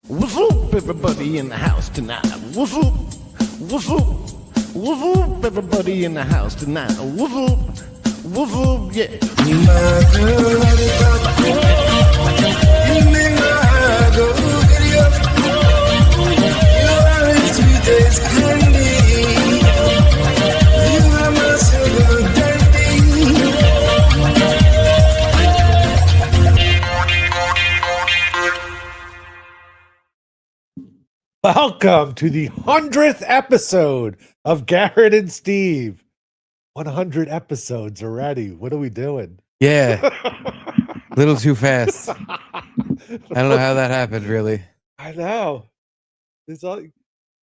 What's up, everybody in the house tonight? What's up? What's up? What's up, everybody in the house tonight? What's up? What's up? Yeah. Welcome to the 100th episode of Garrett and Steve. 100 episodes already. What are we doing? Yeah, a little too fast. I don't know how that happened, really. I know. It's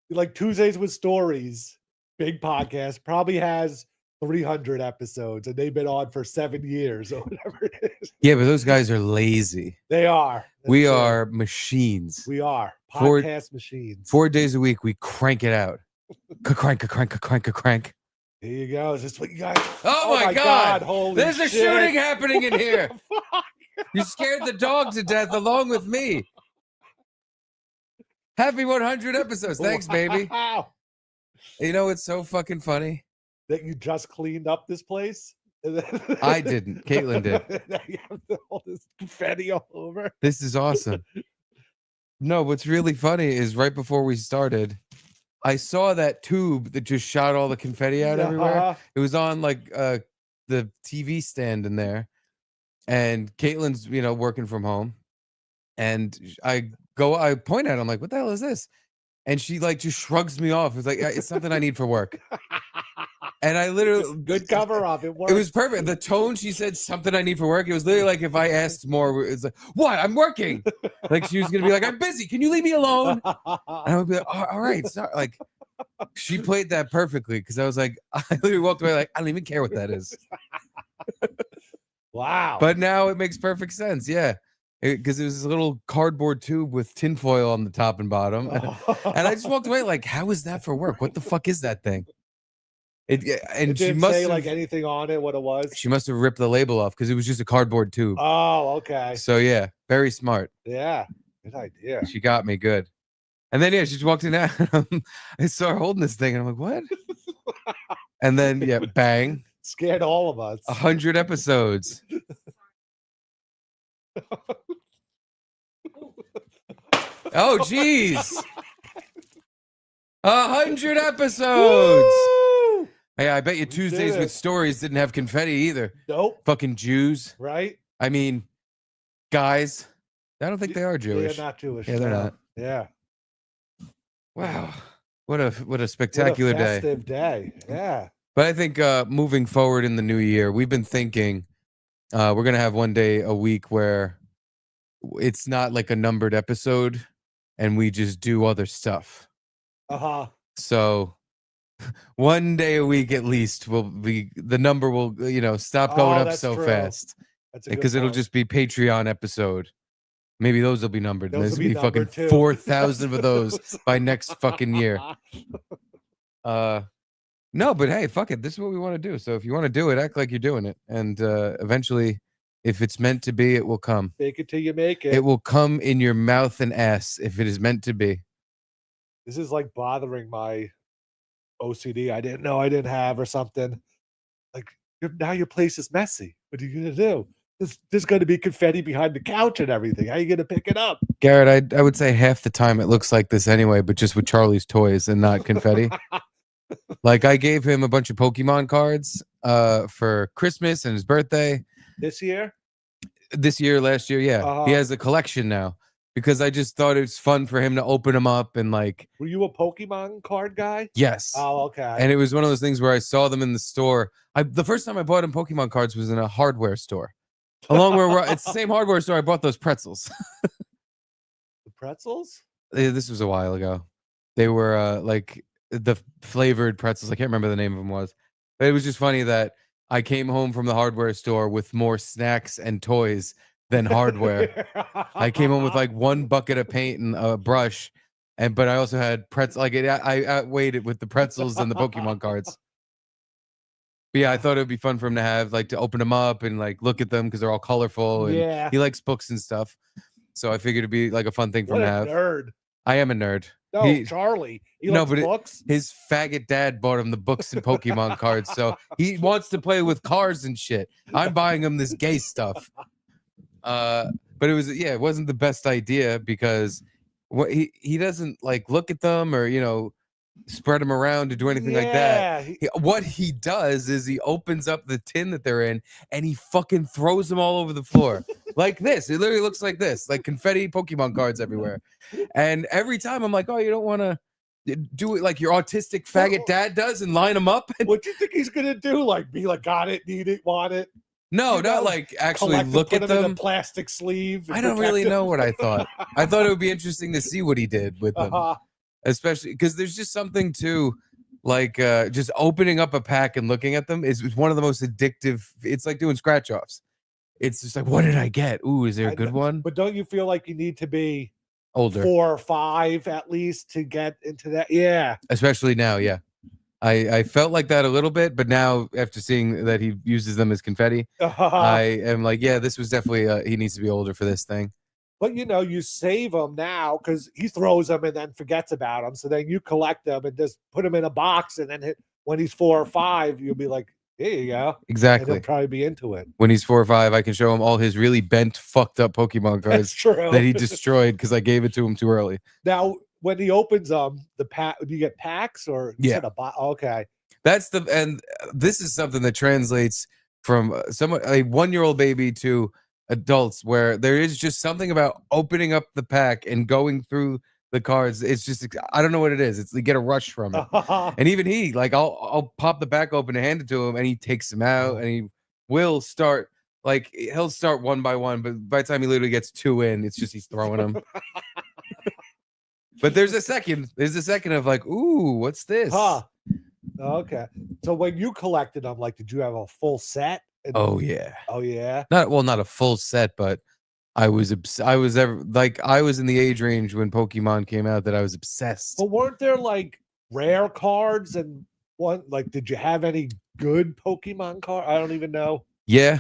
like Tuesdays with Stories, big podcast, probably has 300 episodes, and they've been on for 7 years or whatever it is. Yeah, but those guys are lazy. They are. We are machines. We are podcast machines. 4 days a week, we crank it out. Crank. Here you go. Is this what you guys? Oh my God. Holy There's a shit. shooting happening in here. You scared the dog to death along with me. Happy 100 episodes. Thanks, baby. Wow. You know, it's so fucking funny. That you just cleaned up this place? I didn't. Caitlin did. Now you have all this confetti all over. This is awesome. No, what's really funny is right before we started, I saw that tube that just shot all the confetti out everywhere. It was on like the TV stand in there, and Caitlin's working from home, and I point at it, I'm like, what the hell is this? And she like just shrugs me off. It's like, it's something I need for work. And I literally good cover up. It worked. It was perfect. The tone she said something I need for work. It was literally like if I asked more, it's like, what? I'm working. Like she was gonna be like, I'm busy. Can you leave me alone? And I would be like, all right. Sorry. Like she played that perfectly because I was like, I literally walked away like I don't even care what that is. Wow. But now it makes perfect sense. Yeah. Because it was this little cardboard tube with tinfoil on the top and bottom. And I just walked away like, how is that for work? What the fuck is that thing? It didn't say like anything on it, what it was. She must have ripped the label off because it was just a cardboard tube. Oh, okay. So yeah, very smart. Yeah, good idea. She got me good. And then yeah, she just walked in. I saw her holding this thing, and I'm like, what? And then yeah, bang! Scared all of us. 100 episodes. Oh, jeez. 100 episodes. Woo! Hey, I bet you Tuesdays with Stories didn't have confetti either. Nope. Fucking Jews. Right? I mean, guys. I don't think they are Jewish. They're not Jewish. Yeah, they're not. Yeah. Wow. What a spectacular what a festive day. Yeah. But I think moving forward in the new year, we've been thinking we're going to have one day a week where it's not like a numbered episode and we just do other stuff. Uh-huh. So one day a week at least will be the number will stop going up so fast because it'll just be Patreon episode. Maybe those will be numbered. There's gonna be fucking 4,000 of those by next fucking year. No, but hey, fuck it. This is what we want to do. So if you want to do it, act like you're doing it, and eventually, if it's meant to be, it will come. Fake it till you make it. It will come in your mouth and ass if it is meant to be. This is like bothering my OCD. I didn't know I didn't have or something. Like now your place is messy. What are you gonna do? There's going to be confetti behind the couch and everything. How are you going to pick it up? Garrett, I would say half the time it looks like this anyway, but just with Charlie's toys and not confetti. Like I gave him a bunch of Pokemon cards for Christmas and his birthday. This year, last year, yeah. He has a collection now because I just thought it was fun for him to open them up and like. Were you a Pokemon card guy? Yes. Oh, okay. And it was one of those things where I saw them in the store. The first time I bought him Pokemon cards was in a hardware store. Along where it's the same hardware store I bought those pretzels. The pretzels? This was a while ago. They were like the flavored pretzels. I can't remember the name of them was. But it was just funny that I came home from the hardware store with more snacks and toys than hardware. I came home with like one bucket of paint and a brush, but I also had pretzels. Like I outweighed it with the pretzels and the Pokemon cards. But yeah, I thought it would be fun for him to have, like, to open them up and like look at them because they're all colorful. And yeah, he likes books and stuff. So I figured it'd be like a fun thing for What him a to have. nerd. I am a nerd. No, Charlie. He No, likes but books. his faggot dad bought him the books and Pokemon cards, so he wants to play with cars and shit. I'm buying him this gay stuff. But it wasn't the best idea because he doesn't like look at them or spread them around or do anything like that. What he does is he opens up the tin that they're in and he fucking throws them all over the floor like this. It literally looks like this, like confetti Pokemon cards everywhere. And every time I'm like, oh, you don't want to do it like your autistic faggot dad does and line them up? What do you think he's gonna do? Like, be like, got it, need it, want it? No, not like actually look at them. In a plastic sleeve. I don't really know what I thought. I thought it would be interesting to see what he did with them, especially because there's just something to like just opening up a pack and looking at them is one of the most addictive. It's like doing scratch offs. It's just like, what did I get? Ooh, is there a good one? But don't you feel like you need to be older, 4 or 5 at least to get into that? Yeah, especially now. Yeah. I felt like that a little bit, but now after seeing that he uses them as confetti, I am like, yeah, this was definitely he needs to be older for this thing. But you save them now because he throws them and then forgets about them. So then you collect them and just put them in a box, and then when he's 4 or 5, you'll be like, here you go. Exactly. And he'll probably be into it. When he's 4 or 5, I can show him all his really bent, fucked up Pokemon cards that he destroyed because I gave it to him too early. Now, when he opens the pack, do you get packs or okay? And this is something that translates from a 1-year-old baby to adults, where there is just something about opening up the pack and going through the cards. It's just, I don't know what it is. You get a rush from it. And even he, like, I'll pop the back open and hand it to him, and he takes them out, and he will start. Like, he'll start one by one, but by the time he literally gets 2 in, it's just he's throwing them. But there's a second of like, ooh, what's this? Okay. So when you collected them, like, did you have a full set? Oh yeah. Not a full set, but I was in the age range when Pokemon came out that I was obsessed. But weren't there like rare cards and did you have any good Pokemon card? I don't even know. Yeah.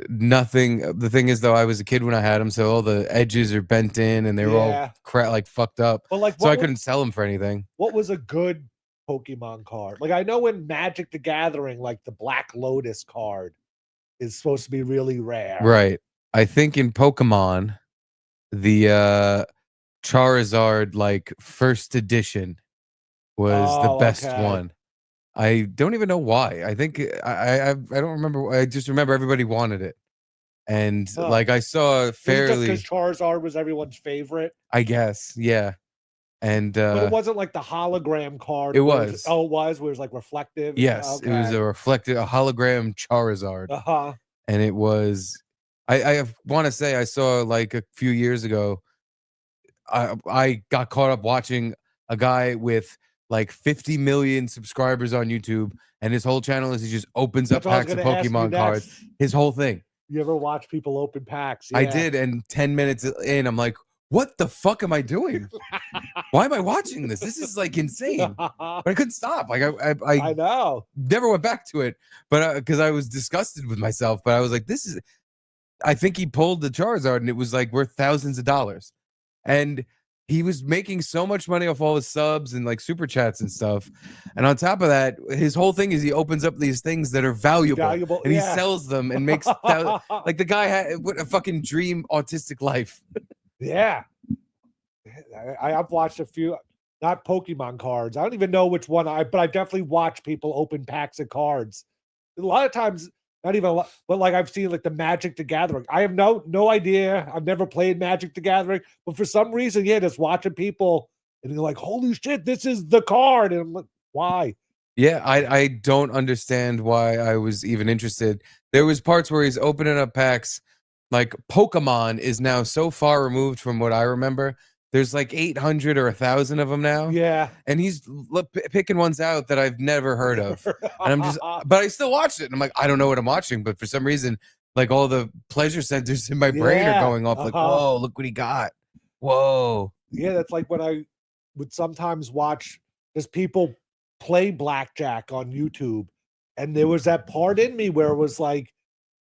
Nothing. The thing is, though, I was a kid when I had them, so all the edges are bent in and they were all like fucked up. But so I couldn't sell them for anything. What was a good Pokemon card? Like, I know in Magic the Gathering, like the Black Lotus card is supposed to be really rare. Right. I think in Pokemon, the Charizard like first edition was the best one. I don't even know why. I think I don't remember. I just remember everybody wanted it, and like I saw fairly because Charizard was everyone's favorite. I guess, yeah. And but it wasn't like the hologram card. It was. It was where it was like reflective. Yes, it was a hologram Charizard. And it was. I want to say I saw like a few years ago. I got caught up watching a guy with like 50 million subscribers on YouTube, and his whole channel is he just opens up packs of Pokemon cards. His whole thing. You ever watch people open packs? Yeah. I did, and 10 minutes in, I'm like, what the fuck am I doing? Why am I watching this? This is like insane. But I couldn't stop. Like I know. Never went back to it, but because I was disgusted with myself. But I was like, this is. I think he pulled the Charizard, and it was like worth thousands of dollars, and he was making so much money off all his subs and like super chats and stuff. And on top of that, his whole thing is he opens up these things that are valuable and he sells them and makes like the guy had what a fucking dream autistic life. Yeah. I've watched a few, not Pokemon cards. I don't even know which one but I definitely watch people open packs of cards. A lot of times, not even a lot, but like I've seen like the Magic the Gathering. I have no idea. I've never played Magic the Gathering, but for some reason, just watching people and you're like, holy shit, this is the card. And I'm like, why? Yeah, I don't understand why I was even interested. There was parts where he's opening up packs. Like Pokemon is now so far removed from what I remember. There's like 800 or 1,000 of them now. Yeah. And he's picking ones out that I've never heard of. And but I still watched it. And I'm like, I don't know what I'm watching. But for some reason, like all the pleasure centers in my brain are going off. Like, whoa, look what he got. Whoa. Yeah, that's like when I would sometimes watch just people play blackjack on YouTube. And there was that part in me where it was like,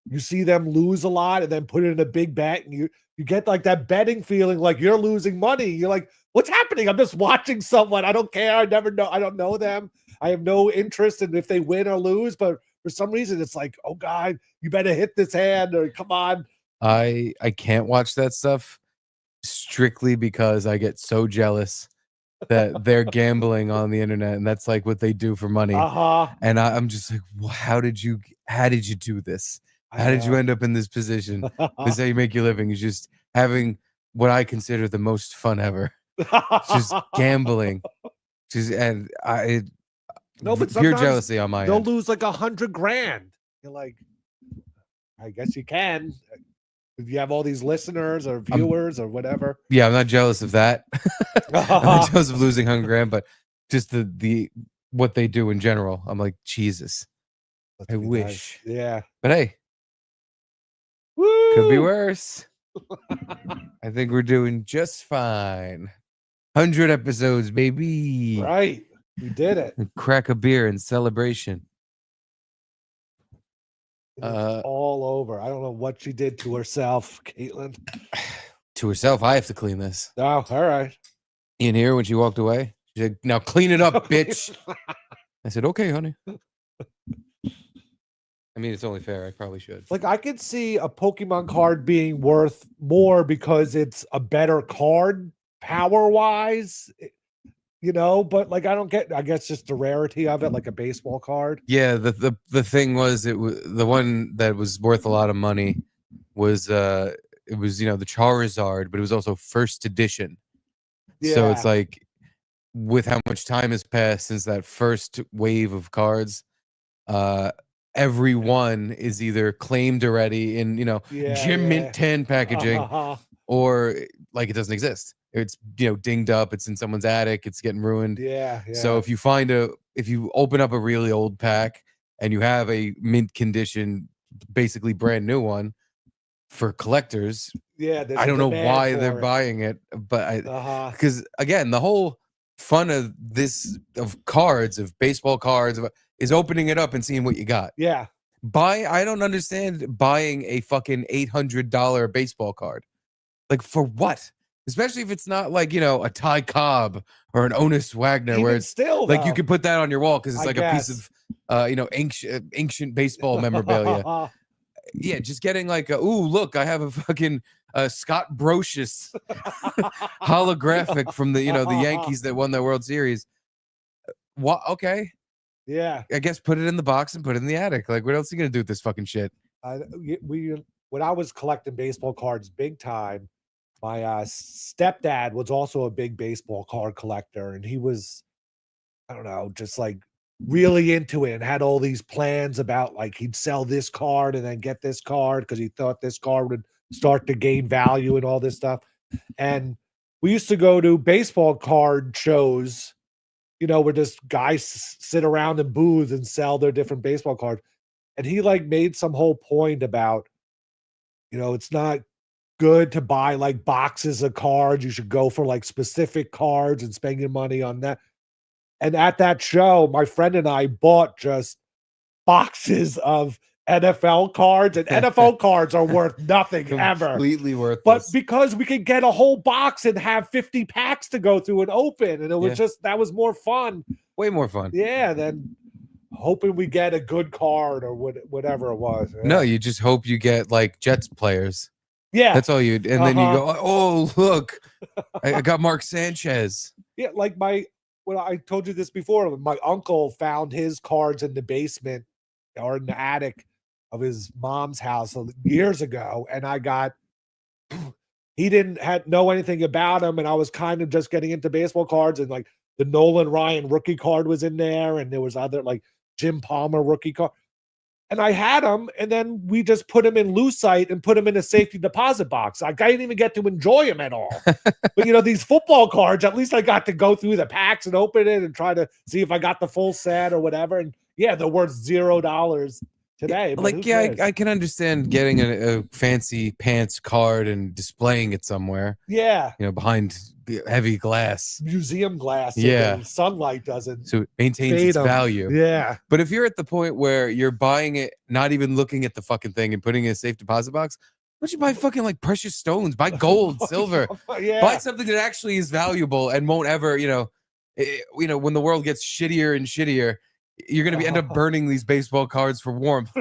you see them lose a lot and then put it in a big bet, and you get like that betting feeling like you're losing money. You're like, what's happening? I'm just watching someone. I don't care. I don't know them. I have no interest in if they win or lose, but for some reason it's like, oh God, you better hit this hand or come on. I can't watch that stuff strictly because I get so jealous that they're gambling on the internet, and that's like what they do for money. And I'm just like, well, how did you do this? How did you end up in this position? This is how you make your living, is just having what I consider the most fun ever. Just gambling. And no, but pure jealousy on my they'll end. lose like $100,000. You're like, I guess you can. If you have all these listeners or viewers or whatever. Yeah, I'm not jealous of that. I'm not jealous of losing $100,000, but just the what they do in general. I'm like, Jesus. I wish. Nice. Yeah. But hey, Woo! Could be worse. I think we're doing just fine. 100 episodes, baby. Right. We did it. Crack a beer in celebration. It's all over. I don't know what she did to herself, Caitlin. To herself, I have to clean this. Oh, all right. In here when she walked away, she's like, now clean it up, bitch. I said, okay, honey. I mean, it's only fair. I probably should. Like, I could see a Pokemon card being worth more because it's a better card power-wise, you know, but like, I don't get, I guess just the rarity of it, like a baseball card. Yeah, the thing was, it was the one that was worth a lot of money was it was, you know, the Charizard, but it was also first edition. Yeah. So it's like, with how much time has passed since that first wave of cards, everyone is either claimed already in, you know, Gym Mint 10 packaging, or like it doesn't exist. It's, you know, dinged up. It's in someone's attic. It's getting ruined. Yeah. So if you open up a really old pack and you have a mint condition, basically brand new one for collectors, I don't know why they're buying it, but because again, the whole fun of cards, of baseball cards, is opening it up and seeing what you got. Yeah. I don't understand buying a fucking $800 baseball card. Like, for what? Especially if it's not like, you know, a Ty Cobb or an Onus Wagner, where it's still like, you could put that on your wall because it's like a piece of, you know, ancient baseball memorabilia. Yeah, just getting like, ooh, look, I have a fucking Scott Brocious holographic from the, you know, the Yankees that won the World Series. What? Okay. Yeah. I guess put it in the box and put it in the attic. Like, what else are you gonna do with this fucking shit? When I was collecting baseball cards big time, my stepdad was also a big baseball card collector, and he was, I don't know, just like really into it and had all these plans about like he'd sell this card and then get this card because he thought this card would start to gain value and all this stuff. And we used to go to baseball card shows, you know, where just guys sit around in booths and sell their different baseball cards. And he like made some whole point about, you know, it's not good to buy like boxes of cards. You should go for like specific cards and spend your money on that. And at that show, my friend and I bought just boxes of NFL cards, and NFL cards are worth nothing ever. Completely worthless. But because we could get a whole box and have 50 packs to go through and open, and it was just, that was more fun. Way more fun. Yeah, than hoping we get a good card or whatever it was. Yeah. No, you just hope you get like Jets players. Yeah. That's all you, and then you go, oh, look, I got Mark Sanchez. Yeah, like well, I told you this before. My uncle found his cards in the basement or in the attic of his mom's house years ago, and he didn't know anything about him, and I was kind of just getting into baseball cards, and like the Nolan Ryan rookie card was in there, and there was other like Jim Palmer rookie card, and I had them, and then we just put them in Lucite and put them in a safety deposit box. Like, I didn't even get to enjoy them at all. But, you know, these football cards, at least I got to go through the packs and open it and try to see if I got the full set or whatever. And yeah, they're worth $0. today. But who Like, yeah, cares? I can understand getting a fancy pants card and displaying it somewhere, Yeah, you know, behind the heavy glass. museum glass. Yeah. So the sunlight doesn't So it maintains fade its 'em. value. Yeah. But if you're at the point where you're buying it, not even looking at the fucking thing and putting it in a safe deposit box, why don't you buy fucking like precious stones? Buy gold, silver. Yeah. Buy something that actually is valuable and won't ever, when the world gets shittier and shittier, you're gonna end up burning these baseball cards for warmth.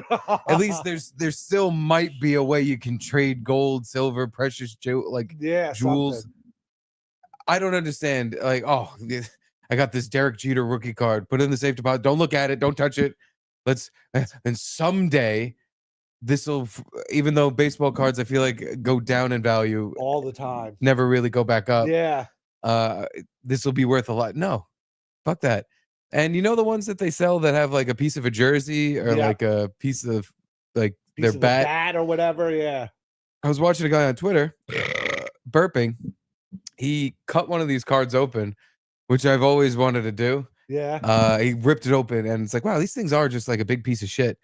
At least there still might be a way you can trade gold, silver, precious jewels. Something. I don't understand. Like, oh, I got this Derek Jeter rookie card. Put it in the safe deposit. Don't look at it. Don't touch it. And someday even though baseball cards, I feel like go down in value all the time, never really go back up. Yeah. This will be worth a lot. No, fuck that. And you know the ones that they sell that have like a piece of a jersey or like a piece of like Piece their of the bat. bat or whatever. Yeah. I was watching a guy on Twitter burping. He cut one of these cards open, which I've always wanted to do. Yeah. He ripped it open and it's like, wow, these things are just like a big piece of shit.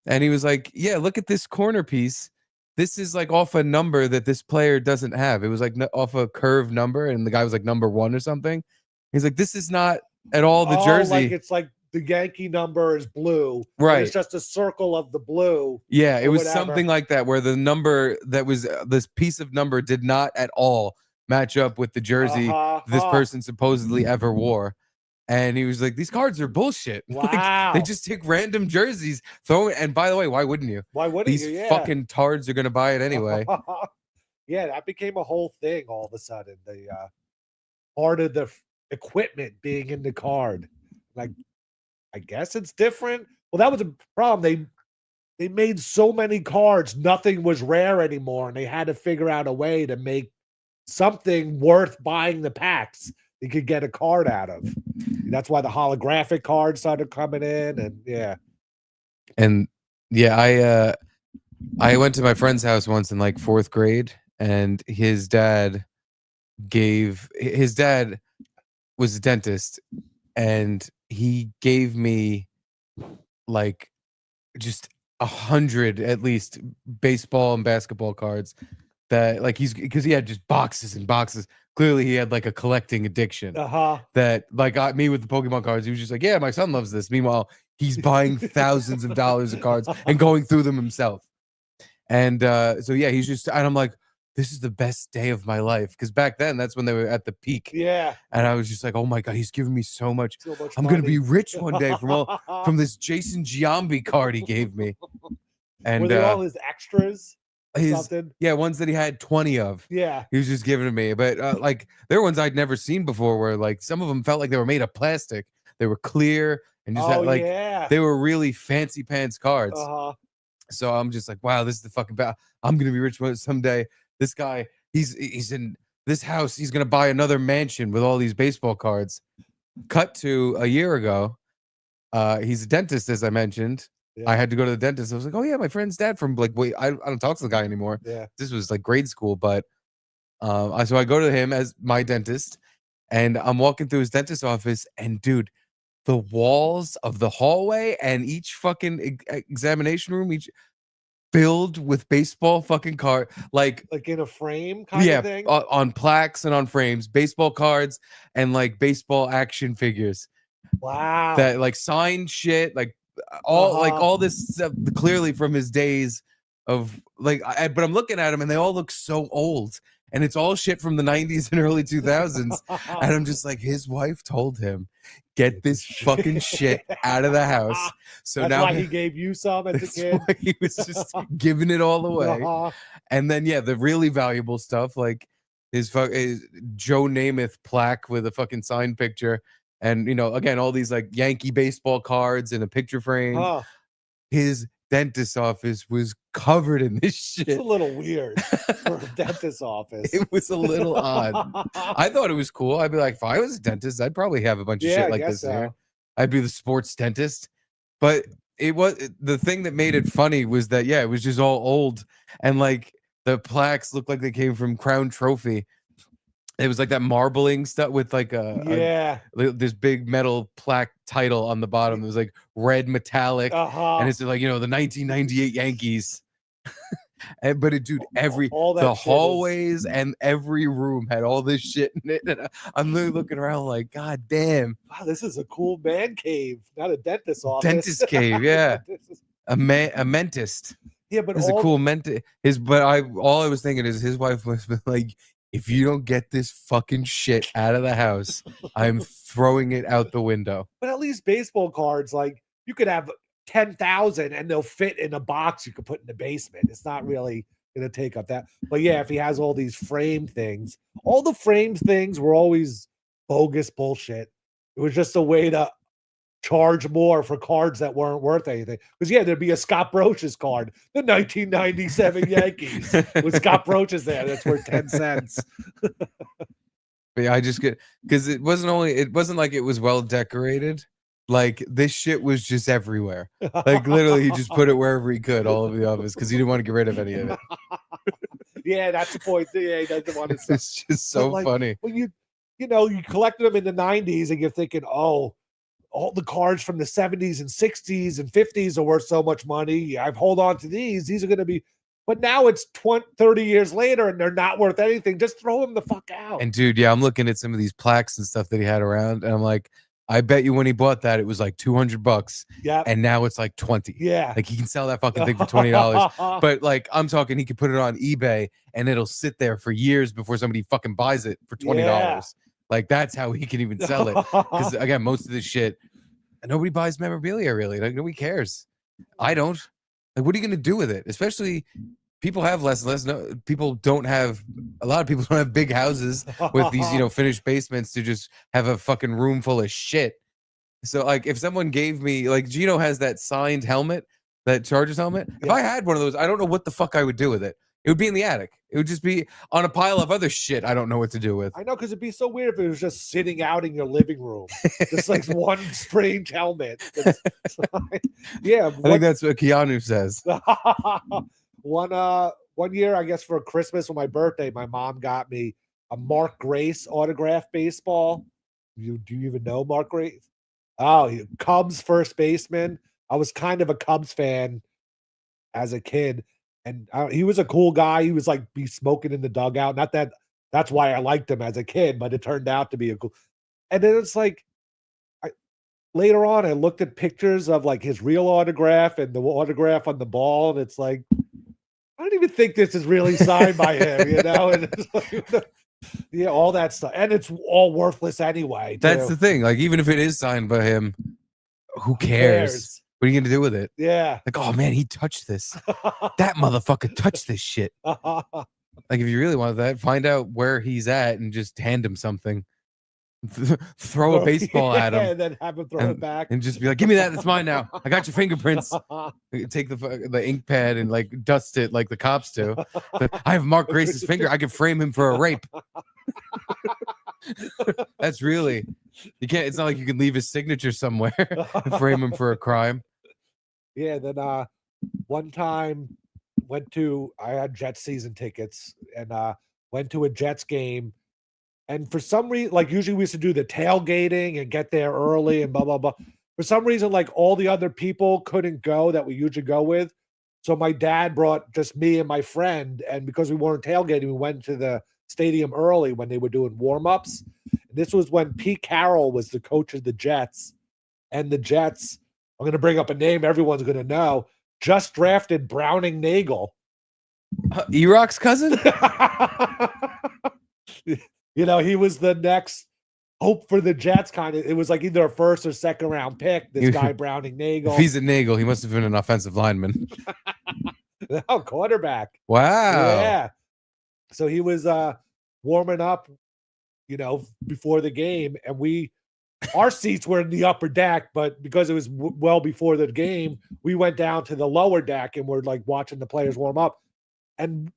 And he was like, yeah, look at this corner piece. This is like off a number that this player doesn't have. It was like off a curved number, and the guy was like number 1 or something. He's like, this is not at all the jersey. Like it's like the Yankee number is blue. Right. It's just a circle of the blue. Yeah, it was something like that, where the number that was this piece of number did not at all match up with the jersey this person supposedly ever wore. And he was like, these cards are bullshit. Wow. Like, they just take random jerseys, throw it. And by the way, why wouldn't you? Why wouldn't these you? Yeah. fucking tards are going to buy it anyway. Yeah, that became a whole thing all of a sudden. The part of the equipment being in the card. Like, I guess it's different. Well, that was a problem. They made so many cards, nothing was rare anymore, and they had to figure out a way to make something worth buying the packs you could get a card out of. That's why the holographic cards started coming in, and yeah. And yeah, I went to my friend's house once in like 4th grade, and his dad was a dentist, and he gave me like just 100 at least baseball and basketball cards that like because he had just boxes and boxes. Clearly he had like a collecting addiction that like got me with the Pokemon cards. He was just like, yeah, my son loves this. Meanwhile, he's buying thousands of dollars of cards and going through them himself. And so yeah, he's just, and I'm like, this is the best day of my life. Because back then, that's when they were at the peak. Yeah. And I was just like, oh my God, he's giving me so much. I'm going to be rich one day from this Jason Giambi card he gave me. And were they all his extras? Yeah, ones that he had 20 of. Yeah. He was just giving to me. But like, there were ones I'd never seen before where like some of them felt like they were made of plastic. They were clear and just had, like, they were really fancy pants cards. So I'm just like, wow, this is the fucking I'm going to be rich someday. This guy, he's in this house. He's going to buy another mansion with all these baseball cards. Cut to a year ago. He's a dentist, as I mentioned. Yeah. I had to go to the dentist. I was like, oh yeah, my friend's dad from like, wait, I don't talk to the guy anymore. Yeah. This was like grade school, but so I go to him as my dentist, and I'm walking through his dentist office, and dude, the walls of the hallway and each fucking examination room, each filled with baseball fucking card, like in a frame kind of thing. On plaques and on frames, baseball cards and like baseball action figures. Wow. That like signed shit, like all this stuff clearly from his days of like, but I'm looking at them and they all look so old, and it's all shit from the 90s and early 2000s. And I'm just like, his wife told him, get this fucking shit out of the house. So that's now why he gave you some as a kid. He was just giving it all away. And then yeah, the really valuable stuff like his Joe Namath plaque with a fucking signed picture. And, you know, again, all these like Yankee baseball cards in a picture frame. His dentist office was covered in this shit. It's a little weird for a dentist office. It was a little odd. I thought it was cool. I'd be like, if I was a dentist, I'd probably have a bunch of shit like this here. I'd be the sports dentist. But the thing that made it funny was that, yeah, it was just all old. And like the plaques looked like they came from Crown Trophy. It was like that marbling stuff with like this big metal plaque title on the bottom. It was like red metallic, and it's like, you know, the 1998 Yankees. But it, dude, all that the shit hallways and every room had all this shit in it. And I'm literally looking around like, God damn. Wow, this is a cool man cave, not a dentist office. Dentist cave, yeah. A mentist. Yeah, but It's a cool mentist. All I was thinking is his wife was like, if you don't get this fucking shit out of the house, I'm throwing it out the window. But at least baseball cards, like, you could have 10,000 and they'll fit in a box you could put in the basement. It's not really going to take up that. But yeah, if he has all these frame things, all the frames things were always bogus bullshit. It was just a way to charge more for cards that weren't worth anything. Because yeah, there'd be a Scott Brocious card, the 1997 Yankees with Scott Brocious there. That's worth 10 cents. But yeah, I just get, because it wasn't like it was well decorated. Like, this shit was just everywhere. Like, literally, he just put it wherever he could, all over the office, because he didn't want to get rid of any of it. Yeah, that's the point. Yeah, he doesn't want to. It's just so funny. When you collected them in the 90s and you're thinking, oh, all the cards from the 70s and 60s and 50s are worth so much money. I hold on to these. These are going to be, but now it's 30 years later and they're not worth anything. Just throw them the fuck out. And dude, yeah, I'm looking at some of these plaques and stuff that he had around, and I'm like, I bet you when he bought that, it was like $200. Yeah. And now it's like 20. Yeah. Like, he can sell that fucking thing for $20. But like, I'm talking, he could put it on eBay and it'll sit there for years before somebody fucking buys it for $20. Yeah. Like, that's how he can even sell it. Because again, most of this shit, nobody buys memorabilia really. Like, nobody cares. I don't. Like, what are you gonna do with it? Especially, people have less and less. No, people don't have. A lot of people don't have big houses with these, finished basements to just have a fucking room full of shit. So, like, if someone gave me, like, Gino has that signed helmet, that Chargers helmet. If I had one of those, I don't know what the fuck I would do with it. It would be in the attic. It would just be on a pile of other shit I don't know what to do with. I know, because it'd be so weird if it was just sitting out in your living room. Just like one strange helmet. Yeah. I think that's what Keanu says. One year, I guess for Christmas or my birthday, my mom got me a Mark Grace autographed baseball. Do you even know Mark Grace? Oh, Cubs first baseman. I was kind of a Cubs fan as a kid. And he was a cool guy. He was like be smoking in the dugout. Not that that's why I liked him as a kid, but it turned out to be a cool. And then it's like, later on, I looked at pictures of like his real autograph and the autograph on the ball, and it's like, I don't even think this is really signed by him, And it's like, yeah, all that stuff, and it's all worthless anyway. That's the thing. Like, even if it is signed by him, who cares? What are you gonna do with it? Yeah. Like, oh man, he touched this. That motherfucker touched this shit. Like, if you really want that, find out where he's at and just hand him something. Throw a baseball at him, and then have him throw it back, and just be like, "Give me that. It's mine now. I got your fingerprints." Take the ink pad and like dust it like the cops do. I have Mark Grace's finger. I could frame him for a rape. That's really, you can't. It's not like you can leave his signature somewhere and frame him for a crime. Yeah. Then one time I had Jets season tickets and went to a Jets game. And for some reason, like usually we used to do the tailgating and get there early and blah, blah, blah. For some reason, like all the other people couldn't go that we usually go with. So my dad brought just me and my friend. And because we weren't tailgating, we went to the stadium early when they were doing warm-ups. And this was when Pete Carroll was the coach of the Jets. And the Jets, I'm going to bring up a name everyone's going to know, just drafted Browning Nagel. E-Rock's cousin? He was the next hope for the Jets, kind of. It was like either a first or second round pick, this guy Browning Nagel. If he's a Nagel, he must have been an offensive lineman. No, quarterback. Wow. Yeah. So he was warming up, before the game. And our seats were in the upper deck, but because it was well before the game, we went down to the lower deck and we're like watching the players warm up and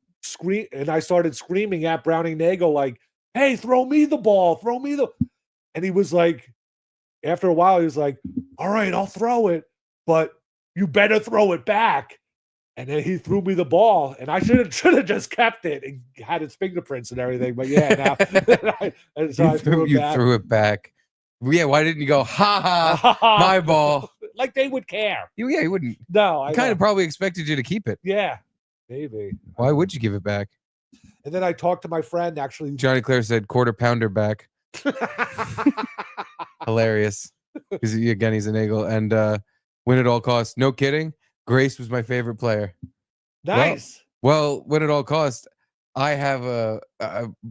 I started screaming at Browning Nagel, like, "Hey, throw me the ball, and he was like, after a while, he was like, "All right, I'll throw it, but you better throw it back." And then he threw me the ball, and I should have just kept it and had his fingerprints and everything. But yeah, now and so I threw it back. Threw it back. Yeah, why didn't you go, ha ha, my ball? Like they would care. Yeah, you wouldn't. No, I kind of probably expected you to keep it. Yeah, maybe. Why would you give it back? And then I talked to my friend, actually. Johnny Claire said quarter pounder back. Hilarious. Because again, he's an eagle. And win at all costs. No kidding. Grace was my favorite player. Nice. Well, win at all costs. I have a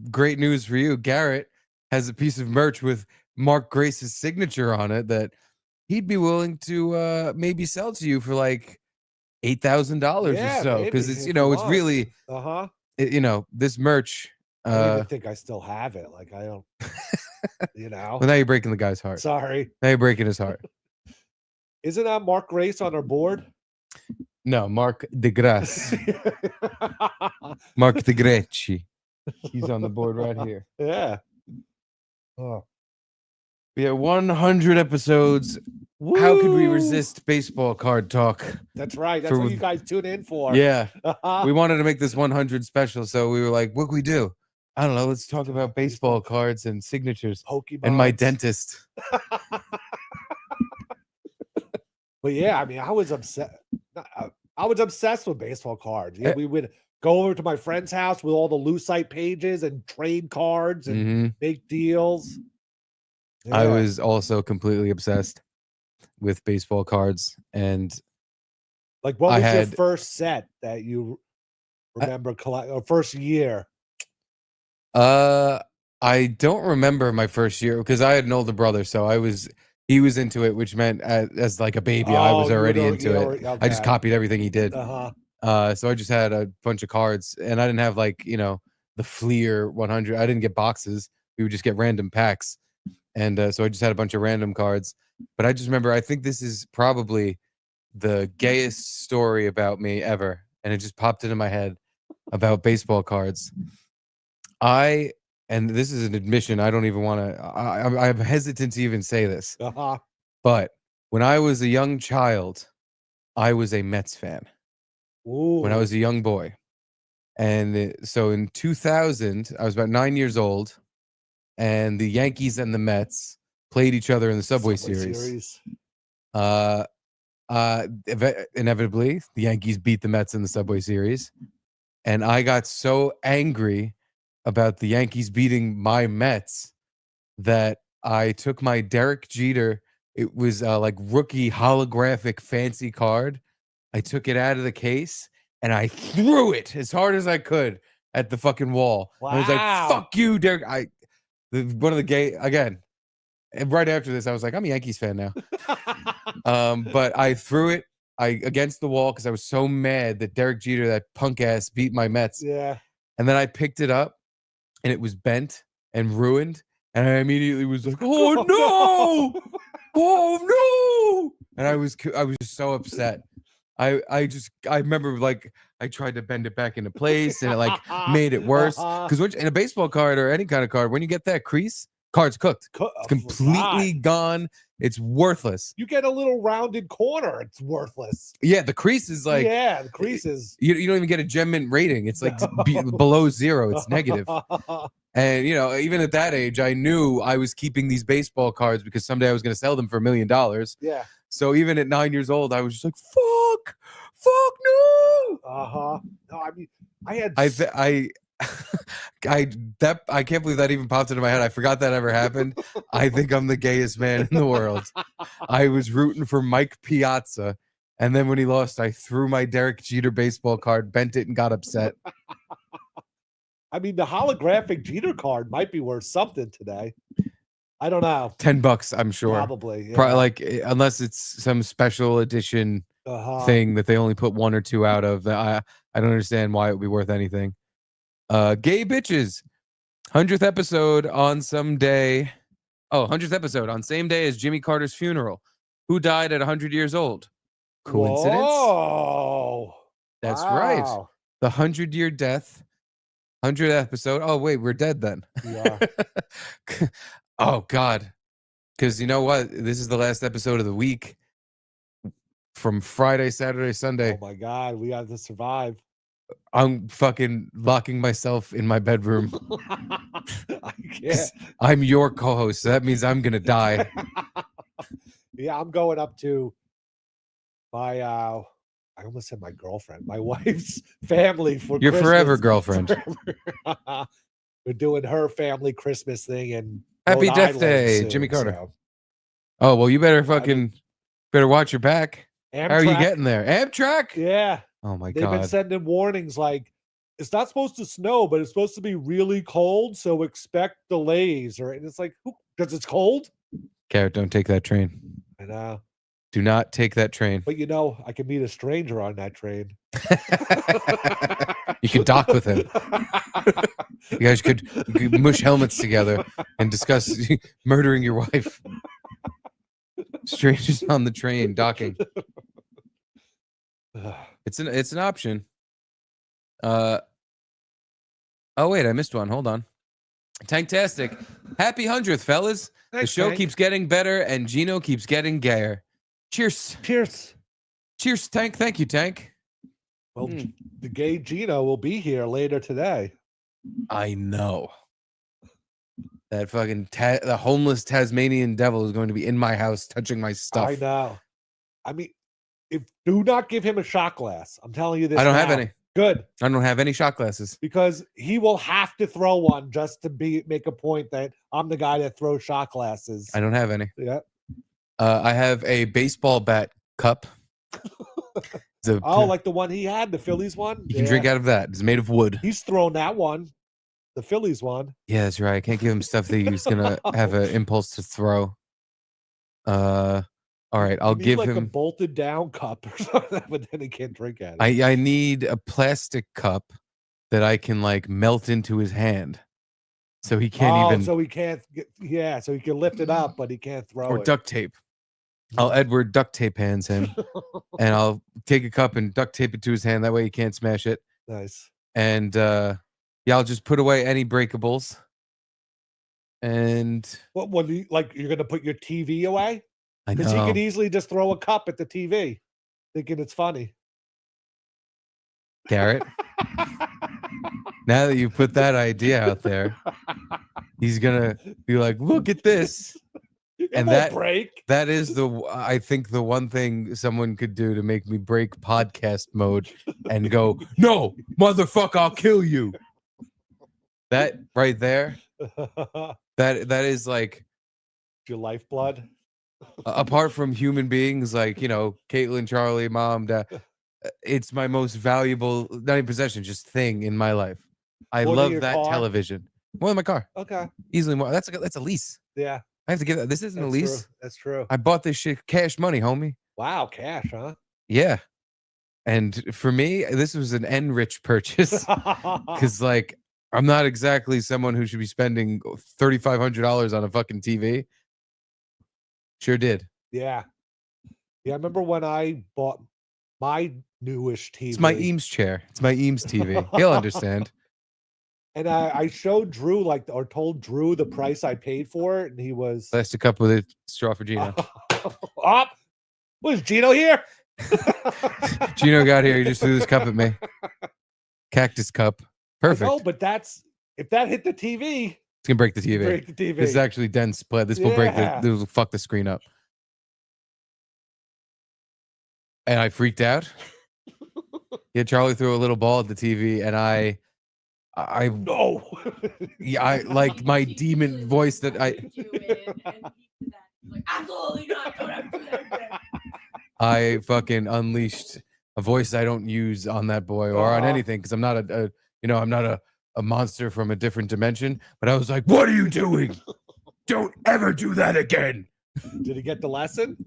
great news for you. Garrett has a piece of merch with Mark Grace's signature on it that he'd be willing to maybe sell to you for like $8,000 or so. Because it's, you know, it's really, you know, this merch. I don't even think I still have it. Like, I don't, you know. Well, now you're breaking the guy's heart. Sorry. Now you're breaking his heart. Isn't that Mark Grace on our board? No, Mark DeGrasse. Mark DeGreci. He's on the board right here. Yeah. Oh. We have 100 episodes. Woo! How could we resist baseball card talk? That's right. That's what you guys tune in for. Yeah. We wanted to make this 100 special, so we were like, what can we do? I don't know. Let's talk about baseball cards and signatures. Pokemon. And my dentist. But yeah, I mean, I was obsessed with baseball cards. Yeah, we would go over to my friend's house with all the Lucite pages and trade cards and make deals. Yeah. I was also completely obsessed with baseball cards. And like, what was your first set that you remember or first year? I don't remember my first year because I had an older brother, so he was into it, which meant as like a baby, I was already into it. Okay. I just copied everything he did. So I just had a bunch of cards, and I didn't have like, you know, the Fleer 100. I didn't get boxes. We would just get random packs. And so I just had a bunch of random cards. But I just remember, I think this is probably the gayest story about me ever. And it just popped into my head about baseball cards. And this is an admission, I don't even want to, I'm hesitant to even say this. But when I was a young child, I was a Mets fan. Ooh. When I was a young boy. And so in 2000, I was about 9 years old. And the Yankees and the Mets played each other in the Subway Series. Inevitably, the Yankees beat the Mets in the Subway Series. And I got so angry about the Yankees beating my Mets that I took my Derek Jeter. It was like rookie holographic fancy card. I took it out of the case and I threw it as hard as I could at the fucking wall. Wow. I was like, fuck you, Derek. One of the gay again. And right after this, I was like, I'm a Yankees fan now. But I threw it against the wall because I was so mad that Derek Jeter, that punk ass, beat my Mets. Yeah. And then I picked it up and it was bent and ruined. And I immediately was like, oh no! Oh no! And I was just so upset. I remember like I tried to bend it back into place and it like made it worse. Because in a baseball card or any kind of card, when you get that crease, card's cooked. It's completely gone. It's worthless. You get a little rounded corner, it's worthless. Yeah, the crease is like, yeah, the crease is. You don't even get a gem mint rating. It's like below 0. It's negative. And you know, even at that age, I knew I was keeping these baseball cards because someday I was going to sell them for $1 million. Yeah. So even at 9 years old, I was just like, fuck no. No, I mean, I had. I can't believe that even popped into my head. I forgot that ever happened. I think I'm the gayest man in the world. I was rooting for Mike Piazza, and then when he lost, I threw my Derek Jeter baseball card, bent it, and got upset. I mean, the holographic Jeter card might be worth something today. I don't know. $10, I'm sure. Probably. Yeah. Probably like, unless it's some special edition thing that they only put 1 or 2 out of. I don't understand why it would be worth anything. Gay bitches. 100th episode on some day. Oh, 100th episode on same day as Jimmy Carter's funeral. Who died at 100 years old? Coincidence? Oh, that's right. The 100-year death. 100th episode. Oh, wait, we're dead then. We are. Oh, God. Because you know what? This is the last episode of the week. from Friday, Saturday, Sunday. Oh my God, we got to survive. I'm fucking locking myself in my bedroom. I can't. I'm your co-host, so that means I'm gonna die. Yeah, I'm going up to my I almost said my girlfriend, my wife's family for Your Christmas. forever girlfriend. We're doing her family Christmas thing in Happy Rhode Death Island Day, soon, Jimmy Carter. so. Oh well, you better fucking better watch your back. How are you Amtrak, getting there? Amtrak? yeah, Oh my they've been god. sending warnings like it's not supposed to snow, but it's supposed to be really cold, so expect delays. Or and it's like, because it's cold. Garrett, don't take that train. I know, Do not take that train. but I could meet a stranger on that train. You could dock with him. You guys could mush helmets together and discuss murdering your wife. Strangers on the train docking. It's an option. Oh wait, I missed one. Hold on. Tanktastic. Happy 100th, fellas. Thanks, the show Tank. keeps getting better and Gino keeps getting gayer. Cheers. Cheers. Cheers, Tank. Thank you, Tank. Well, the gay Gino will be here later today. I know. That fucking the homeless Tasmanian devil is going to be in my house touching my stuff. I know. I mean, do not give him a shot glass. I'm telling you this. I don't have now. any. Good. I don't have any shot glasses. Because he will have to throw one just to make a point that I'm the guy that throws shot glasses. I don't have any. Yeah. I have a baseball bat cup. Like the one he had, the Phillies one? You can drink out of that. It's made of wood. He's thrown that one. The Phillies one. Yeah, that's right. I can't give him stuff that he's gonna have an impulse to throw. All right, I'll give like him a bolted down cup or something, but then he can't drink out of it. I need a plastic cup that I can like melt into his hand. So he can't even so he can't so he can lift it up, but he can't throw or it. duct tape. I'll Edward duct tape hands him and I'll take a cup and duct tape it to his hand. That way he can't smash it. Nice. And I'll just put away any breakables. And what do you, like you're gonna put your TV away? I know. Because he could easily just throw a cup at the TV, thinking it's funny. Garrett, now that you put that idea out there, he's gonna be like, "Look at this," and that is I think the one thing someone could do to make me break podcast mode and go, "No, motherfucker, I'll kill you." That right there, that is like your lifeblood. Apart from human beings like Caitlin, Charlie, mom, dad, it's my most valuable not even possession, just thing in my life. I love that car? television more than my car. Okay, easily more. That's a lease. Yeah, I have to give that. This isn't a lease. True. That's true. I bought this shit cash money, homie. Wow, cash, huh? Yeah, and for me, this was an enrich purchase because like I'm not exactly someone who should be spending $3,500 on a fucking TV. Sure did. Yeah. I remember when I bought my newish TV. It's my Eames chair. It's my Eames TV. He'll understand. And I showed Drew or told Drew the price I paid for it, and he was plastic cup with a straw for Gino. Was Gino here? Gino got here. He just threw this cup at me. Cactus cup. Perfect. No, but if that hit the TV. It's gonna break the TV. Break the TV. This is actually dense split. This will break this will fuck the screen up. And I freaked out. Yeah, Charlie threw a little ball at the TV, and I no. Yeah, I like my demon voice that absolutely not. Don't ever do that again. I fucking unleashed a voice I don't use on that boy or on anything because I'm not I'm not a monster from a different dimension, but I was like, "What are you doing? Don't ever do that again." Did he get the lesson?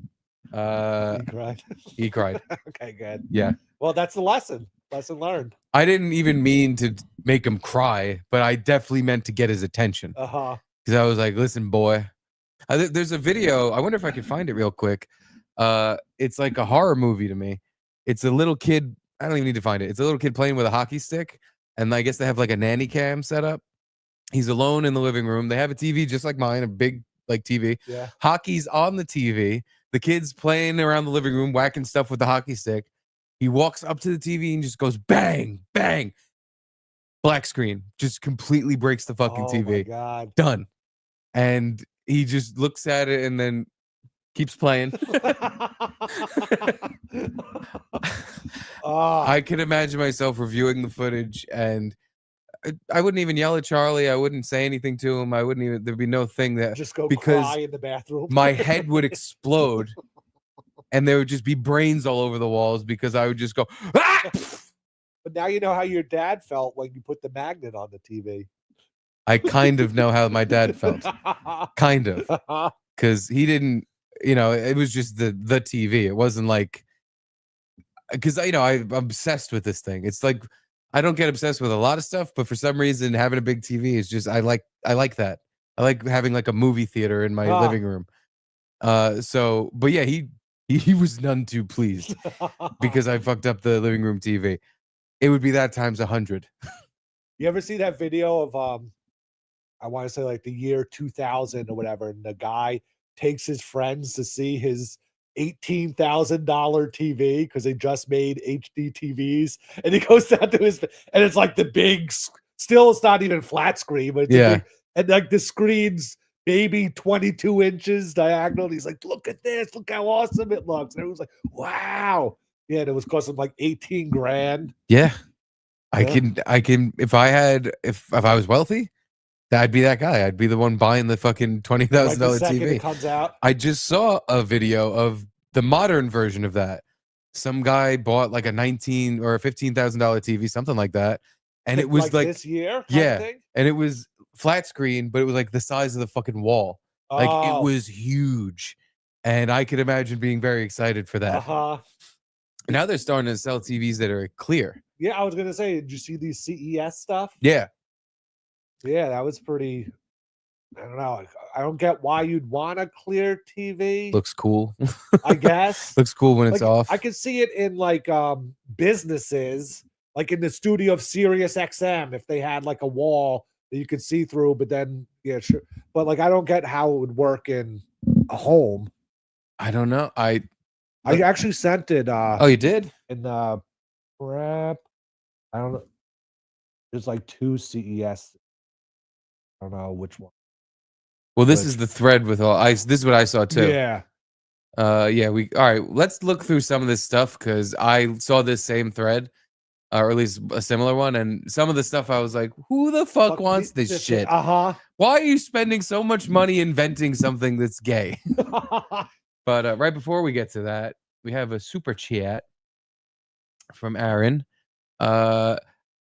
He cried. He cried. Okay, good. Yeah. Well, that's the lesson. Lesson learned. I didn't even mean to make him cry, but I definitely meant to get his attention. Because I was like, "Listen, boy." There's a video. I wonder if I can find it real quick. It's like a horror movie to me. It's a little kid. I don't even need to find it. It's a little kid playing with a hockey stick. And I guess they have like a nanny cam set up. He's alone in the living room. They have a TV just like mine, a big like TV. Yeah. Hockey's on the TV. The kid's playing around the living room, whacking stuff with the hockey stick. He walks up to the TV and just goes bang, bang. Black screen. Just completely breaks the fucking Oh my TV. God. Done. And he just looks at it and then keeps playing. I can imagine myself reviewing the footage, and I wouldn't even yell at Charlie. I wouldn't say anything to him. I wouldn't even, there'd be no thing that just go because cry in the bathroom. my head would explode and there would just be brains all over the walls because I would just go, ah! But now you know how your dad felt when you put the magnet on the TV. I kind of know how my dad felt. Kind of. Because he didn't, it was just the TV. It wasn't like, because, I'm obsessed with this thing. It's like, I don't get obsessed with a lot of stuff, but for some reason, having a big TV is just, I like that. I like having like a movie theater in my living room. But yeah, he was none too pleased because I fucked up the living room TV. It would be that times 100. You ever see that video of I want to say like the year 2000 or whatever, and the guy takes his friends to see his $18,000 TV because they just made HD TVs, and he goes down to his, and it's like the big, still it's not even flat screen, but it's a big, and like the screen's maybe 22 inches diagonal. He's like, look at this, look how awesome it looks. And it was like, wow. Yeah, and it was costing like 18 grand. Yeah. I can if I was wealthy, I'd be that guy. I'd be the one buying the fucking $20,000 TV. It comes out. I just saw a video of the modern version of that. Some guy bought like a $19,000 or a $15,000 TV, something like that, and it was like this year. And it was flat screen, but it was like the size of the fucking wall. Like it was huge, and I could imagine being very excited for that. Now they're starting to sell TVs that are clear. Yeah, I was gonna say, did you see these CES stuff? Yeah. Yeah, that was pretty. I don't know. I don't get why you'd want a clear TV. Looks cool. I guess. Looks cool when it's off. I can see it in like businesses, like in the studio of Sirius XM, if they had like a wall that you could see through, but then yeah, sure. But like I don't get how it would work in a home. I don't know. I actually sent it oh, you did? In the prep. I don't know. There's like 2 CES. I don't know which one. Well, this is the thread with all this is what I saw too. Yeah. Yeah, all right, let's look through some of this stuff because I saw this same thread, or at least a similar one, and some of the stuff I was like, who the fuck wants this shit? Why are you spending so much money inventing something that's gay? But right before we get to that, we have a super chat from Aaron.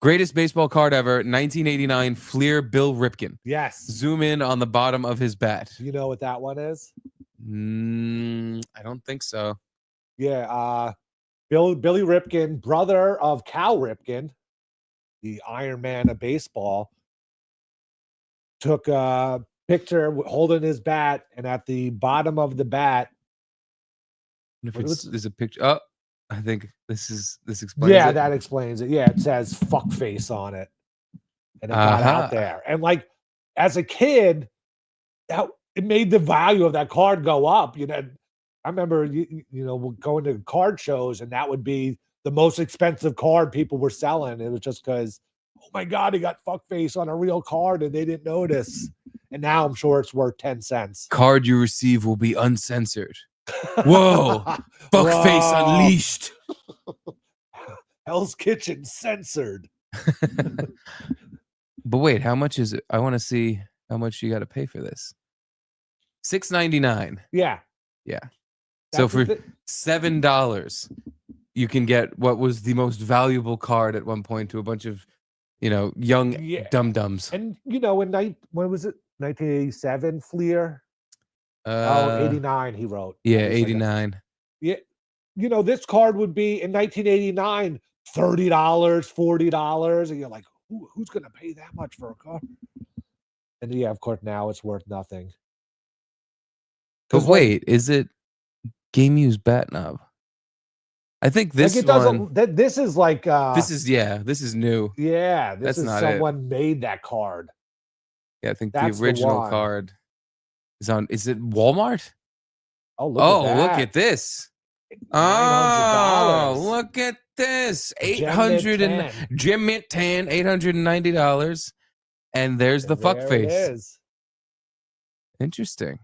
Greatest baseball card ever, 1989 Fleer Bill Ripken. Yes. Zoom in on the bottom of his bat. You know what that one is? I don't think so. Yeah, Billy Ripken, brother of Cal Ripken, the Iron Man of baseball, took a picture holding his bat, and at the bottom of the bat, if there's a picture. Oh, I think this explains it. That explains it. Yeah, it says "fuck face" on it, and it got out there. And like as a kid, it made the value of that card go up. You know, I remember going to card shows, and that would be the most expensive card people were selling. It was just because, oh my God, he got fuck face on a real card, and they didn't notice. And now I'm sure it's worth 10 cents. Card you receive will be uncensored. Whoa, fuckface unleashed. Hell's Kitchen censored. But wait, how much is it? I want to see how much you got to pay for this. $6.99. Yeah. So for $7, you can get what was the most valuable card at one point to a bunch of, young dum-dums. And when was it? 1987 Fleer. 89 he wrote. Yeah, 89. This card would be in 1989 $30, $40, and you're like, who's gonna pay that much for a card? And yeah, of course now it's worth nothing. But wait, is it Game Use Bat Knob? I think this one. This is like this is new. Yeah, this is someone made that card. Yeah, I think the original card is on. Is it Walmart? Oh, look at that. Look at this. $900. Oh, look at this. Gem Mint 800 and 10. Gem Mint 10, $890. And there's the fuck There face. it is. Interesting.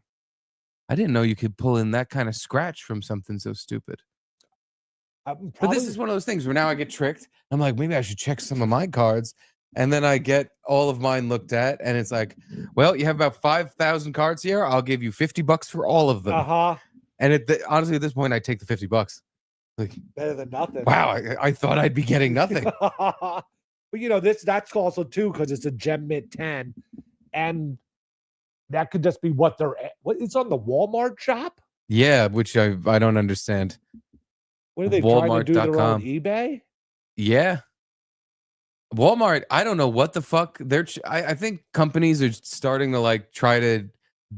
I didn't know you could pull in that kind of scratch from something so stupid. But this is one of those things where now I get tricked. I'm like, maybe I should check some of my cards. And then I get all of mine looked at, and it's like, well, you have about 5,000 cards here. I'll give you $50 for all of them. And honestly, at this point, I take the $50. Like, better than nothing. Wow, I thought I'd be getting nothing. But you know, that's also too because it's a Gem Mint 10, and that could just be what they're at. What it's on the Walmart shop? Yeah, which I don't understand. What are they trying to do their own Walmart.com. eBay? Yeah. Walmart, I don't know what the fuck I think companies are starting to like try to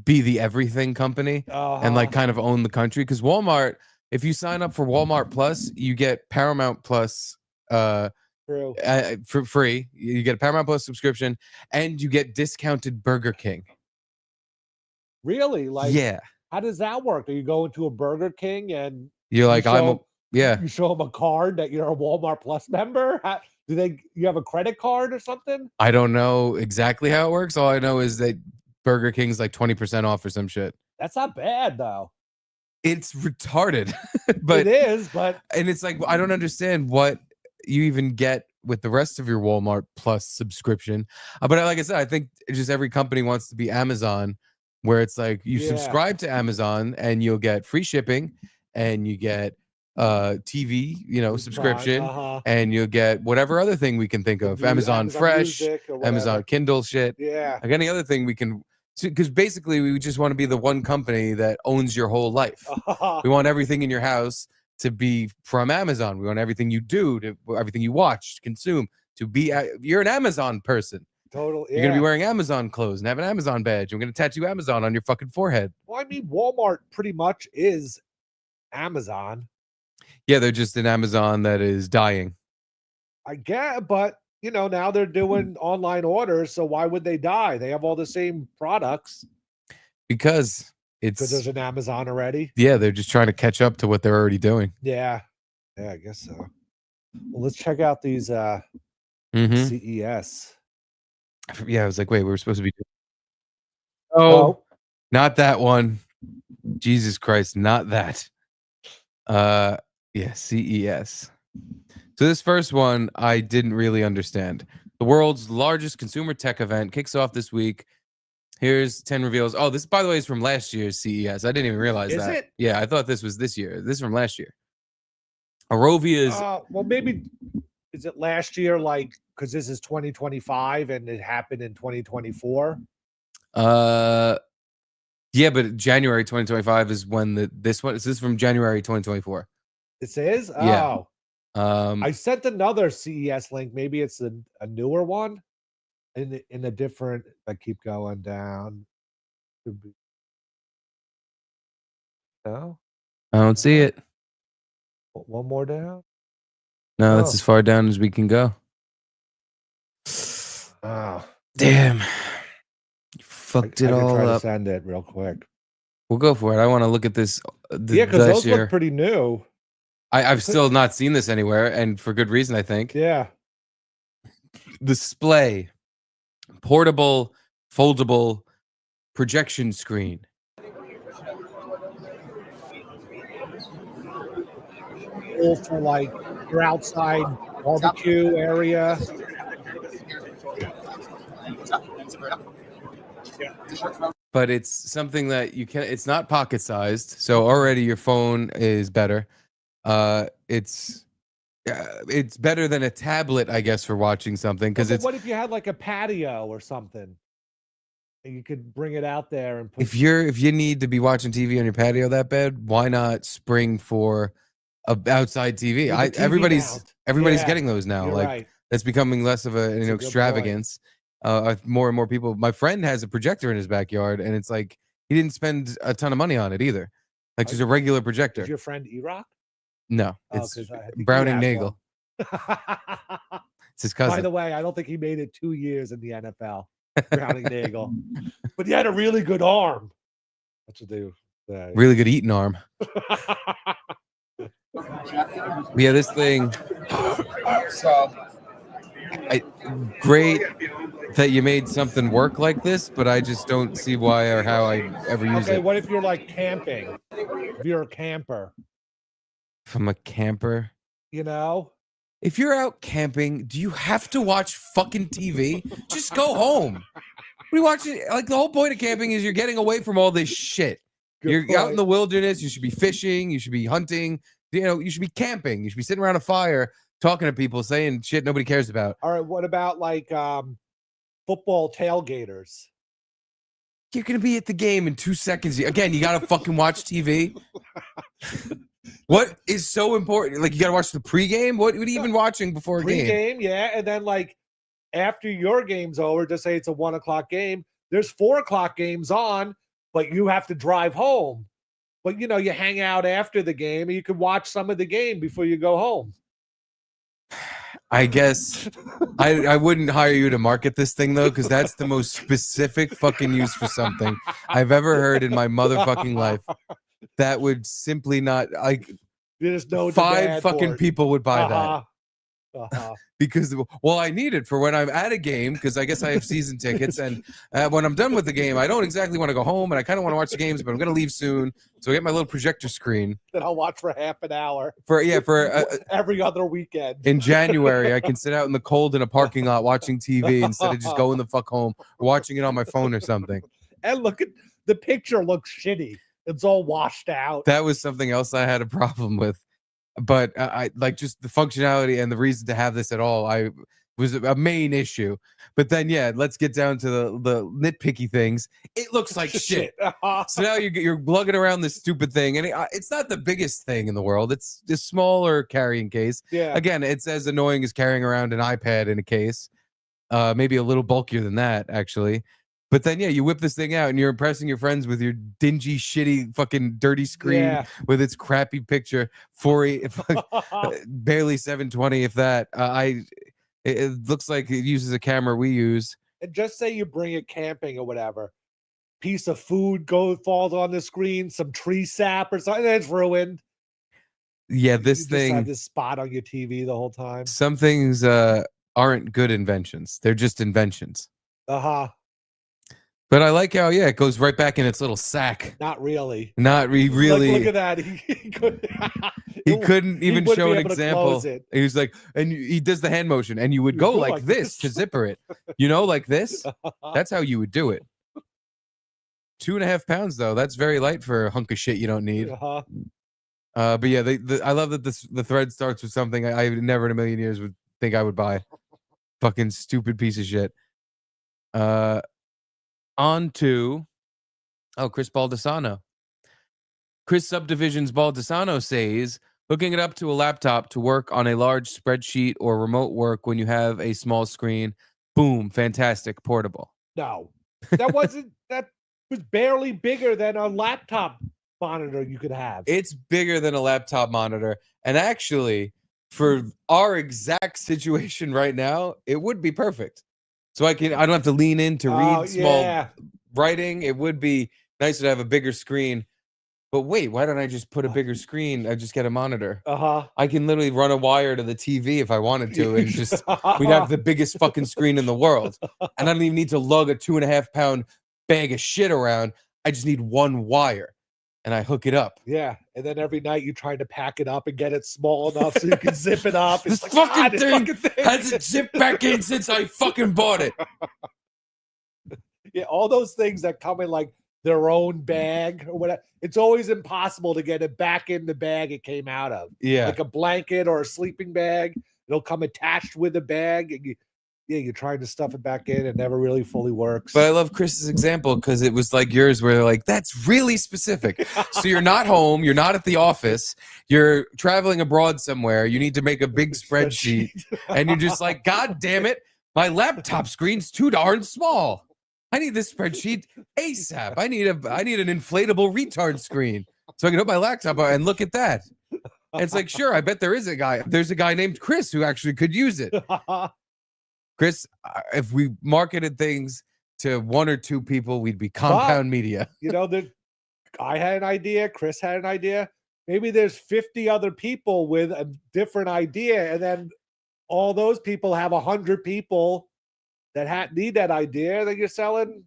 be the everything company and like kind of own the country. Because Walmart, if you sign up for Walmart Plus, you get Paramount Plus for free. You get a Paramount Plus subscription and you get discounted Burger King. Really? Like, yeah. How does that work? Are you going to a Burger King and you're like, you show them a card that you're a Walmart Plus member? You have a credit card or something? I don't know exactly how it works. All I know is that Burger King's like 20% off or some shit. That's not bad though. It's retarded. But it is, and it's like I don't understand what you even get with the rest of your Walmart Plus subscription. But like I said, I think just every company wants to be Amazon, where it's like you subscribe to Amazon and you'll get free shipping and you get TV, subscription, and you'll get whatever other thing we can think of. Amazon Fresh, Amazon Kindle shit. Yeah. Like any other thing we can, because basically we just want to be the one company that owns your whole life. We want everything in your house to be from Amazon. We want everything you do, everything you watch, consume, to be. You're an Amazon person. Totally. You're gonna be wearing Amazon clothes and have an Amazon badge. I'm gonna tattoo Amazon on your fucking forehead. Well, I mean, Walmart pretty much is Amazon. Yeah, they're just an Amazon that is dying. I get, but now they're doing online orders, so why would they die? They have all the same products. Because there's an Amazon already. Yeah, they're just trying to catch up to what they're already doing. Yeah, I guess so. Well, let's check out these CES. Yeah, I was like, wait, we were supposed to be doing. Not that one. Jesus Christ, not that. Yeah, CES. So this first one I didn't really understand. The world's largest consumer tech event kicks off this week. Here's 10 reveals. Oh, this, by the way, is from last year's CES. I didn't even realize that. Is it? Yeah, I thought this was this year. This is from last year. Arovia's. Well, maybe is it last year? Like, because this is 2025 and it happened in 2024. Yeah, but January 2025 is when this one. This is from January 2024. This is? Yeah. I sent another CES link. Maybe it's a newer one in a different. I keep going down. Could be. No, I don't see it. One more down. No, that's as far down as we can go. Oh, damn. You fucked it I can all try up. to send it real quick. We'll go for it. I want to look at this. Yeah, because those look pretty new. I've still not seen this anywhere, and for good reason, I think. Yeah. Display. Portable, foldable projection screen. Cool for like your outside barbecue area. But it's something that you can. It's not pocket sized, so already your phone is better. It's better than a tablet, I guess, for watching something. Because it's. What if you had like a patio or something? And you could bring it out there and put. If you need to be watching TV on your patio that bad, why not spring for a outside TV? Everybody's getting those now. You're like right. that's becoming less of an extravagance. More and more people. My friend has a projector in his backyard, and it's like he didn't spend a ton of money on it either. Like just a regular projector. Is your friend E-Rock? No, it's Browning Nagel. It's his cousin. By the way, I don't think he made it 2 years in the NFL. Browning Nagel, but he had a really good arm. What to do? Yeah. Really good eating arm. Yeah, this thing. Great that you made something work like this, but I just don't see why or how I ever use Okay, it. what if you're like camping? If you're a camper, If I'm a camper. you know? If you're out camping, do you have to watch fucking TV? Just go home. What are you watching? Like, the whole point of camping is you're getting away from all this shit. Good You're out in point. the wilderness. You should be fishing. You should be hunting. You know, you should be camping. You should be sitting around a fire talking to people, saying shit nobody cares about. All right, what about like football tailgaters? You're gonna be at the game in 2 seconds. Again, you gotta fucking watch TV. What is so important? Like, you gotta watch the pregame. What are you even watching before a game? Pre-game, yeah, and then like after your game's over, just say it's a 1 o'clock game. There's 4 o'clock games on, but you have to drive home. But you know, you hang out after the game, and you can watch some of the game before you go home. I guess I wouldn't hire you to market this thing though, because that's the most specific fucking use for something I've ever heard in my motherfucking life. That would simply not, like, There's no 5 demand for fucking it. people would buy that. Uh-huh. Because, well, I need it for when I'm at a game, because I guess I have season tickets, and when I'm done with the game, I don't exactly want to go home, and I kind of want to watch the games, but I'm going to leave soon, so I get my little projector screen. That I'll watch for half an hour For every other weekend. in January, I can sit out in the cold in a parking lot watching TV instead of just going the fuck home or watching it on my phone or something. And look at the picture, looks shitty. It's all washed out. That was something else I had a problem with. But I like just the functionality and the reason to have this at all. I was a main issue. But then, yeah, let's get down to the nitpicky things. It looks like shit. So now you're lugging around this stupid thing, and it's not the biggest thing in the world. It's a smaller carrying case. Yeah. Again, it's as annoying as carrying around an iPad in a case. Maybe a little bulkier than that, actually. But then, yeah, you whip this thing out and you're impressing your friends with your dingy, shitty, fucking dirty screen with its crappy picture. Barely 720, if that. It looks like it uses a camera we use. And just say you bring it camping or whatever. Piece of food falls on the screen, some tree sap or something, and it's ruined. Yeah, this you thing. Just have this spot on your TV the whole time. Some things aren't good inventions. They're just inventions. Uh-huh. But I like how, yeah, it goes right back in its little sack. Not really. Not really. Look at that. He couldn't even show an example. He was like, and he does the hand motion, and you would go like this to zipper it. You know, like this. That's how you would do it. 2.5 pounds, though. That's very light for a hunk of shit you don't need. But yeah, I love that the thread starts with something I never in a million years would think I would buy. Fucking stupid piece of shit. On to Chris Baldessano. Chris Subdivisions Baldessano says, hooking it up to a laptop to work on a large spreadsheet or remote work when you have a small screen. Boom, fantastic, portable. No, that was barely bigger than a laptop monitor you could have. It's bigger than a laptop monitor. And actually, for our exact situation right now, it would be perfect. So I don't have to lean in to read small writing. It would be nice to have a bigger screen. But wait, why don't I just put a bigger screen? I just get a monitor. I can literally run a wire to the TV if I wanted to, and just we'd have the biggest fucking screen in the world. And I don't even need to lug a 2.5 pound bag of shit around. I just need one wire, and I hook it up. Yeah, and then every night you try to pack it up and get it small enough so you can zip it up. This fucking thing hasn't zipped back in since I fucking bought it. Yeah, all those things that come in like their own bag or whatever. It's always impossible to get it back in the bag it came out of. Yeah, like a blanket or a sleeping bag. It'll come attached with a bag. And you're trying to stuff it back in. It never really fully works. But I love Chris's example because it was like yours where they're like, that's really specific. So you're not home. You're not at the office. You're traveling abroad somewhere. You need to make a big spreadsheet. And you're just like, God damn it. My laptop screen's too darn small. I need this spreadsheet ASAP. I need an inflatable retard screen so I can open my laptop and look at that. And it's like, sure, I bet there's a guy named Chris who actually could use it. Chris, if we marketed things to 1 or 2 people, we'd be compound media. You know, I had an idea. Chris had an idea. Maybe there's 50 other people with a different idea, and then all those people have 100 people that need that idea. Then you're selling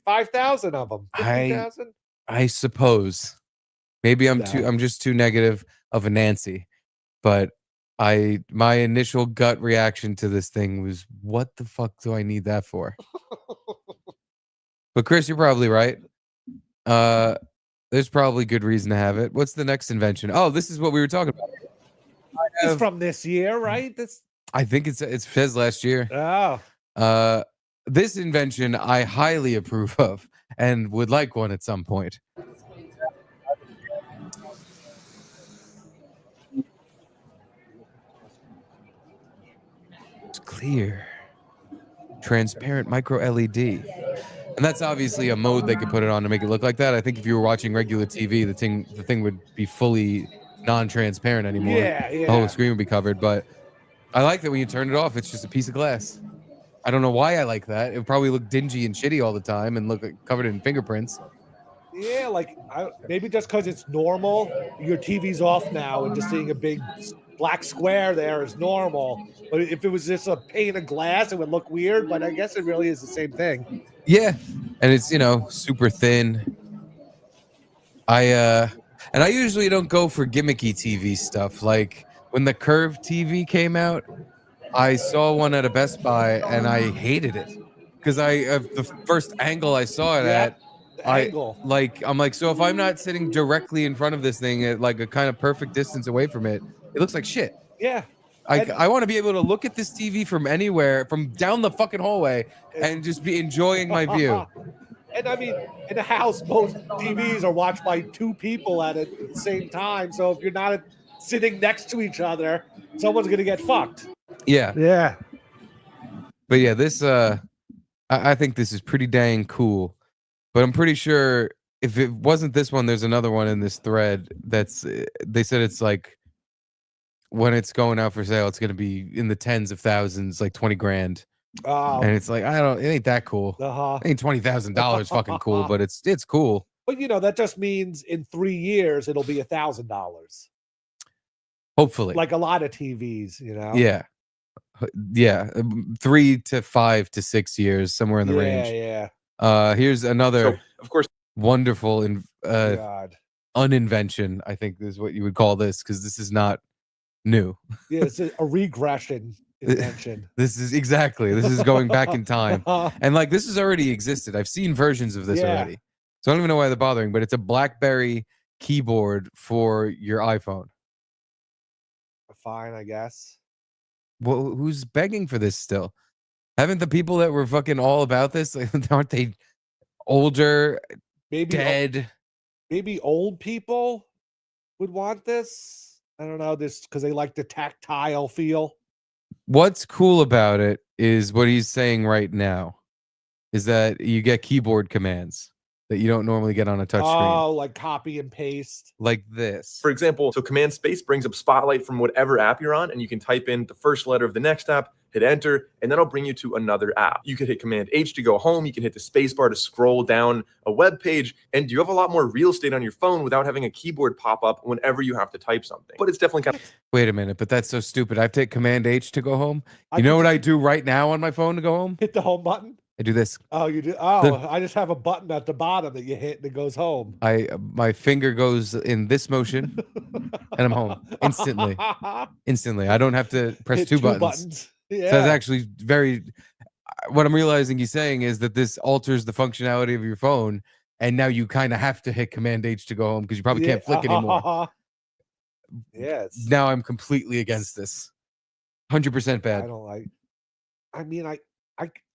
5,000 of them. 50,000. I suppose maybe I'm just too negative of a Nancy, but my initial gut reaction to this thing was, what the fuck do I need that for? But Chris, you're probably right. There's probably good reason to have it. What's the next invention? Oh, this is what we were talking about. It's from this year, right? I think it says last year. Oh. This invention I highly approve of and would like one at some point. It's clear, transparent micro LED. And that's obviously a mode they could put it on to make it look like that. I think if you were watching regular TV, the thing would be fully non-transparent anymore. Yeah. The whole screen would be covered. But I like that when you turn it off, it's just a piece of glass. I don't know why I like that. It would probably look dingy and shitty all the time and look like covered in fingerprints. Yeah, like maybe just because it's normal, your TV's off now, and just seeing a big black square there is normal. But if it was just a pane of glass, it would look weird. But I guess it really is the same thing. Yeah, and it's super thin. I usually don't go for gimmicky TV stuff. Like when the curved TV came out, I saw one at a Best Buy and I hated it because the first angle I saw it at, Angle. I'm like, so if I'm not sitting directly in front of this thing at like a kind of perfect distance away from it, it looks like shit. Yeah. I want to be able to look at this TV from anywhere, from down the fucking hallway, and just be enjoying my view. And I mean, in a house, most TVs are watched by two people at the same time. So if you're not sitting next to each other, someone's gonna get fucked. Yeah. Yeah. But yeah, this I think this is pretty dang cool. But I'm pretty sure if it wasn't this one, there's another one in this thread that's they said it's like when it's going out for sale, it's gonna be in the tens of thousands, like 20 grand. Oh. And it's like, it ain't that cool. It ain't $20,000 fucking cool, but it's cool. But that just means in 3 years it'll be $1,000. Hopefully. Like a lot of TVs, Yeah. Yeah. 3 to 5 to 6 years, somewhere in the range. Yeah. Here's another of course wonderful God. uninvention, I think is what you would call this, because this is not new. Yeah, it's a regression invention. This is going back in time. And like this has already existed. I've seen versions of this already. So I don't even know why they're bothering, but it's a BlackBerry keyboard for your iPhone. Fine, I guess. Well, who's begging for this still? Haven't the people that were fucking all about this, aren't they older, dead? Maybe old people would want this. I don't know, this because they like the tactile feel. What's cool about it is what he's saying right now is that you get keyboard commands that you don't normally get on a touch screen. Oh, like copy and paste. Like this. For example, so Command Space brings up Spotlight from whatever app you're on, and you can type in the first letter of the next app, hit enter, and that'll bring you to another app. You could hit Command H to go home. You can hit the space bar to scroll down a web page, and you have a lot more real estate on your phone without having a keyboard pop up whenever you have to type something. But it's definitely kind of... Wait a minute, but that's so stupid. I take Command H to go home. You know what I do right now on my phone to go home? Hit the home button. I do this. Oh, you do? Oh, I just have a button at the bottom that you hit and it goes home. My finger goes in this motion and I'm home instantly. Instantly. I don't have to press Hit two buttons. Yeah. So that's actually what I'm realizing he's saying is that this alters the functionality of your phone, and now you kind of have to hit Command H to go home because you probably can't flick anymore. Yes. Now I'm completely against this. 100% bad. I don't like. I mean,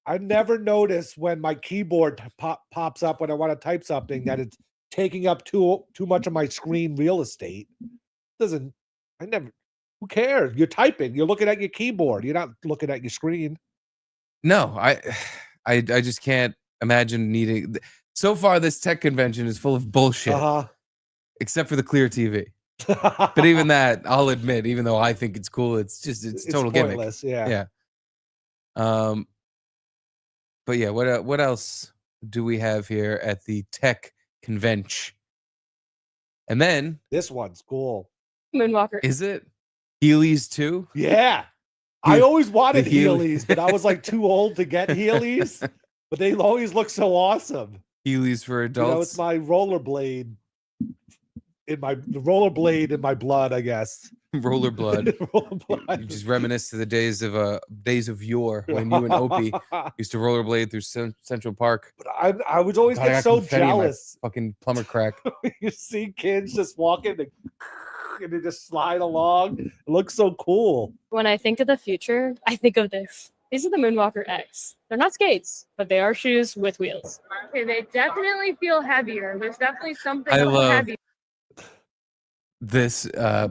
I never notice when my keyboard pops up when I want to type something that it's taking up too much of my screen real estate. Who cares? You're typing. You're looking at your keyboard. You're not looking at your screen. No, I just can't imagine needing. So far, this tech convention is full of bullshit, except for the clear TV. But even that, I'll admit, even though I think it's cool, it's total pointless, gimmick. Yeah. But yeah, what else do we have here at the tech convention? And then This one's cool. Moonwalker. is it Heelys too? Yeah. I always wanted the Healy- Heelys, but I was like too old to get Heelys. But they always look so awesome. Heelys for You adults. know, it's my rollerblade the rollerblade in my blood, I guess. Roller blood. Rollerblade. You just reminisce to the days of yore when you and Opie used to rollerblade through Central Park. But I was always God, I get got so confetti in my jealous. Fucking plumber crack. You see kids just walking and they just slide along. It looks so cool. When I think of the future, I think of this. These are the Moonwalker X. They're not skates, but they are shoes with wheels. Okay, they definitely feel heavier. There's definitely something I love heavy. this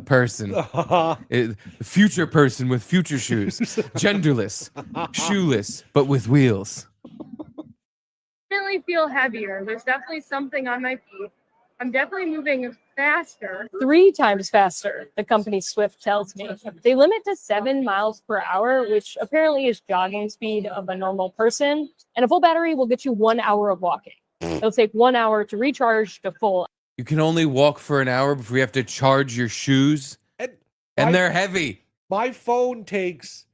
person. The future person with future shoes. Genderless. Shoeless, but with wheels. Definitely feel heavier. There's definitely something on my feet. I'm definitely moving faster. 3 times faster, the company Swift tells me. They limit to 7 miles per hour, which apparently is jogging speed of a normal person. And a full battery will get you 1 hour of walking. It'll take 1 hour to recharge to full. You can only walk for an hour before you have to charge your shoes. And they're heavy. My phone takes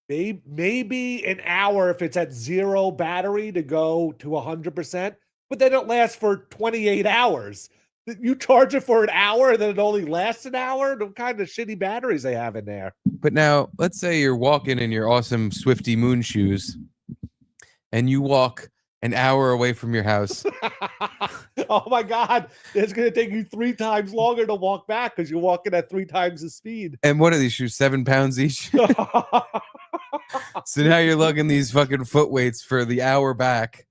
maybe an hour if it's at 0 battery to go to 100%, but then it lasts for 28 hours. You charge it for an hour and then it only lasts an hour? What kind of shitty batteries they have in there? But now, let's say you're walking in your awesome Swifty Moon shoes and you walk an hour away from your house. Oh my God. It's going to take you 3 times longer to walk back because you're walking at 3 times the speed. And what are these shoes? 7 pounds each? So now you're lugging these fucking foot weights for the hour back.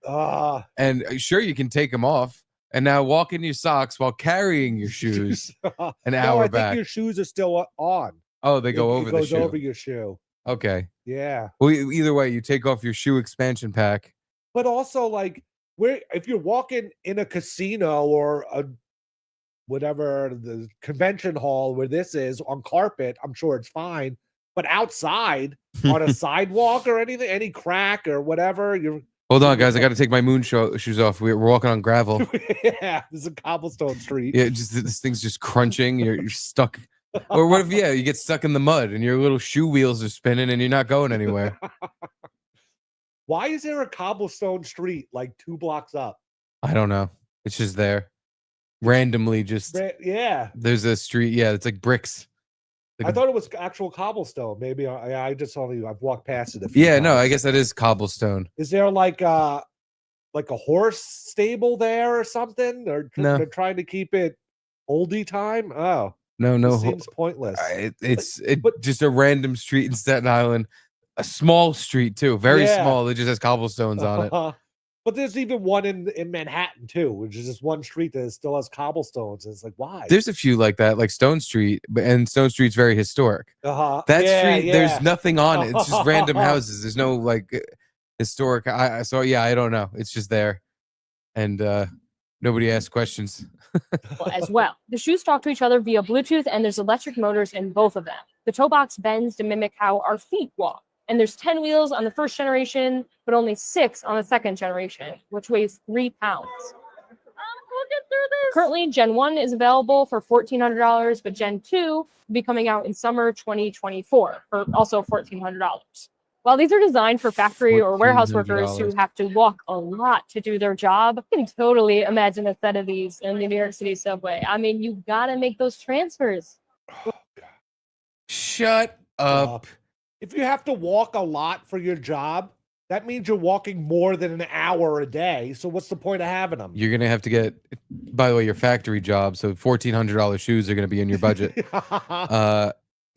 And sure, you can take them off and now walk in your socks while carrying your shoes an hour I back. think your shoes are still on. Oh, they go over it the goes shoe. over your shoe. Okay. Yeah. Well, either way, you take off your shoe expansion pack. But also, like, if you're walking in a casino or a whatever the convention hall where this is on carpet, I'm sure it's fine. But outside on a sidewalk or anything, any crack or whatever, you're. Hold on, guys. I got to take my moon shoes off. We're walking on gravel. Yeah, this is a cobblestone street. Yeah, just this thing's just crunching. You're stuck. Or what if you get stuck in the mud and your little shoe wheels are spinning and you're not going anywhere? Why is there a cobblestone street like 2 blocks up? I don't know. It's just there. Randomly just Yeah. There's a street. Yeah, it's like bricks. I thought it was actual cobblestone. Maybe I just I've walked past it a few Yeah, no, times. I guess that is cobblestone. Is there like a horse stable there or something? Or No. they're trying to keep it oldie time? Oh. No. It seems pointless. It's just a random street in Staten Island. A small street too, very Yeah. small. It just has cobblestones on it. But there's even one in Manhattan too, which is just one street that still has cobblestones. It's like, why? There's a few like that, like Stone Street, and Stone Street's very historic. That street, there's nothing on it. It's just random houses. There's no like historic. So yeah, I don't know. It's just there, and nobody asks questions. As well. The shoes talk to each other via Bluetooth, and there's electric motors in both of them. The toe box bends to mimic how our feet walk. And there's 10 wheels on the first generation, but only 6 on the second generation, which weighs 3 pounds. We'll get through this. Currently, Gen 1 is available for $1,400, but Gen 2 will be coming out in summer 2024 for also $1,400. While these are designed for factory or warehouse workers who have to walk a lot to do their job, I can totally imagine a set of these in the New York City subway. I mean, you gotta make those transfers. Shut up. If you have to walk a lot for your job, that means you're walking more than an hour a day. So what's the point of having them? You're gonna have to get, by the way, your factory job. So $1,400 shoes are gonna be in your budget.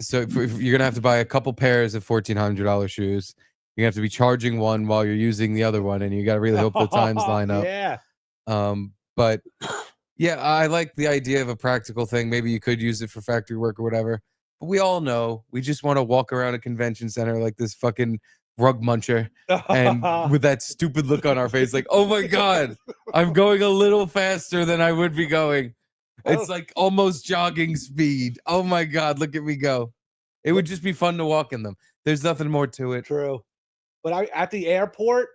So if you're gonna have to buy a couple pairs of $1,400 shoes. You're gonna have to be charging one while you're using the other one, and you gotta really hope the times line up. Yeah. But yeah, I like the idea of a practical thing. Maybe you could use it for factory work or whatever. But we all know we just want to walk around a convention center like this fucking rug muncher, and with that stupid look on our face, like, oh my God, I'm going a little faster than I would be going. It's like almost jogging speed. Oh my God, look at me go. It would just be fun to walk in them. There's nothing more to it. True. But at the airport,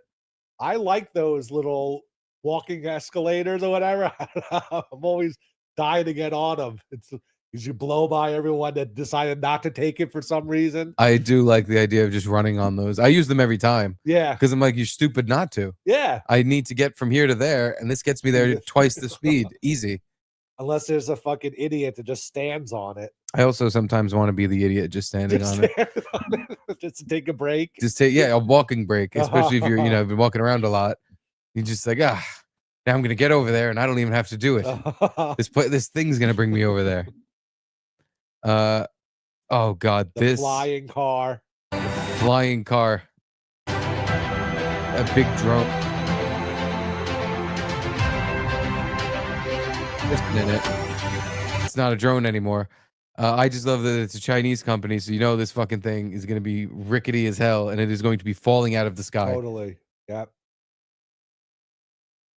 I like those little walking escalators or whatever. I'm always dying to get on them. It's because you blow by everyone that decided not to take it for some reason. I do like the idea of just running on those. I use them every time Yeah. because I'm like, you're stupid not to. Yeah. I need to get from here to there, and this gets me there twice the speed. Easy. Unless there's a fucking idiot that just stands on it. I also sometimes want to be the idiot just standing on it. Just to take a break. Just take a walking break, especially if you're been walking around a lot. You're just like, now I'm gonna get over there, and I don't even have to do it. This thing's gonna bring me over there. Oh god, the flying car. Flying car. A big drone. Just a minute. It's not a drone anymore. I just love that it's a Chinese company, so you know this fucking thing is going to be rickety as hell, and it is going to be falling out of the sky. Totally. Yep.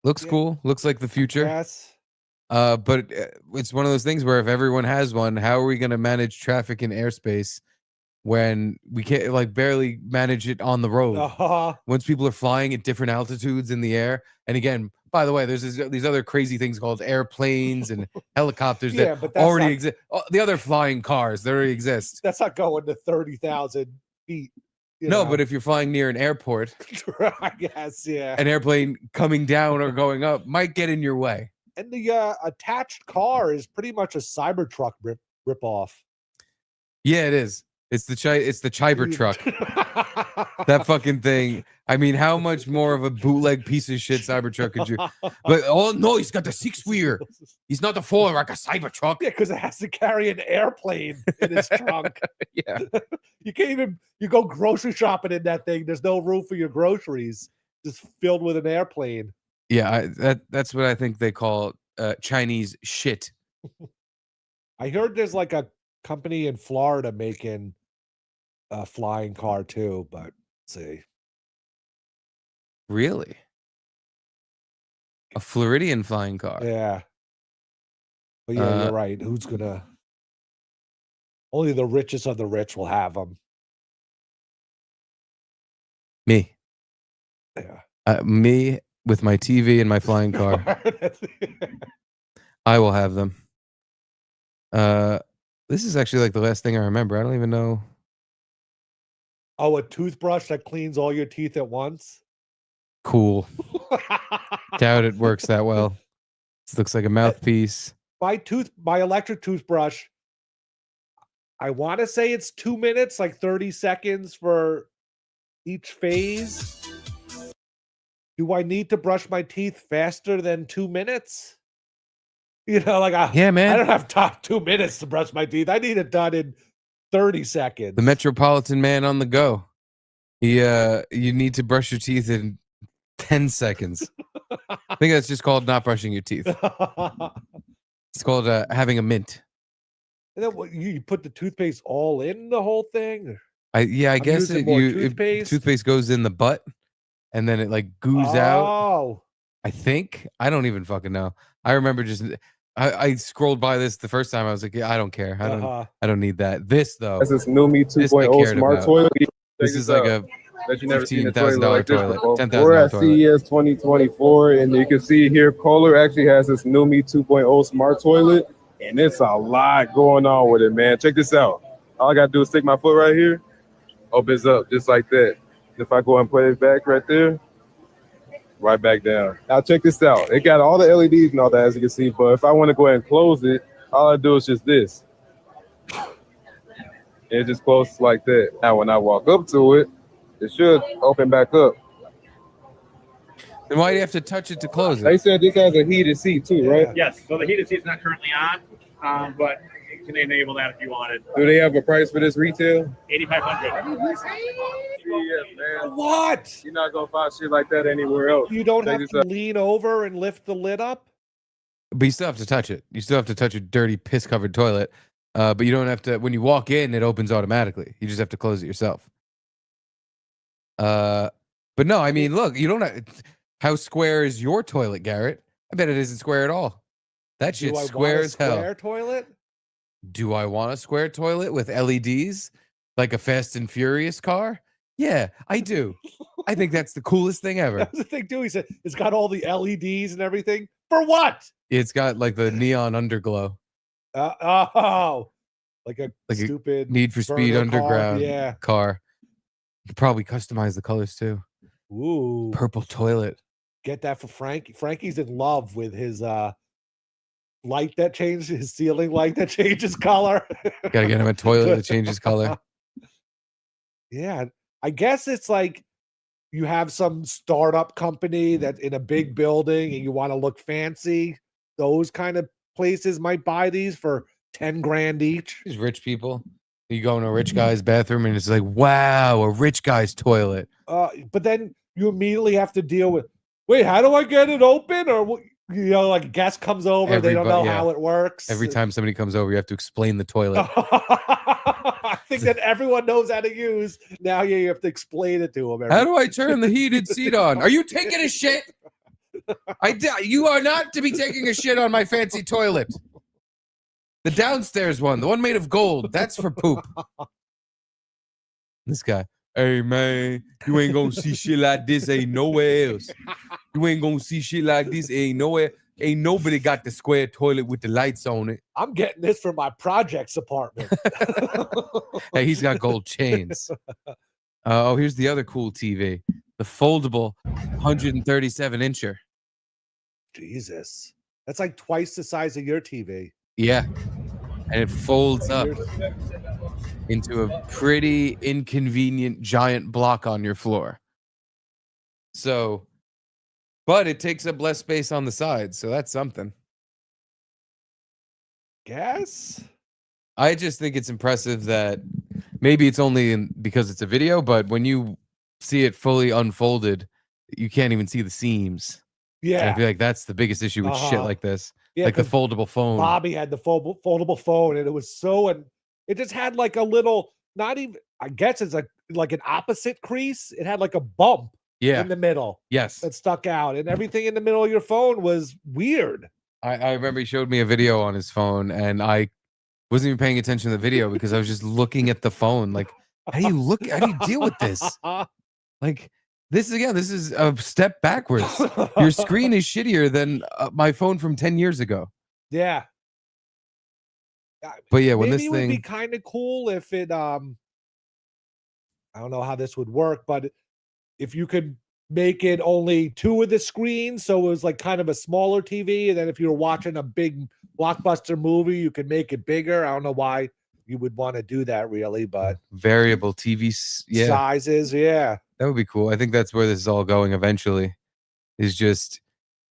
Looks cool. Looks like the future. Yes. But it's one of those things where if everyone has one, how are we going to manage traffic in airspace when we can't like barely manage it on the road? Once people are flying at different altitudes in the air, and again, by the way, there's these other crazy things called airplanes and helicopters that already exist. The other flying cars that already exist. That's not going to 30,000 feet. No, but if you're flying near an airport, I guess, yeah, an airplane coming down or going up might get in your way. And the attached car is pretty much a Cybertruck rip off. Yeah, it is. It's the Cybertruck. That fucking thing. I mean, how much more of a bootleg piece of shit Cybertruck could you? But oh no, he's got the 6-wheel. He's not the 4 like a Cybertruck. Yeah, because it has to carry an airplane in its trunk. Yeah, you can't even. You go grocery shopping in that thing. There's no room for your groceries. Just filled with an airplane. Yeah, that's what I think they call Chinese shit. I heard there's like a company in Florida making a flying car too, but let's see. Really? A Floridian flying car? Yeah. But yeah, you're right. Who's gonna? Only the richest of the rich will have them. Me. Yeah. Me with my TV and my flying car. I will have them. This is actually like the last thing I remember. I don't even know. Oh, a toothbrush that cleans all your teeth at once? Cool. Doubt it works that well. This looks like a mouthpiece. My electric toothbrush, I want to say it's 2 minutes, like 30 seconds for each phase. Do I need to brush my teeth faster than 2 minutes? You know, like yeah, man. I don't have 2 minutes to brush my teeth. I need it done in 30 seconds. The Metropolitan Man on the go. You need to brush your teeth in 10 seconds. I think that's just called not brushing your teeth. It's called having a mint. And then what, you put the toothpaste all in the whole thing? I guess toothpaste goes in the butt and then it like goos out. I think. I don't even fucking know. I remember just I scrolled by this the first time. I was like, yeah, I don't care. I don't need that. This though. That's this Numi 2.0 smart toilet. This is like a $15,000 like toilet. $10,000 We're at toilet. CES 2024, and you can see here, Kohler actually has this Numi 2.0 smart toilet, and it's a lot going on with it, man. Check this out. All I gotta do is stick my foot right here, opens up just like that. If I go and put it back right there, right back down. Now check this out. It got all the LEDs and all that, as you can see, but if I want to go ahead and close it, all I do is just this. It just closes like that. Now when I walk up to it, it should open back up. Then why do you have to touch it to close it? They said this has a heated seat too, right? Yes. So the heated seat's not currently on, but you can enable that if you wanted. Do they have a price for this retail? $8,500. Yeah, man. What? You're not gonna find shit like that anywhere else. You don't have to lean over and lift the lid up? But you still have to touch it. You still have to touch a dirty, piss-covered toilet. But you don't have to. When you walk in, it opens automatically. You just have to close it yourself. But no, I mean, look, you don't have. How square is your toilet, Garrett? I bet it isn't square at all. That shit's square as hell. Square toilet? Do I want a square toilet with LEDs like a Fast and Furious car? Yeah, I do. I think that's the coolest thing ever. That's the thing too. He said it's got all the LEDs and everything. For what? It's got like the neon underglow. Oh, like a Like a stupid Need for Speed burner car. Underground Yeah. car. You could probably customize the colors too. Ooh. Purple toilet. Get that for Frankie. Frankie's in love with his light that changes his ceiling light that changes color. Gotta get him a toilet that changes color. Yeah. I guess it's like you have some startup company that's in a big building and you want to look fancy. Those kind of places might buy these for 10 grand each. These rich people. You go in a rich guy's bathroom and it's like, wow, a rich guy's toilet. But then you immediately have to deal with, wait, how do I get it open? Or, you know, like a guest comes over, they don't know how it works. Every time somebody comes over, you have to explain the toilet. I think that everyone knows how to use. Now you have to explain it to them. How do I turn the heated seat on? Are you taking a shit? You are not to be taking a shit on my fancy toilet. The downstairs one, the one made of gold, that's for poop. This guy, hey man, you ain't gonna see shit like this, ain't nowhere else. You ain't gonna see shit like this, ain't nowhere. Ain't nobody got the square toilet with the lights on it. I'm getting this for my projects apartment. Hey, he's got gold chains. Oh, here's the other cool TV, the foldable 137-incher. Jesus, that's like twice the size of your TV. Yeah, and it folds up into a pretty inconvenient giant block on your floor. So, but it takes up less space on the sides, so that's something. Guess. I just think it's impressive that maybe it's only because it's a video, but when you see it fully unfolded, you can't even see the seams. Yeah, and I feel like that's the biggest issue with shit like this. Yeah, like the foldable phone. Bobby had the foldable phone, and it was so, and it just had like a little, not even, I guess it's like an opposite crease. It had like a bump in the middle. Yes. That stuck out, and everything in the middle of your phone was weird. I remember he showed me a video on his phone, and I wasn't even paying attention to the video because I was just looking at the phone. Like, how do you deal with this? Like, this is a step backwards. Your screen is shittier than my phone from 10 years ago. Yeah. But yeah, when maybe this it would thing be kind of cool if it I don't know how this would work, but if you could make it only two of the screens, so it was like kind of a smaller TV, and then if you were watching a big blockbuster movie, you could make it bigger. I don't know why you would want to do that really, but variable TV sizes, yeah. That would be cool. I think that's where this is all going eventually. Is just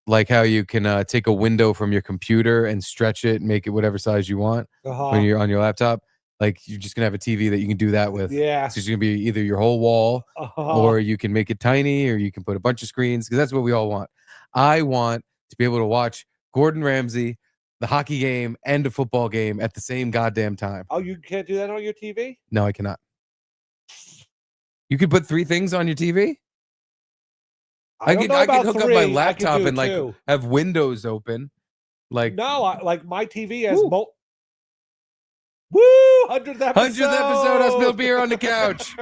like how you can take a window from your computer and stretch it and make it whatever size you want when you're on your laptop. Like, you're just gonna have a TV that you can do that with. Yeah. So it's gonna be either your whole wall, or you can make it tiny, or you can put a bunch of screens, because that's what we all want. I want to be able to watch Gordon Ramsay, the hockey game, and a football game at the same goddamn time. Oh, you can't do that on your TV? No, I cannot. You could put 3 things on your TV? I could hook up my laptop and like have windows open. Like, no, like my TV has Woo, 100th episode. 100th episode, I spilled beer on the couch.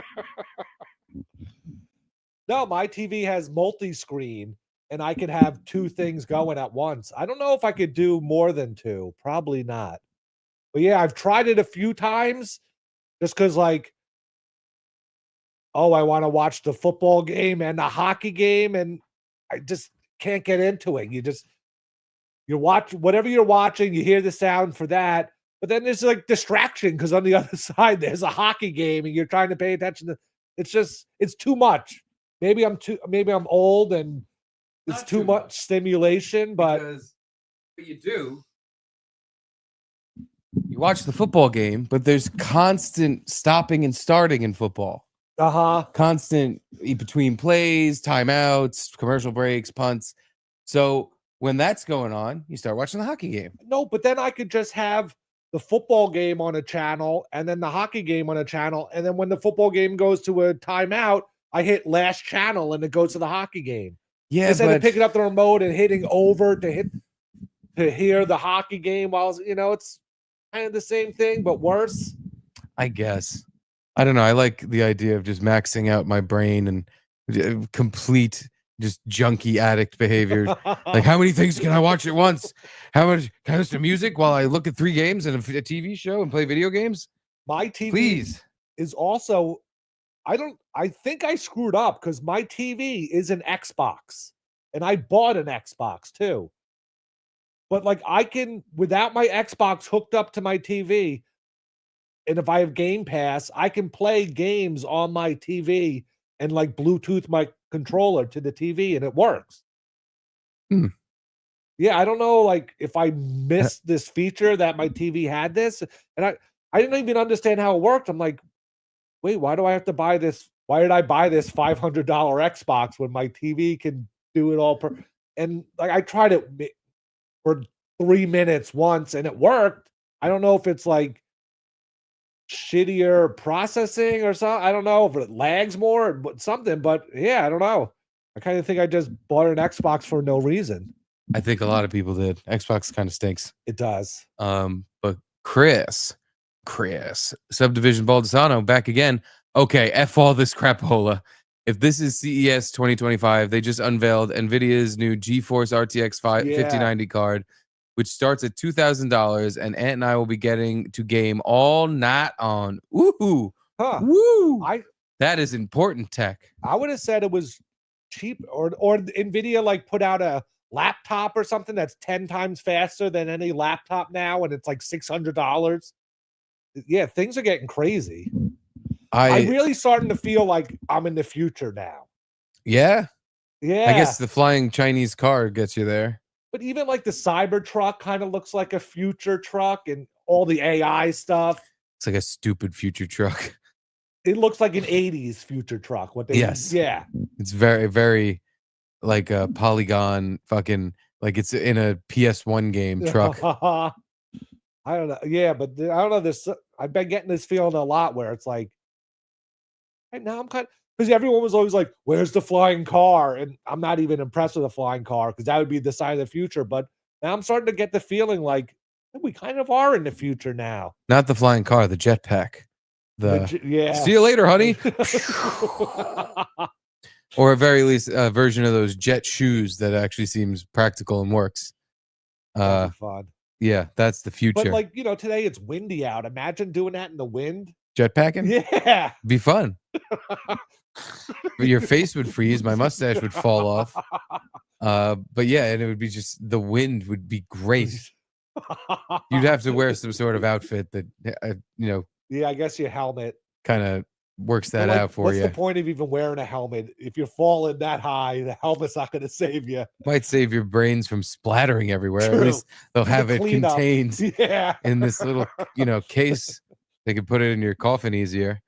No, my TV has multi-screen, and I could have 2 things going at once. I don't know if I could do more than 2. Probably not. But yeah, I've tried it a few times just because, like, oh, I want to watch the football game and the hockey game, and I just can't get into it. You watch whatever you're watching, you hear the sound for that, but then there's like distraction because on the other side there's a hockey game and you're trying to pay attention to. It's too much. Maybe I'm old and it's too much stimulation, but what you do, you watch the football game, but there's constant stopping and starting in football. Constant between plays, timeouts, commercial breaks, punts. So when that's going on, you start watching the hockey game. No, but then I could just have the football game on a channel and then the hockey game on a channel. And then when the football game goes to a timeout, I hit last channel and it goes to the hockey game. Yeah, instead of picking up the remote and hitting over to hear the hockey game while, it's kind of the same thing, but worse. I guess. I don't know. I like the idea of just maxing out my brain and complete just junkie addict behavior. Like, how many things can I watch at once? How much can I listen to music while I look at 3 games and a TV show and play video games? My TV Please. is also, I think I screwed up because my TV is an Xbox and I bought an Xbox too. But like I can, without my Xbox hooked up to my TV, and if I have Game Pass, I can play games on my TV and like Bluetooth my controller to the TV and it works. Hmm. Yeah, I don't know like if I missed this feature that my TV had this, and I didn't even understand how it worked. I'm like, wait, why do I have to buy this? Why did I buy this $500 Xbox when my TV can do it all? And like I tried it for 3 minutes once and it worked. I don't know if it's like shittier processing or something. I don't know if it lags more or something, but yeah, I don't know. I kind of think I just bought an Xbox for no reason. I think a lot of people did. Xbox kind of stinks. It does. But Chris, Subdivision Baldessano back again. Okay, F all this crapola. If this is CES 2025, they just unveiled Nvidia's new GeForce RTX 5090 card, which starts at $2,000, and Ant and I will be getting to game all night on. Woohoo! Huh. Woo! That is important tech. I would have said it was cheap, or Nvidia like put out a laptop or something that's 10 times faster than any laptop now, and it's like $600. Yeah, things are getting crazy. I'm really starting to feel like I'm in the future now. Yeah. Yeah. I guess the flying Chinese car gets you there. But even like the Cybertruck kind of looks like a future truck, and all the AI stuff. It's like a stupid future truck. It looks like an 80s future truck. Yes. Yeah. It's very, very like a polygon fucking, like it's in a PS1 game truck. I don't know. Yeah, but I don't know. I've been getting this feeling a lot where it's like, right now I'm kind of, because everyone was always like, where's the flying car? And I'm not even impressed with the flying car because that would be the sign of the future. But now I'm starting to get the feeling like we kind of are in the future now. Not the flying car, the jetpack. Yeah. See you later, honey. Or at very least a version of those jet shoes that actually seems practical and works. That'd be fun. Yeah, that's the future. But like, today it's windy out. Imagine doing that in the wind. Jetpacking? Yeah. Be fun. But your face would freeze, my mustache would fall off. But yeah, and it would be just, the wind would be great. You'd have to wear some sort of outfit that Yeah, I guess your helmet kind of works that like, out for what's you. the point of even wearing a helmet? If you're falling that high, the helmet's not going to save you. Might save your brains from splattering everywhere. True. At least they'll have it Clean up. contained in this little, Yeah. case. They can put it in your coffin easier.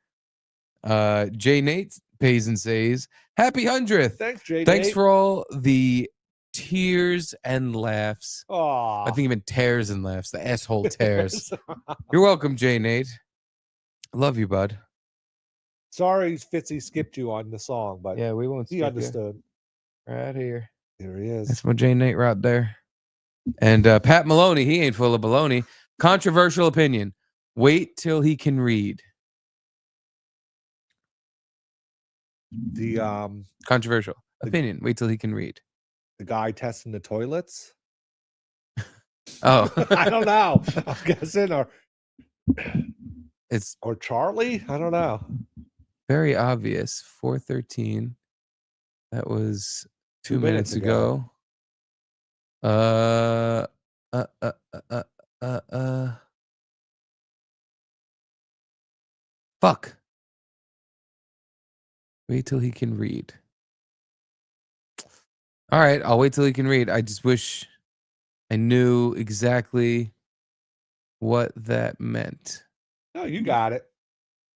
Jay Nate pays and says, "Happy 100th. Thanks, Jay. Thanks for all the tears and laughs." Aw. I think even tears and laughs. The asshole tears. You're welcome, Jay Nate. Love you, bud. Sorry, Fitzy skipped you on the song, but Yeah, we won't. he understood. Right here. There he is. That's my Jay Nate right there. And Pat Maloney, he ain't full of baloney. Controversial opinion. Wait till he can read. The Controversial opinion. Wait till he can read. the guy testing the toilets. Oh, I don't know. I'm guessing, it's or Charlie. I don't know. very obvious. 4:13. That was 2 2 minutes minutes ago. Fuck. Wait till he can read. All right, I'll wait till he can read. I just wish I knew exactly what that meant. No, you got it.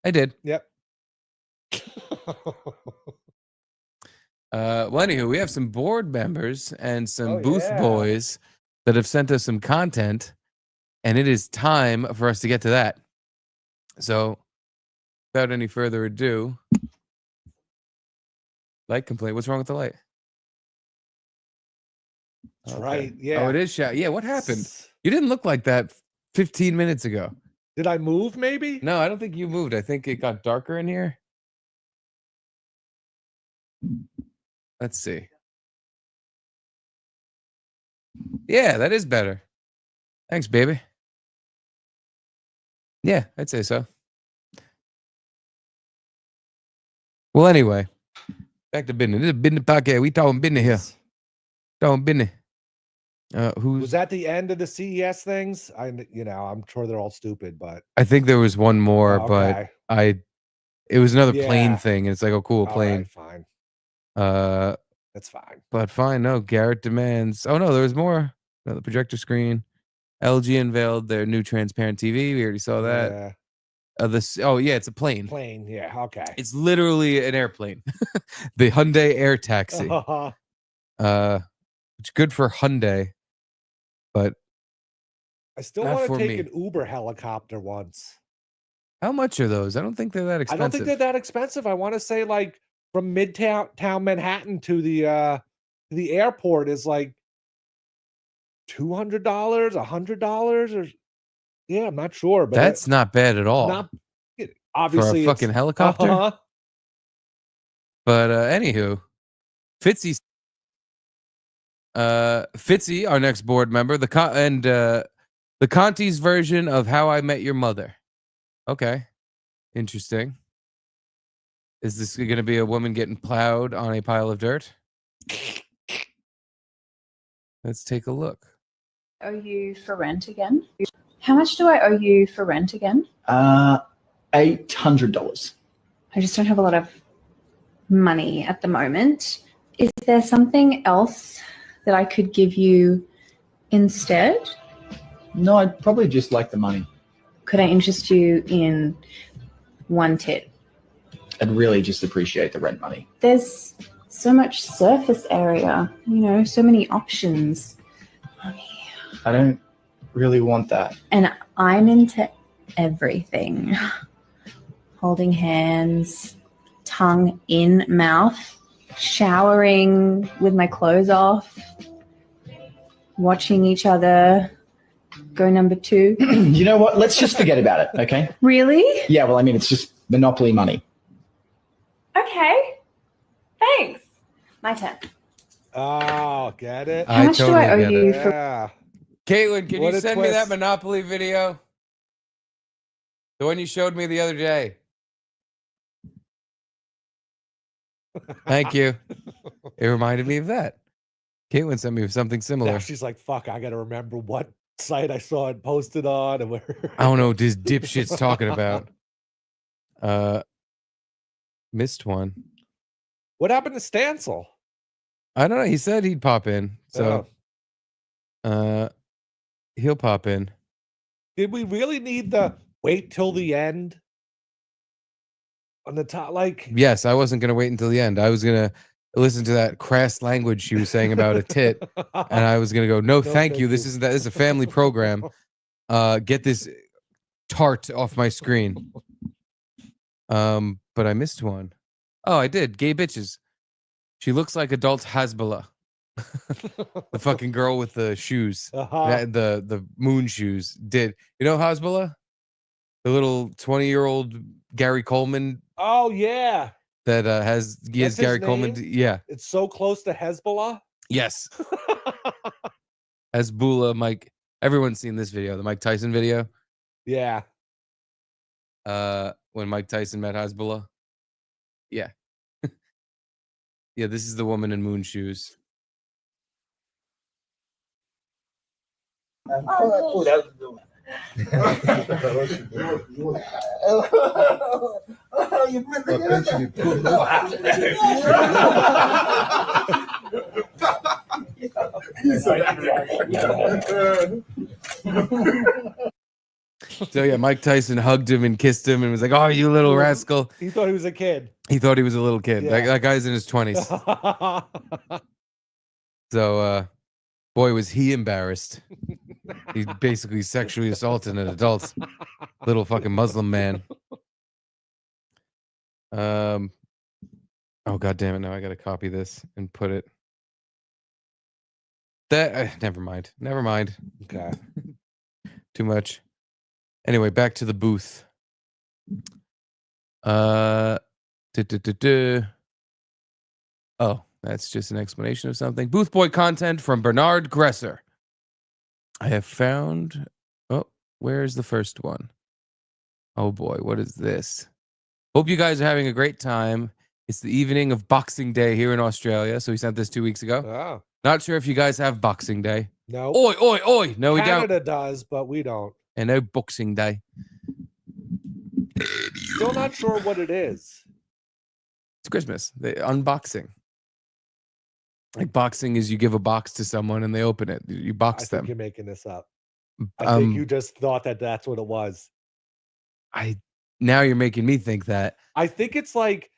I did. Yep. Well, anywho, we have some board members and some Oh, booth yeah. boys that have sent us some content, and it is time for us to get to that. So, without any further ado, light complaint. What's wrong with the light? That's Okay. right. Yeah. Oh, it is shot. Yeah, what happened? You didn't look like that 15 minutes ago. Did I move? Maybe. No, I don't think you moved. I think it got darker in here. Let's see. Yeah, that is better. Thanks, baby. Yeah, I'd say so. Well, anyway, back to business. This is a business podcast. We talking business here. Talking business. Was that the end of the CES things? I'm sure they're all stupid, but I think there was one more, okay. but it was another plane Yeah. thing. And it's like, oh, cool, All plane. right, fine. That's fine. But fine. No, Garrett demands. Oh no, there was more. No, the projector screen. LG unveiled their new transparent TV. We already saw that. Yeah. Oh yeah, it's a plane. Plane. Yeah. Okay. It's literally an airplane. The Hyundai Air Taxi. Which good for Hyundai, but I still not want for to take me. an Uber helicopter once. How much are those? I don't think they're that I expensive. don't think they're that expensive. I want to say like from Midtown Manhattan to the airport is like $200, $100, or yeah, I'm not sure, but That's not bad at all. not obviously for a fucking it's, helicopter. uh-huh. But anywho, Fitzy, our next board member, the Conti's version of How I Met Your Mother. Okay, interesting. Is this going to be a woman getting plowed on a pile of dirt? Let's take a look. Owe you for rent again? How much do I owe you for rent again? $800. I just don't have a lot of money at the moment. Is there something else that I could give you instead? No, I'd probably just like the money. Could I interest you in one tip? I'd really just appreciate the rent money. There's so much surface area, so many options. I don't really want that. And I'm into everything. Holding hands, tongue in mouth, showering with my clothes off, watching each other go number 2. You know what? Let's just forget about it, okay? Really? Yeah, well, I mean, it's just monopoly money. Okay. Thanks. My turn. Oh, get it? How much do I owe you for? Yeah. Caitlin, can What you a send me that twist. Monopoly video? The one you showed me the other day. Thank you. It reminded me of that. Caitlin sent me something similar. Now she's like, fuck, I got to remember what site I saw it posted on and where. I don't know what this dipshit's talking about. Missed one. What happened to Stancil? I don't know. He said he'd pop in. So he'll pop in. Did we really need the wait till the end on the top? Like, Yes, I wasn't gonna wait until the end. I was gonna listen to that crass language she was saying about a tit, and I was gonna go, no, thank you. This isn't that. This is a family program. Get this tart off my screen. But I missed one. Oh, I did. Gay bitches. She looks like adult Hasbullah. The fucking girl with the shoes. The moon shoes. Did you know Hasbullah? The little 20-year-old Gary Coleman. Oh yeah. That has That's Gary his Coleman. name? Yeah. It's so close to Hezbollah. Yes. Hezbollah, Mike. Everyone's seen this video, the Mike Tyson video. Yeah. When Mike Tyson met Hezbollah. Yeah. Yeah, this is the woman in moon shoes. So yeah, Mike Tyson hugged him and kissed him and was like, "Oh, you little rascal." He thought he was a kid. He thought he was a little kid. Yeah. That guy's in his 20s. So boy, was he embarrassed. He basically sexually assaulted an adult. Little fucking Muslim man. Oh god damn it, now I gotta copy this and put it. Never mind. Okay. Too much. Anyway, back to the booth. Oh, That's just an explanation of something. Booth Boy content from Bernard Gresser. I have found... Oh, where's the first one? Oh boy, what is this? Hope you guys are having a great time. It's the evening of Boxing Day here in Australia. So he sent this 2 weeks ago. Oh. Not sure if you guys have Boxing Day. No. Oi, oi, oi. No, we don't. Canada does, but we don't. And no Boxing Day. Still not sure what it is. It's Christmas. The unboxing. Like boxing is you give a box to someone and they open it. You box I them. think you're making this up. I think you just thought that that's what it was. Now you're making me think that. I think it's like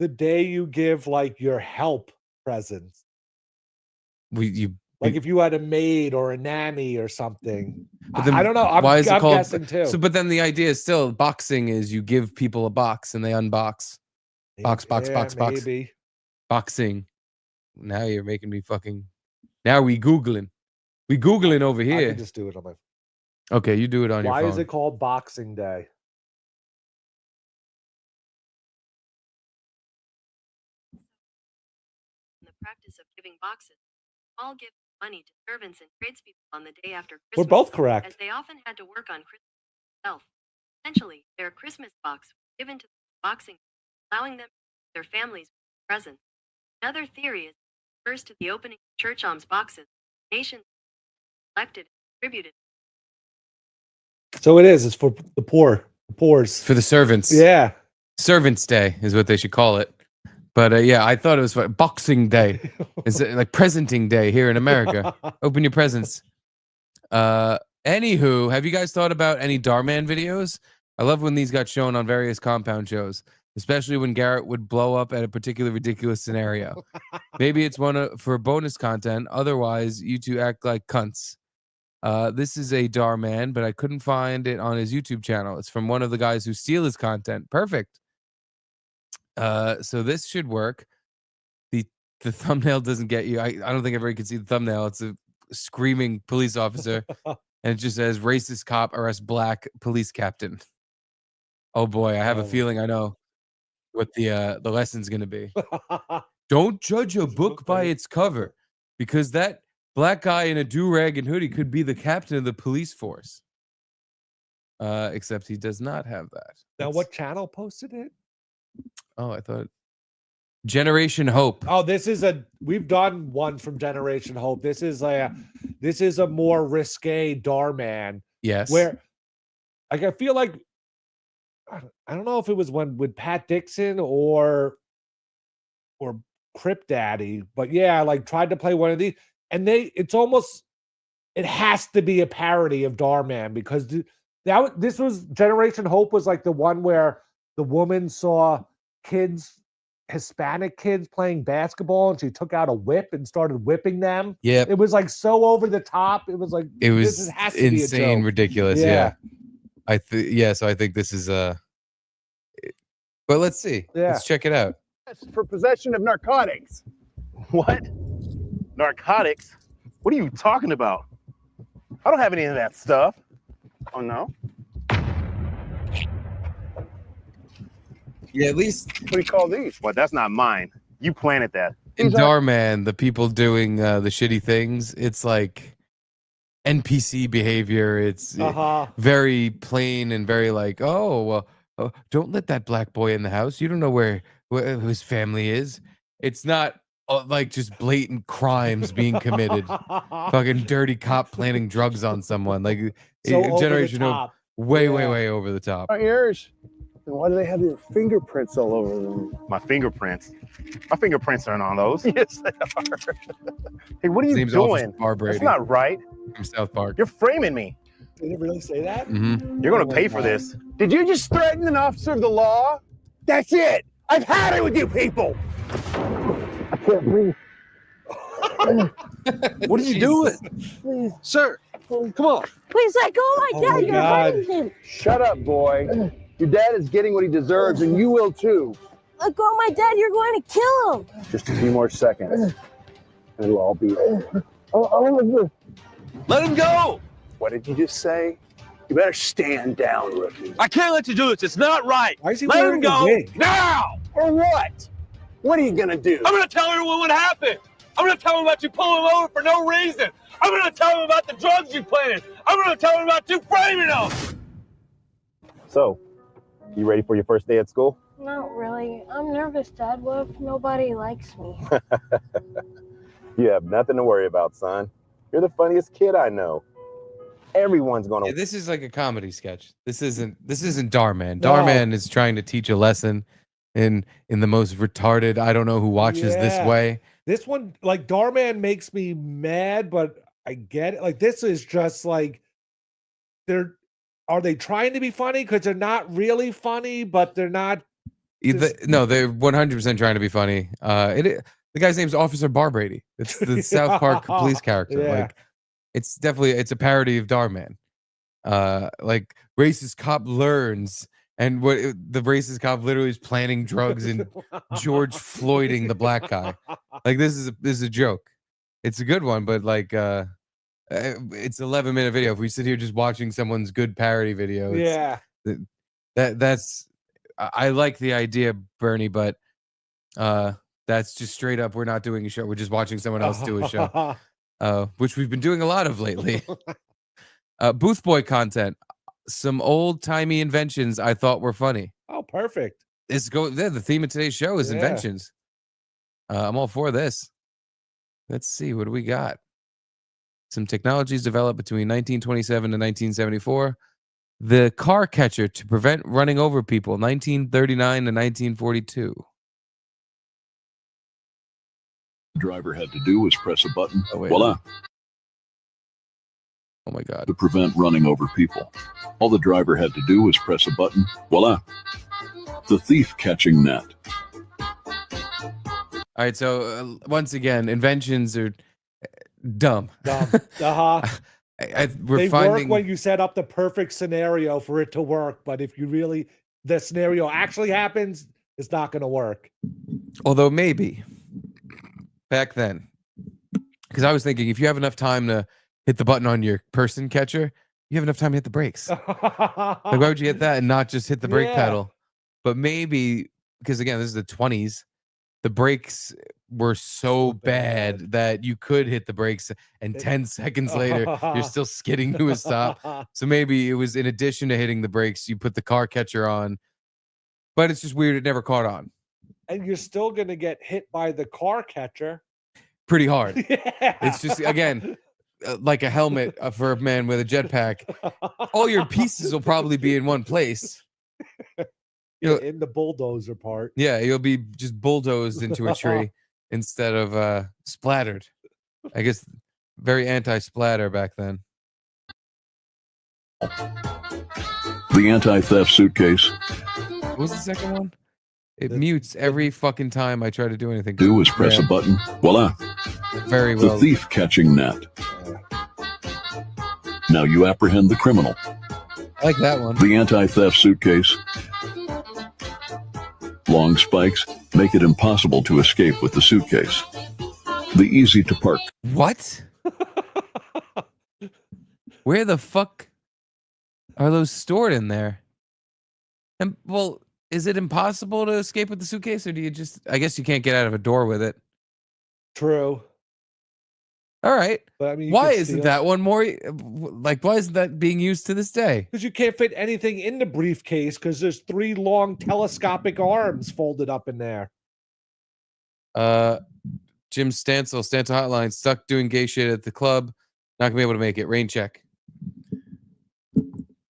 the day you give like your help presents. Like if you had a maid or a nanny or something. But then I don't know. I'm guessing too. So, but then the idea is still boxing is you give people a box and they unbox. Box. Maybe. Boxing. Now you're making me fucking. Now we Googling. We Googling over I here. can just do it on my. Okay, you do it on your phone. Why is it called Boxing Day? The practice of giving boxes. All give money to servants and tradespeople on the day after Christmas. We're both correct. As they often had to work on Christmas itself. Essentially, their Christmas box was given to the boxing, allowing them to their families with presents. Another theory is refers to the opening of church alms boxes. Nations elected and distributed. So it is. It's for the poor. The poors. For the servants. Yeah. Servants' Day is what they should call it. But yeah, I thought it was Boxing Day. It's like presenting day here in America. Open your presents. Anywho, have you guys thought about any Dar Man videos? I love when these got shown on various compound shows, especially when Garrett would blow up at a particular ridiculous scenario. Maybe it's one for bonus content. Otherwise, you two act like cunts. This is a Dar Man, but I couldn't find it on his YouTube channel. It's from one of the guys who steal his content. Perfect. So this should work. The thumbnail doesn't get you. I don't think everybody can see the thumbnail. It's a screaming police officer, and it just says "racist cop arrests black police captain." Oh boy, I have a feeling I know what the lesson's gonna be. Don't judge a book by its cover, because that black guy in a do-rag and hoodie could be the captain of the police force. Except he does not have that. Now, what channel posted it? Oh, I thought Generation Hope. Oh, we've done one from Generation Hope. This is a more risque Dar Man. Yes. Where like I feel like I don't know if it was with Pat Dixon or Crip Daddy, but yeah, like tried to play one of these, and it has to be a parody of Dar Man, because this was Generation Hope was like the one where the woman saw Hispanic kids playing basketball, and she took out a whip and started whipping them. Yeah, it was like so over the top. It was like this has to insane, be a joke. Ridiculous. Yeah. So I think this is but let's see. Yeah. Let's check it out. For possession of narcotics. What? Narcotics? What are you talking about? I don't have any of that stuff. Oh no. Yeah, at least. What do you call these? Well, that's not mine. You planted that. In Dar Man, the people doing the shitty things, it's like NPC behavior. It's very plain and very like, don't let that black boy in the house. You don't know where his family is. It's not like just blatant crimes being committed. Fucking dirty cop planting drugs on someone. Like so Generation Hope, way over the top. Yours. Why do they have your fingerprints all over them? My fingerprints? My fingerprints aren't on those. Yes, they are. Hey, what are you doing? That's not right. From South Park. You're framing me. Did it really say that? Mm-hmm. You're going to pay for this. Did you just threaten an officer of the law? That's it. I've had it with you people. I can't breathe. What are you doing? Please. Sir, come on. Please let go of my dad. You're hurting him. Shut up, boy. Your dad is getting what he deserves, and you will too. Let go of my dad. You're going to kill him. Just a few more seconds, and it'll all be over. Let him go. What did you just say? You better stand down, rookie. I can't let you do this. It's not right. Why is he let wearing him go a wig? now. Or what? What are you gonna do? I'm gonna tell everyone what happened. I'm gonna tell them about you pulling them over for no reason. I'm gonna tell them about the drugs you planted. I'm gonna tell them about you framing them. So, you ready for your first day at school? Not really. I'm nervous, Dad. What if nobody likes me? You have nothing to worry about, son. You're the funniest kid I know. Everyone's gonna. Yeah, this is like a comedy sketch. This isn't Dar Man. No. Dar Man is trying to teach a lesson in the most retarded. I don't know who watches this Yeah. way. This one, like Dar Man, makes me mad, but I get it. Like this is just like are they trying to be funny? Because they're not really funny, but they're not. No, they're 100% trying to be funny. The guy's name's Officer Barbrady. It's the South Park police character. Yeah. Like, it's definitely a parody of Dar Man. Like racist cop learns, and the racist cop literally is planting drugs and George Floyding the black guy. Like this is a joke. It's a good one, but like it's 11-minute video. If we sit here just watching someone's good parody video, that's I like the idea, Bernie, but that's just straight up. We're not doing a show. We're just watching someone else do a show, which we've been doing a lot of lately. Booth Boy content, some old timey inventions I thought were funny. Oh, perfect. The theme of today's show is Yeah. inventions. I'm all for this. Let's see, what do we got? Some technologies developed between 1927 and 1974. The car catcher to prevent running over people, 1939 to 1942. The driver had to do was press a button. Oh, wait. Voila. Oh my God. To prevent running over people. All the driver had to do was press a button. Voila. The thief catching net. All right, so once again, inventions are dumb. Uh-huh. We're they finding work when you set up the perfect scenario for it to work, but if the scenario actually happens, it's not going to work. although maybe back then, because I was thinking if you have enough time to hit the button on your person catcher, you have enough time to hit the brakes. Like, why would you hit that and not just hit the brake pedal? But maybe because again, this is the 20s. The brakes were so bad that you could hit the brakes and 10 seconds later you're still skidding to a stop. So maybe it was in addition to hitting the brakes, you put the car catcher on. But it's just weird it never caught on. And you're still going to get hit by the car catcher. Pretty hard. Yeah. It's just again like a helmet for a man with a jetpack. All your pieces will probably be in one place. In the bulldozer part. Yeah, you'll be just bulldozed into a tree instead of splattered. I guess very anti-splatter back then. The anti-theft suitcase. What was the second one? It mutes every fucking time I try to do anything. Do is press a button. Voila. Very well. The thief catching net. Now you apprehend the criminal. I like that one. The anti-theft suitcase. Long spikes make it impossible to escape with the suitcase. The easy to park. What? Where the fuck are those stored in there? And well, is it impossible to escape with the suitcase, or do you just? I guess you can't get out of a door with it. True. All right. But I mean, why isn't that one more like? Why isn't that being used to this day? Because you can't fit anything in the briefcase because there's 3 long telescopic arms folded up in there. Jim Stansel Hotline, stuck doing gay shit at the club. Not gonna be able to make it. Rain check.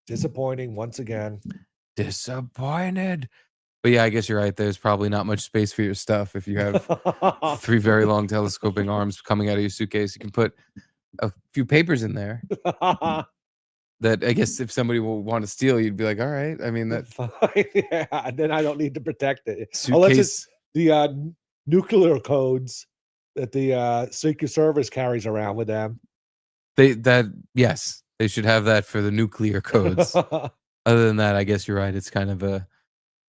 Disappointing once again. Disappointed. But yeah, I guess you're right. There's probably not much space for your stuff if you have 3 very long telescoping arms coming out of your suitcase. You can put a few papers in there that I guess if somebody will want to steal, you'd be like, all right. I mean, that yeah, and then I don't need to protect it. Suitcase. Unless it's the nuclear codes that the Secret Service carries around with them. Yes, they should have that for the nuclear codes. Other than that, I guess you're right. It's kind of a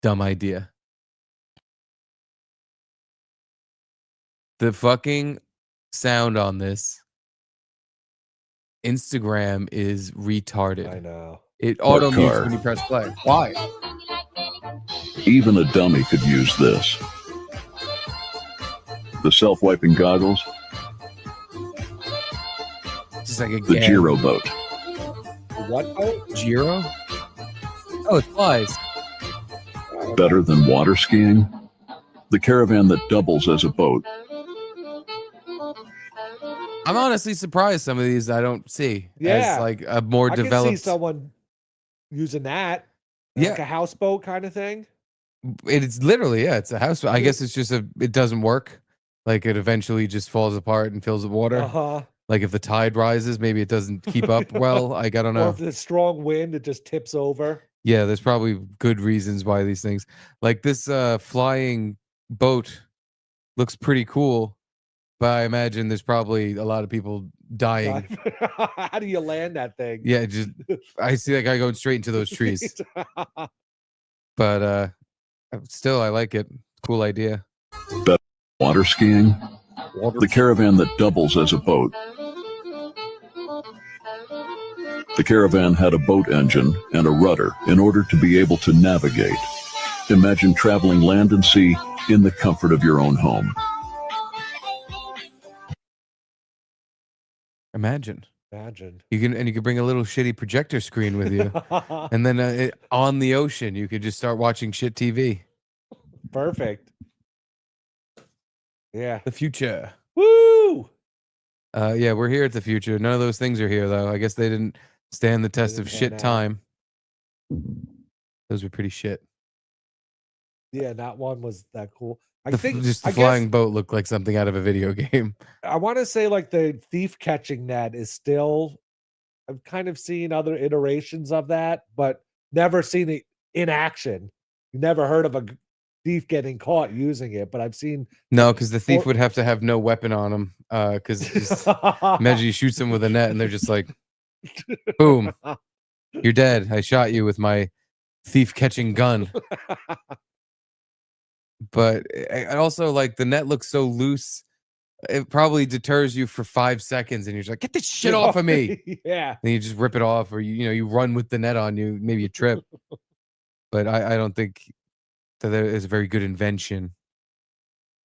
dumb idea. The fucking sound on this Instagram is retarded. I know. It auto mutes when you press play. Why? Even a dummy could use this. the self-wiping goggles, Just like a the Giro boat. What boat? Giro? Oh, it flies. Better than water skiing, the caravan that doubles as a boat. I'm honestly surprised some of these I don't see Yeah. as like a more I can see developed. someone using that. Yeah. Like a houseboat kind of thing. It's literally, yeah, it's a house. I guess it's just it doesn't work. Like it eventually just falls apart and fills with water. Uh-huh. Like if the tide rises, maybe it doesn't keep up well. Like I don't Or know. if there's strong wind, it just tips over. Yeah, there's probably good reasons why these things. Like this flying boat looks pretty cool, but I imagine there's probably a lot of people dying. How do you land that thing? Yeah, just I see that guy going straight into those trees. But still, I like it. Cool idea. Better than water skiing, the caravan that doubles as a boat. The caravan had a boat engine and a rudder in order to be able to navigate. Imagine traveling land and sea in the comfort of your own home. Imagine. You can bring a little shitty projector screen with you, and then on the ocean you could just start watching shit TV. Perfect. Yeah. The future. Woo! Yeah, we're here at the future. None of those things are here though. I guess they didn't stand the test of shit time. Those were pretty shit. Yeah, that one was that cool. I The flying boat looked like something out of a video game. I want to say like the thief catching net is still. I've kind of seen other iterations of that, but never seen it in action. You never heard of a thief getting caught using it, but I've seen. No, because the thief would have to have no weapon on him. Because imagine you shoot them with a net and they're just like, boom, you're dead. I shot you with my thief catching gun. But I also like the net looks so loose, it probably deters you for 5 seconds, and you're just like, "Get this shit off of me!" Yeah, and you just rip it off, or you run with the net on you. Maybe you trip, but I don't think that is a very good invention.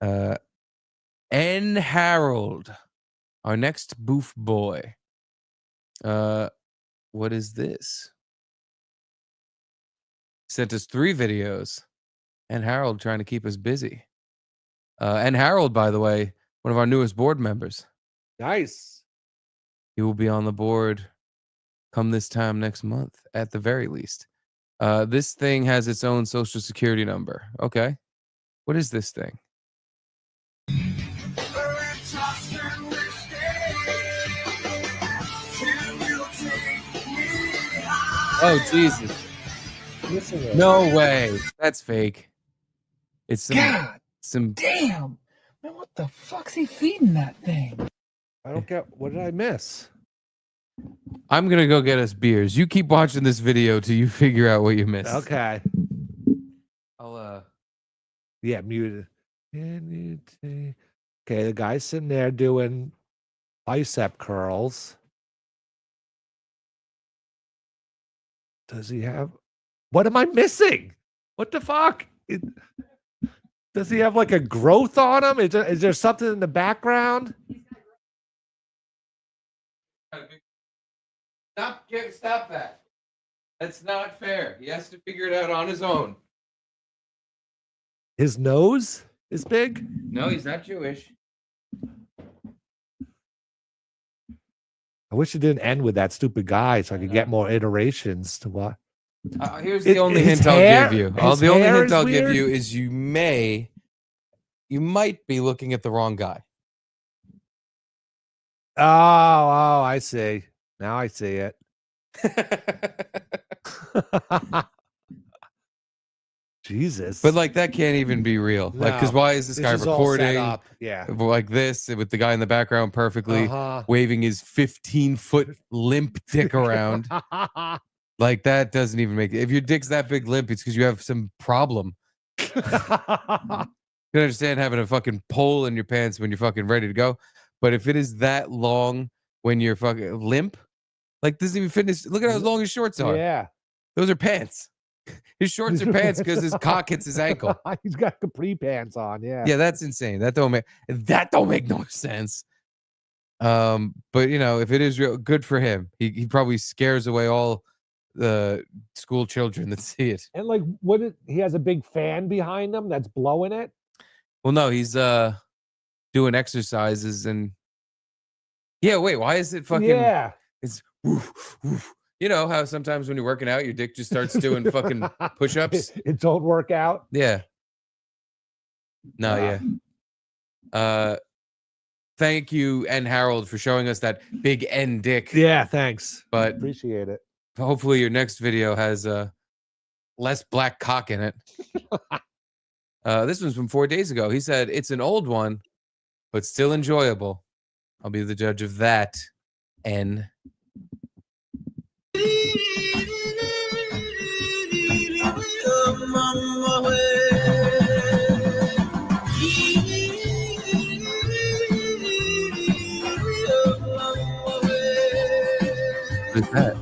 N. Harold, our next Boof boy. What is this? Sent us 3 videos. And Harold trying to keep us busy. And Harold, by the way, one of our newest board members. Nice. He will be on the board come this time next month, at the very least. This thing has its own social security number. Okay. What is this thing? Oh, Jesus. No way. That's fake. It's some Damn. Man, what the fuck's he feeding that thing? I don't get. What did I miss? I'm gonna go get us beers. You keep watching this video till you figure out what you missed. Okay. I'll Yeah, muted. Okay, the guy's sitting there doing bicep curls. Does he have? What am I missing? What the fuck? Does he have like a growth on him? Is there something in the background? Stop that. That's not fair. He has to figure it out on his own. His nose is big? No, he's not Jewish. I wish it didn't end with that stupid guy so I could get more iterations to what. Here's the only hint I'll give you. The only hint I'll give you is you might be looking at the wrong guy. Oh, I see. Now I see it. Jesus. But like that can't even be real. Like, because No, why is this guy is all set recording? up. Yeah. Like this with the guy in the background perfectly waving his 15-foot limp dick around. Like that doesn't even make it. If your dick's that big limp, it's because you have some problem. You can understand having a fucking pole in your pants when you're fucking ready to go. But if it is that long when you're fucking limp, like doesn't even fitness. Look at how long his shorts are. Yeah. Those are pants. His shorts are pants because his cock hits his ankle. He's got capri pants on. Yeah. Yeah, that's insane. That don't make no sense. But you know, if it is real good for him, he probably scares away all the school children that see it. And like, he has a big fan behind him that's blowing it. Well, no, he's doing exercises and yeah. Wait, why is it fucking? Yeah, it's woof, woof. You know how sometimes when you're working out, your dick just starts doing fucking push-ups. It don't work out. Yeah. No, yeah. Thank you, N. Harold, for showing us that big N dick. Yeah, thanks. But appreciate it. Hopefully, your next video has less black cock in it. This one's from 4 days ago. He said it's an old one, but still enjoyable. I'll be the judge of that. N. What is that?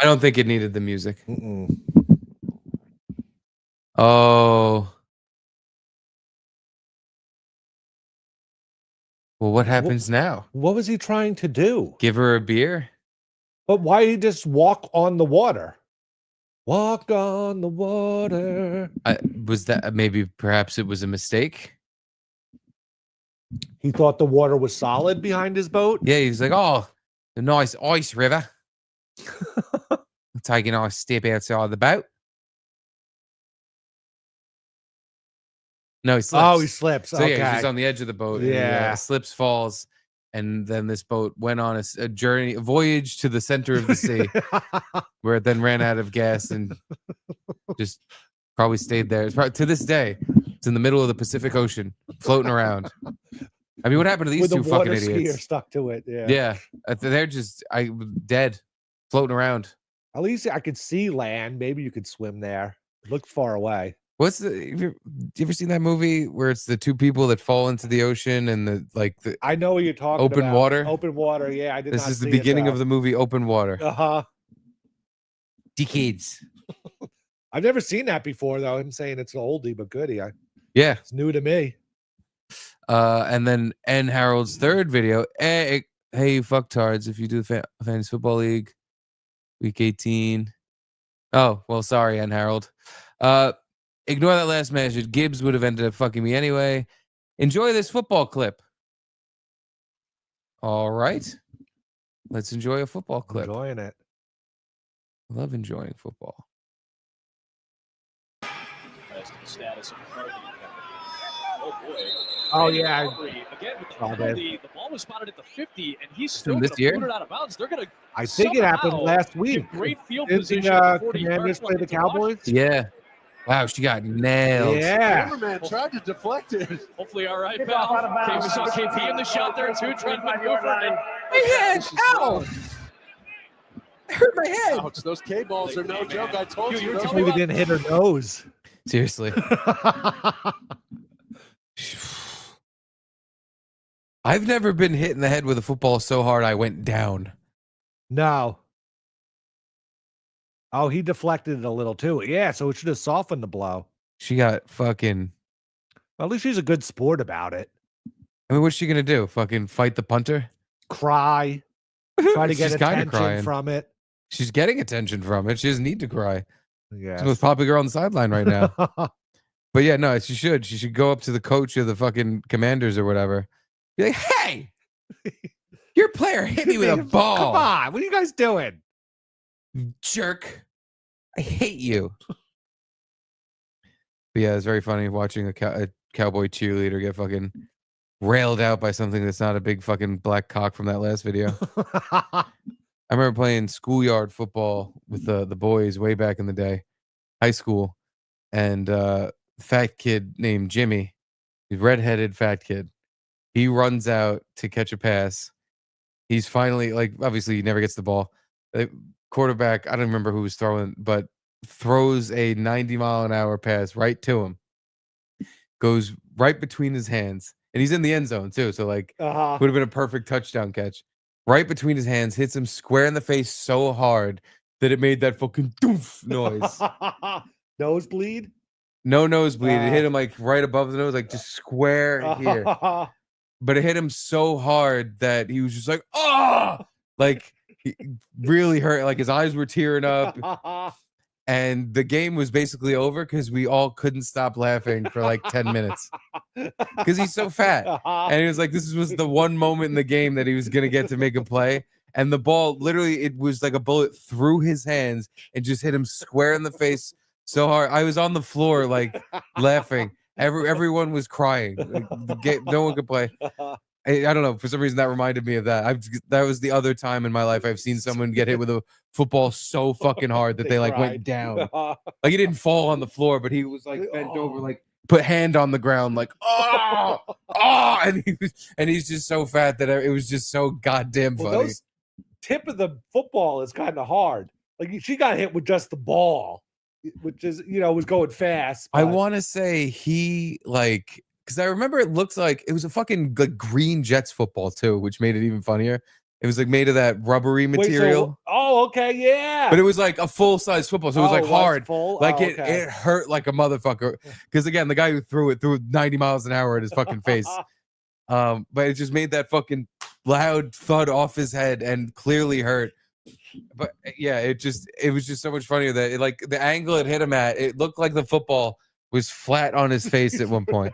I don't think it needed the music. Oh. Well, what happens now? What was he trying to do? Give her a beer? But why did he just walk on the water? Walk on the water. Was that perhaps it was a mistake? He thought the water was solid behind his boat? Yeah, he was like, oh, the nice ice river. Take a nice step outside the boat. No, he slips. Oh, he slips. So okay. yeah, he's just on the edge of the boat. And Yeah. he, slips, falls, and then this boat went on a voyage to the center of the sea, where it then ran out of gas and just probably stayed there. It's probably, to this day, it's in the middle of the Pacific Ocean, floating around. I mean, what happened to these With two the fucking water skier idiots? stuck to it. Yeah. Yeah, they're just dead, floating around. At least I could see land. Maybe you could swim there. It looked far away. What's the? You ever seen that movie where it's the two people that fall into the ocean and the I know what you're talking open about. water? Open water. Yeah, I did. This not is the see beginning it, of the movie Open Water. Uh-huh. Decades. I've never seen that before, though. I'm saying it's an oldie but goodie. Yeah. It's new to me. And then N. Harold's third video. Hey, you fucktards, if you do the Fantasy Football League, week 18. Oh, well, sorry, N. Harold. Ignore that last message. Gibbs would have ended up fucking me anyway. Enjoy this football clip. All right. Let's enjoy a football clip. Enjoying it. I love enjoying football. Status of oh boy. Oh, yeah. Again, with the Oh, penalty, the ball was spotted at the 50, and he's still From going this to year? boot it out of bounds. They're going to I think it happened last week. great field Didn't position at the 40 Commanders play the Cowboys? Yeah. Wow, she got nailed. Yeah. Cameraman tried to deflect it. Hopefully, all right, pal. Okay, we saw KP in the shot there, too. Trying to maneuver. My head! Ow! I hurt my head. Ouch, those K balls are no joke. I told you. Hopefully we didn't hit her nose. Seriously. I've never been hit in the head with a football so hard I went down. No. Oh, he deflected it a little too. Yeah, so it should have softened the blow. She got fucking. Well, at least she's a good sport about it. I mean, what's she gonna do? Fucking fight the punter? Cry. Try to get She's kinda attention crying. from it. She's getting attention from it. She doesn't need to cry. Yeah. She's the most popular girl on the sideline right now. But yeah, no, she should. She should go up to the coach of the fucking Commanders or whatever. Be like, hey, your player hit me with a ball. Come on. What are you guys doing? Jerk. I hate you. But yeah, it's very funny watching a cowboy cheerleader get fucking railed out by something that's not a big fucking black cock from that last video. I remember playing schoolyard football with the boys way back in the day, high school, and fat kid named Jimmy, redheaded fat kid. He runs out to catch a pass. He's finally, like, obviously he never gets the ball. The quarterback, I don't remember who was throwing, but throws a 90-mile-an-hour pass right to him. Goes right between his hands. and he's in the end zone too. So like, would have been a perfect touchdown catch. Right between his hands, hits him square in the face so hard that it made that fucking doof noise. Nosebleed? No nosebleed. It hit him like right above the nose, like just square here. But it hit him so hard that he was just like, oh, like he really hurt. Like his eyes were tearing up. And the game was basically over because we all couldn't stop laughing for like 10 minutes because he's so fat. And he was like, this was the one moment in the game that he was going to get to make a play. And the ball, literally, it was like a bullet through his hands and just hit him square in the face so hard. I was on the floor, like, laughing. Everyone was crying. Like, no one could play. I don't know. For some reason, that reminded me of that. That was the other time in my life I've seen someone get hit with a football so fucking hard that they like went down. Like he didn't fall on the floor, but he was like bent over, like put hand on the ground, like and he's just so fat that it was just so goddamn funny. Well, those tip of the football is kind of hard. Like she got hit with just the ball, which is was going fast. I want to say he like. Because I remember it looked like it was a fucking like green Jets football too, which made it even funnier. It was like made of that rubbery material. Okay, yeah. But it was like a full size football, so it was like hard. Like okay. it hurt like a motherfucker. Because again, the guy who threw it threw 90 miles an hour at his fucking face. But it just made that fucking loud thud off his head and clearly hurt. But yeah, it was just so much funnier that it, like the angle it hit him at, it looked like the football was flat on his face at one point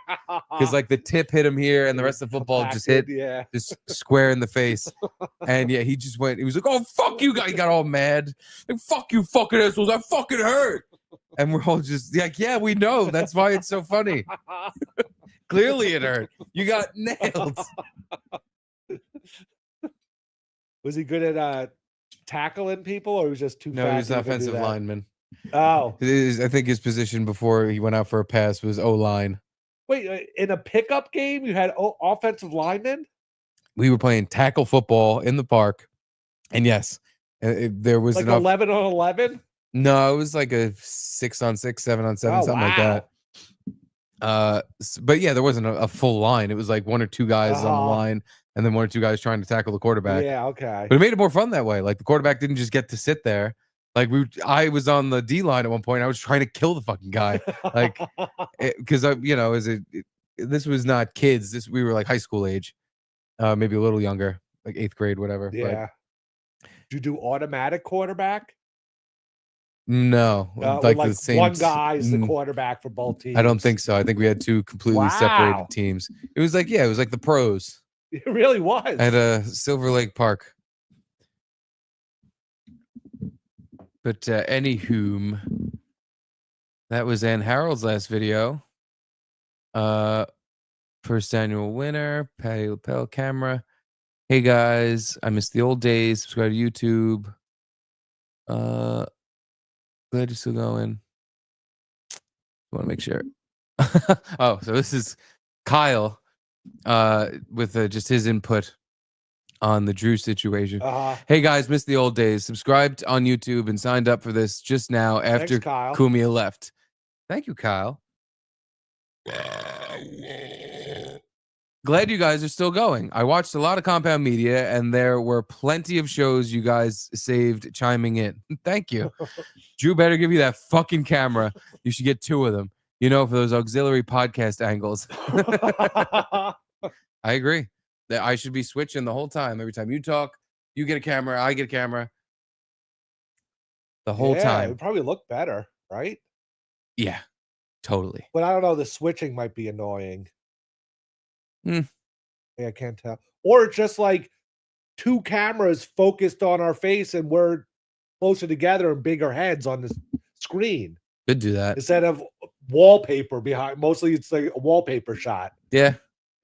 because like the tip hit him here and the rest of the football just hit just square in the face. And yeah, he just went, he was like, oh fuck you guys. He got all mad, like fuck you fucking assholes, I fucking hurt. And we're all just like, yeah, we know, that's why it's so funny. Clearly it hurt, you got nailed. Was he good at tackling people, or was he just too fat? No, he was an offensive lineman. Oh, I think his position before he went out for a pass was O-line. Wait, in a pickup game, you had offensive linemen? We were playing tackle football in the park, and yes, there was like enough. 11 on 11. No, it was like a 6-on-6, 7-on-7, something like that. But yeah, there wasn't a full line. It was like one or two guys on the line, and then one or two guys trying to tackle the quarterback. Yeah, okay. But it made it more fun that way. Like the quarterback didn't just get to sit there. Like I was on the D line at one point. I was trying to kill the fucking guy, like, because this was not kids. We were like high school age, maybe a little younger, like 8th grade, whatever. Yeah. Did you do automatic quarterback? No, like the same. One guy is the quarterback for both teams. I don't think so. I think we had two completely separated teams. It was like it was like the pros. It really was at Silver Lake Park. But anywho, that was Ann Harold's last video. First annual winner, Patty Lapel camera. Hey guys, I miss the old days. Subscribe to YouTube. Glad you're still going. Want to make sure. Oh, so this is Kyle with just his input on the Drew situation. Hey guys, missed the old days. Subscribed on YouTube and signed up for this just now after Kumia left. Thank you, Kyle. Glad you guys are still going. I watched a lot of Compound Media, and there were plenty of shows you guys saved chiming in. Thank you. Drew better give you that fucking camera. You should get 2 of them, for those auxiliary podcast angles. I agree. That I should be switching the whole time. Every time you talk, you get a camera, I get a camera. The whole time. It would probably look better, right? Yeah, totally. But I don't know. The switching might be annoying. Yeah, I can't tell. Or it's just like 2 cameras focused on our face and we're closer together and bigger heads on the screen. Could do that. Instead of wallpaper behind. Mostly it's like a wallpaper shot. Yeah.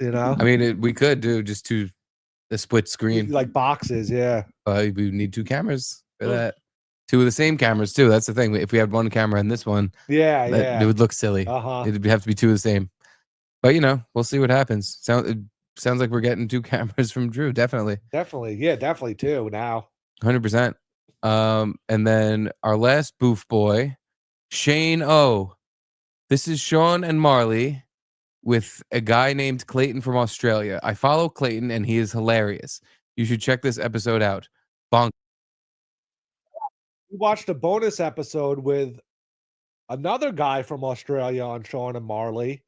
I mean, we could do just a split screen. Like boxes, yeah. We need 2 cameras for that. 2 of the same cameras, too. That's the thing. If we had one camera and this one, it would look silly. It'd have to be 2 of the same. But, we'll see what happens. It sounds like we're getting 2 cameras from Drew. Definitely. Definitely. Yeah, definitely 2 now. 100%. And then our last Boof boy, Shane O. This is Sean and Marley. with a guy named Clayton from Australia. I follow Clayton, and he is hilarious. You should check this episode out. Bonk. We watched a bonus episode with another guy from Australia on Sean and Marley,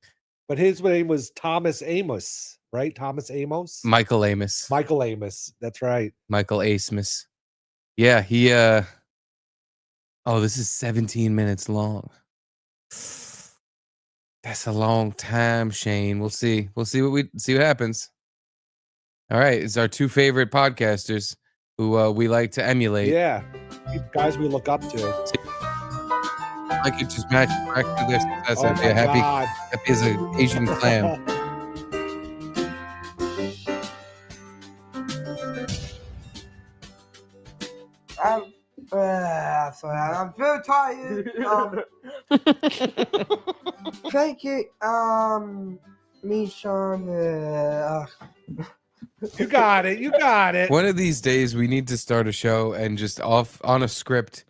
but his name was Thomas Amos, right? Thomas Amos? Michael Amos. Michael Amos. That's right. Michael Asmus. Yeah, he oh, this is 17 minutes long. That's a long time, Shane. We'll see. We'll see what happens. All right, it's our two favorite podcasters who we like to emulate. Yeah. Guys we look up to. I could just match back to their success. Oh I'd be my happy God. as an Asian clam. Sorry, I'm very tired. Thank you, Nishan. You got it. You got it. One of these days, we need to start a show and just off on a script,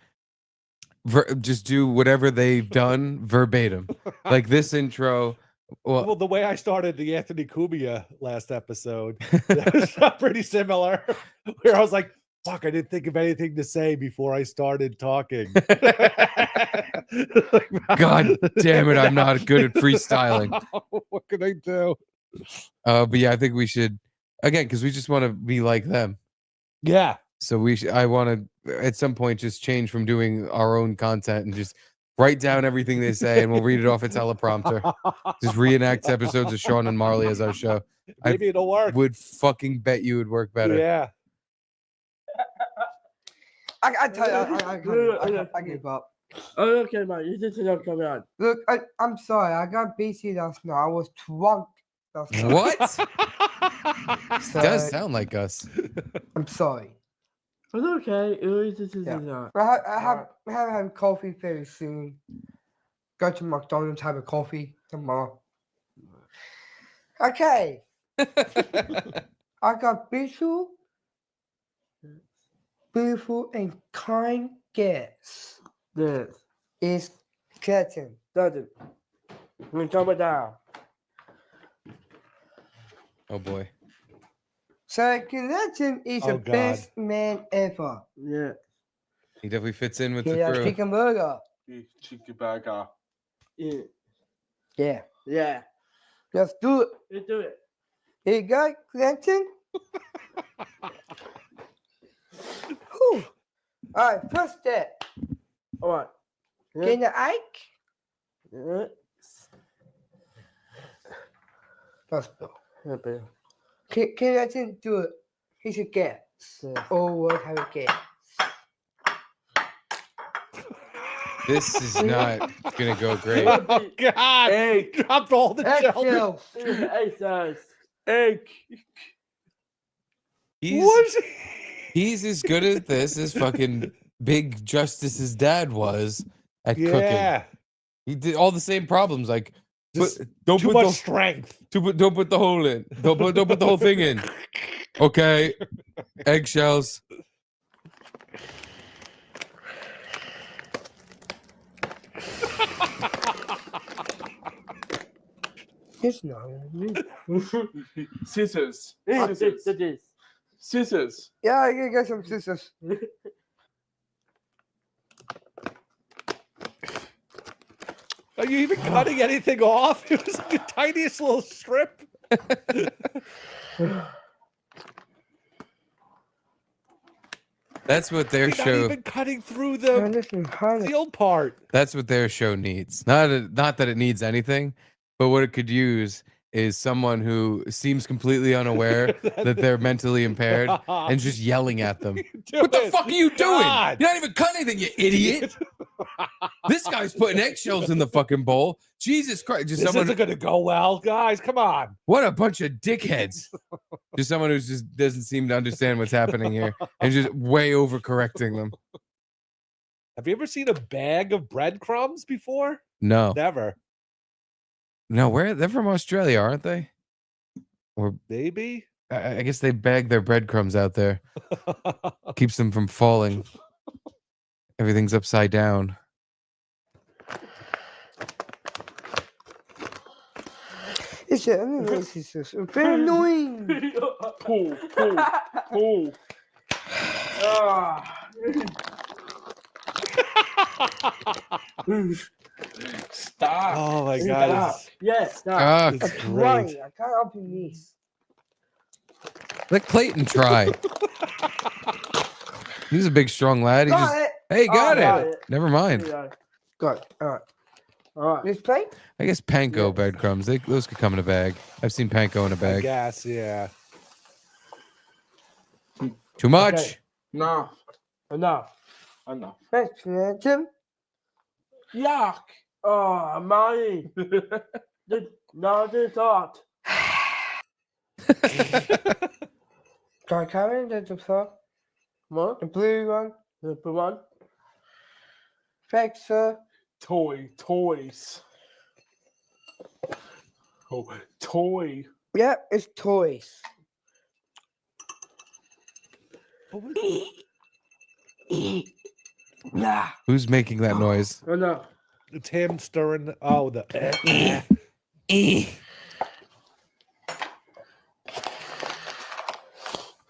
just do whatever they've done verbatim. Like this intro. Well, the way I started the Anthony Cumia last episode, that was pretty similar. Where I was like, fuck, I didn't think of anything to say before I started talking. God damn it, I'm not good at freestyling. What can I do? But yeah, I think we should, again, because we just want to be like them. Yeah. So I want to, at some point, just change from doing our own content and just write down everything they say, and we'll read it off a teleprompter. Just reenact episodes of Sean and Marley as our show. Maybe it'll work. Would fucking bet you would work better. Yeah. I tell you, I give up. Oh, okay, man. This is not coming on. Look, I'm sorry. I got busy last night. I was drunk last night. What? So, Does sound like us. I'm sorry. It's okay. This is not. I have had coffee very soon. Go to McDonald's, have a coffee tomorrow. Okay. I got beautiful and kind guests. Yes. Is Curtin. Doesn't. We come down. Oh boy. So Curtin is the best man ever. Yeah. He definitely fits in with He the has crew. chicken burger. Chicken burger. Yeah. Yeah. Yeah. Let's do it. Let's do it. Here you go, Clinton. Whew. All right, first step. All right. Yeah. Get the Ike. Yeah. Let's go. Yeah, baby. Clinton do it. He's a guest. Yeah. Always have a guest. This is not gonna go great. Oh God! Hey, dropped all the Eggshells. Hey, size. Egg. He's as good at this as fucking Big Justice's dad was at cooking. He did all the same problems. Like, don't too put much the strength. Don't put the hole in. Don't put the whole thing in. Okay, eggshells. It's not. Scissors. Scissors. Scissors. Yeah, I can get some scissors. Are you even cutting anything off? It was like the tiniest little strip. That's what their You're show. not even cutting through the sealed part. That's what their show needs. Not that it needs anything, but what it could use is someone who seems completely unaware that they're mentally impaired and just yelling at them. What the fuck are you doing? God. You're not even cutting anything, you idiot. This guy's putting eggshells in the fucking bowl. Jesus Christ. Just This someone. isn't going to go well, guys. Come on. What a bunch of dickheads. Just someone who just doesn't seem to understand what's happening here and just way overcorrecting them. Have you ever seen a bag of breadcrumbs before? No. Never. No, they're from Australia, aren't they? Or maybe? I guess they bag their breadcrumbs out there. Keeps them from falling. Everything's upside down. It's very annoying. Pull. Stop. Oh my god. Stop. Yes, stop. Ah, It's I'm great. trying. I can't help you, niece. let Clayton try. He's a big, strong lad. He Got just it. hey, got got it. it. Never mind. Got it. All right. All right. This plate? I guess panko breadcrumbs. Those could come in a bag. I've seen panko in a I bag. guess, yeah. Too much. Okay. No. Enough. Thanks, Jim. Yuck. Oh, Molly. No, this hot. Can I come in? The fuck? What? The blue one? The blue one? Thanks, sir. Toys. Oh, toy. Yep, it's toys. Nah. Who's making that noise? Oh, no. It's him stirring. Oh, the.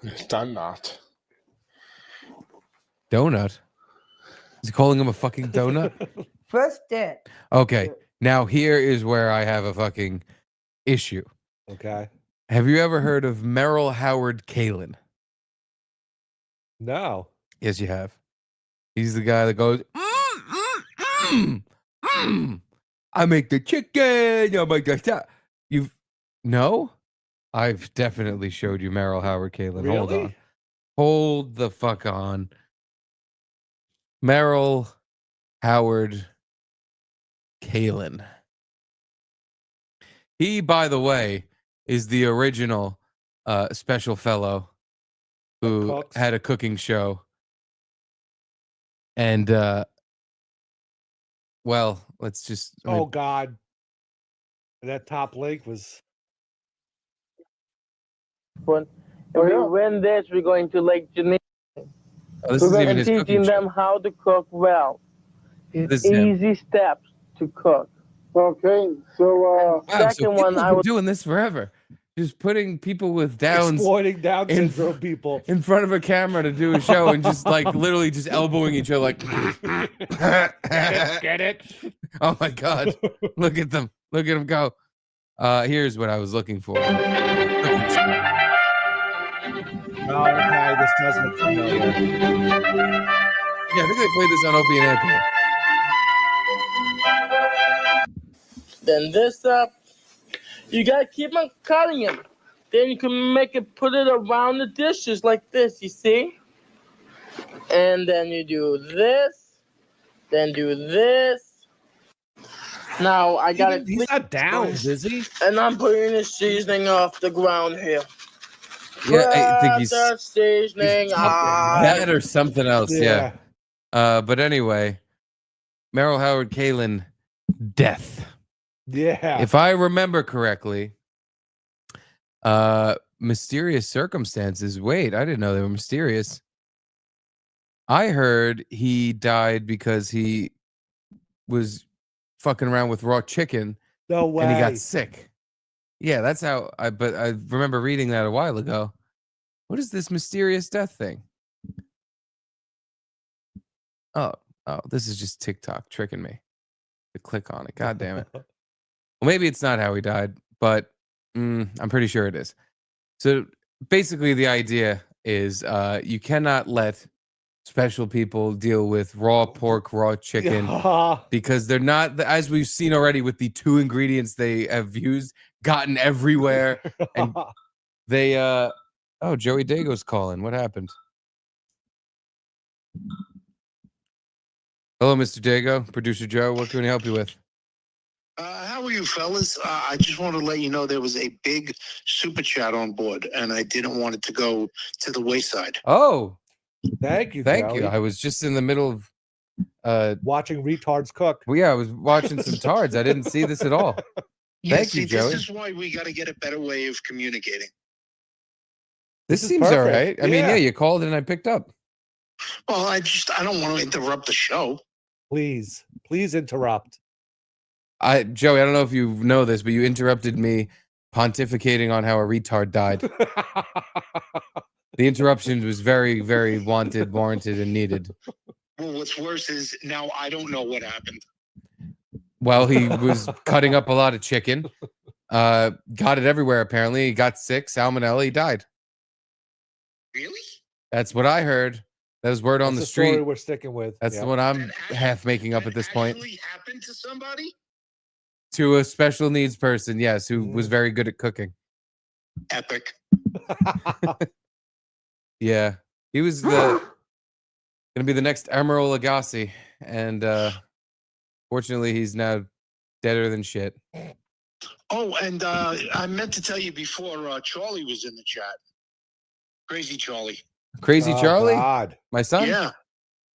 Donut. Donut. Is he calling him a fucking donut? First step. Okay. Now here is where I have a fucking issue. Okay. Have you ever heard of Merrill Howard Kalin? No. Yes, you have. He's the guy that goes, I make the chicken. I make the You've no? I've definitely showed you Merrill Howard Kalin. Hold Really? on. Hold the fuck on. Merrill Howard Kalin. He, by the way, is the original special fellow who Cooks. had a cooking show. And well, let's just Oh God. That top link was. When we win this, we're going to Lake Geneva. this We're isn't going even to his cooking teaching show. them how to cook well. This is him. Easy steps to cook. Okay, so Wow, so Second one, people I been was doing this forever. Just putting people with Downs Exploiting Down in- syndrome people. in front of a camera to do a show and just like literally just elbowing each other like Get it? oh my god, look at them go. Here's what I was looking for. Oh, okay. This does look familiar. Yeah, I think they played this on Opie and Anthony. Then this up, you gotta keep on cutting it. Then you can put it around the dishes like this, you see? And then you do this, then do this. Now I got it. He's not Downs, is he? And I'm putting the seasoning off the ground here. Yeah, I think he's The seasoning that or something else. Yeah. But anyway, Merrill Howard Kalin, death. Yeah. If I remember correctly, mysterious circumstances. Wait, I didn't know they were mysterious. I heard he died because he was fucking around with raw chicken. No way. And he got sick. Yeah, that's how but I remember reading that a while ago. What is this mysterious death thing? Oh, this is just TikTok tricking me to click on it. God damn it. Well, maybe it's not how he died, but I'm pretty sure it is. So basically the idea is you cannot let special people deal with raw pork, raw chicken, because they're not, as we've seen already with the 2 ingredients they have used, gotten everywhere. And they, oh, Joey Dago's calling. What happened? Hello, Mr. Dago, producer Joe. What can we help you with? How are you, fellas? I just want to let you know there was a big super chat on board, and I didn't want it to go to the wayside. Oh, thank you. Thank Joey. you. I was just in the middle of watching retards cook. Well, yeah, I was watching some tards. I didn't see this at all. Yeah, Thank see, you, Joey. This is why we got to get a better way of communicating. This is seems all perfect. right. I mean, Yeah. yeah, you called and I picked up. Well, I don't want to interrupt the show. Please interrupt. Joey, I don't know if you know this, but you interrupted me pontificating on how a retard died. The interruption was very, very wanted, warranted, and needed. Well, what's worse is now I don't know what happened. Well, he was cutting up a lot of chicken. Got it everywhere, apparently. He got sick, salmonella, he died. Really? That's what I heard. That was word on That's the story street. we're sticking with. That's Yeah. the one I'm half making up at this point. Actually happened to somebody? To a special needs person, yes, who was very good at cooking. Epic. Yeah. He was gonna be the next Emeril Lagasse. And fortunately he's now deader than shit. Oh, and I meant to tell you before Charlie was in the chat. Crazy Charlie. Crazy Charlie? God. My son? Yeah.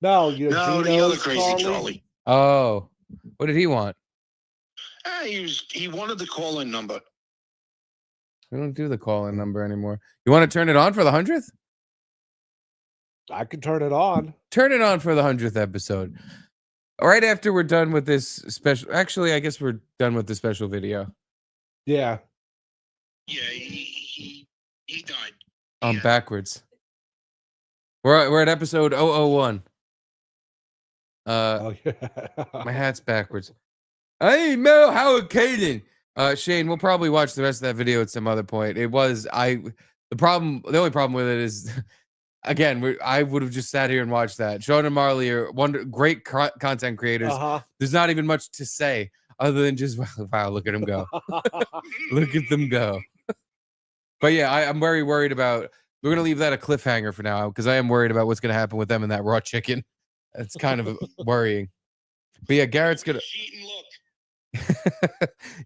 No, No, the other Gino's crazy Charlie. Oh. What did he want? He wanted the call-in number. We don't do the call-in number anymore. You want to turn it on for the 100th? I can turn it on. Turn it on for the 100th episode. Right after we're done with this special... Actually, I guess we're done with the special video. Yeah. Yeah, he died. I'm backwards. We're at episode 001. Oh, yeah. My hat's backwards. Hey, Mel, Howard Caden. Shane, we'll probably watch the rest of that video at some other point. The only problem with it is, again, I would have just sat here and watched that. Sean and Marley are great content creators. There's not even much to say other than just, wow, look at them go. Look at them go. But yeah, I'm very worried about, we're going to leave that a cliffhanger for now because I am worried about what's going to happen with them and that raw chicken. It's kind of worrying. But yeah, Garrett's going to.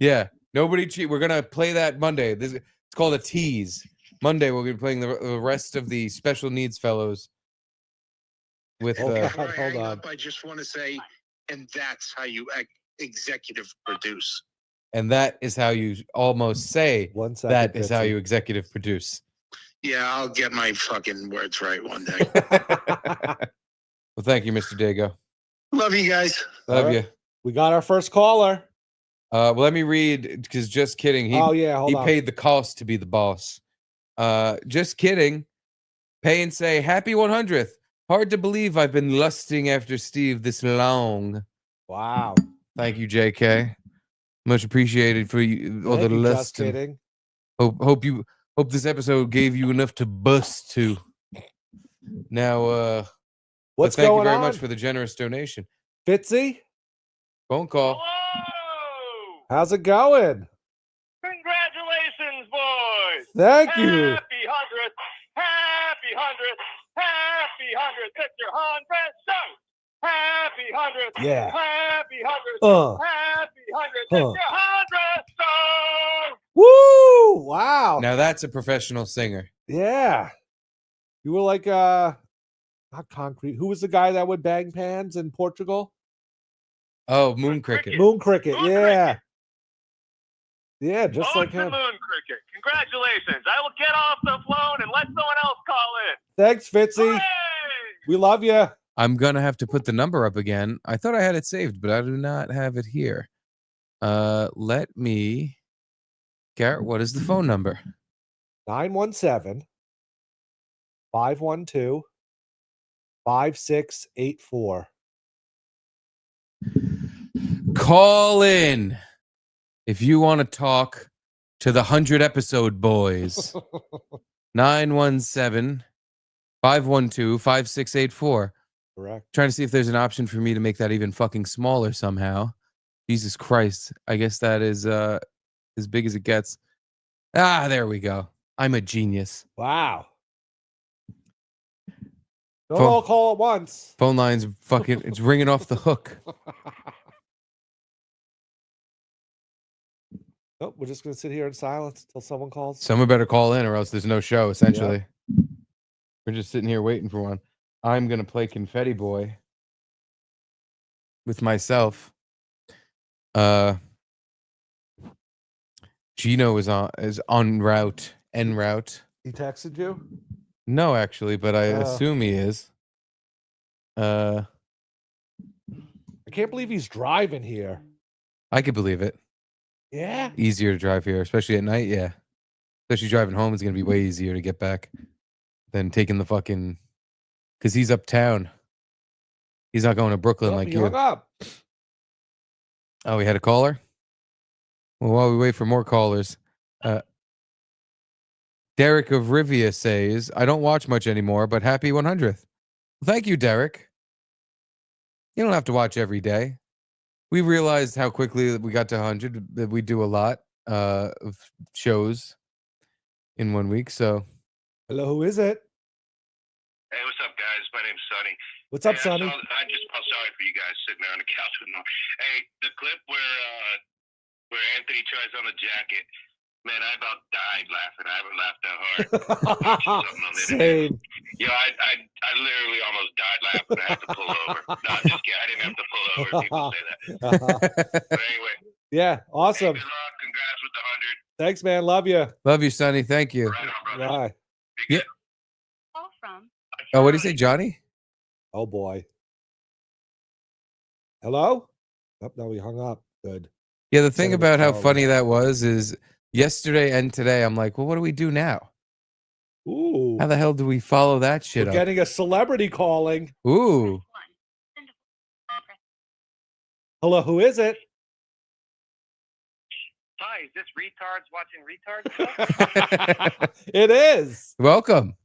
Yeah, nobody cheat. We're gonna play that Monday. It's called a tease. Monday we'll be playing the rest of the special needs fellows. With Hold on. I just want to say, and that's how you executive produce. And that is how you almost say. That is how you executive produce. Yeah, I'll get my fucking words right one day. Well, thank you, Mr. Dego. Love you guys. Love you. We got our first caller. Well, let me read because just kidding. He hold on. paid the cost to be the boss. Just kidding. Pay and say happy 100th. Hard to believe I've been lusting after Steve this long. Wow. Thank you, JK. Much appreciated for you. All the lust. Just kidding. Hope this episode gave you enough to bust to. Now, what's thank going you very on? much for the generous donation. Fitzy? Phone call. How's it going? Congratulations, boys! Thank you. Happy 100th! Happy 100th! Happy 100th! It's your 100th show! Happy 100th! Yeah. Happy 100th! Happy 100th! It's your 100th show! Woo! Wow. Now that's a professional singer. Yeah. You were like not Concrete. Who was the guy that would bang pans in Portugal? Oh, Moon Cricket. Moon Cricket, yeah. Yeah, just like him. Moon Cricket. Congratulations. I will get off the phone and let someone else call in. Thanks, Fitzy. We love you. I'm gonna have to put the number up again. I thought I had it saved, but I do not have it here. Let me. Garrett, what is the phone number? 917-512-5684. Call in if you want to talk to the 100 episode boys. 917-512-5684. Correct. Trying to see if there's an option for me to make that even fucking smaller somehow. Jesus Christ. I guess that is as big as it gets. Ah, there we go. I'm a genius. Wow. Don't all call at once. Phone line's fucking, it's ringing off the hook. Nope, we're just going to sit here in silence until someone calls. Someone better call in or else there's no show, essentially. Yeah. We're just sitting here waiting for one. I'm going to play Confetti Boy with myself. Gino is en route. En route. He texted you? No, actually, but I assume he is. I can't believe he's driving here. I could believe it. Yeah. Easier to drive here, especially at night. Yeah. Especially driving home is going to be way easier to get back than taking the fucking. Because he's uptown. He's not going to Brooklyn like He you. hung up. Oh, we had a caller? Well, while we wait for more callers, Derek of Rivia says, I don't watch much anymore, but happy 100th. Thank you, Derek. You don't have to watch every day. We realized how quickly we got to 100, that we do a lot of shows in 1 week. So, hello, who is it? Hey, what's up, guys? My name's Sonny. What's up, Hey, Sonny? I'm sorry for you guys sitting there on the couch with no. Hey, the clip where Anthony tries on the jacket, man, I about died laughing. I haven't laughed that hard. Same. Yo, I literally almost died laughing. I had to pull over. No, I'm just kidding. I didn't have to pull over. People say that. But anyway. Yeah, awesome. Hey, good luck. Congrats with the 100. Thanks, man. Love you. love you, Sonny. Thank you. Bye. Yeah. Call from. Oh, what do you say, Johnny? Oh, boy. Hello? Oh, no, we hung up. Good. Yeah, the thing Send him a about how call. funny that was is yesterday and today, I'm like, well, what do we do now? Ooh. How the hell do we follow that shit We're up? getting a celebrity calling. Ooh. Hello, who is it? Hi, is this retards watching retards? It is. Welcome.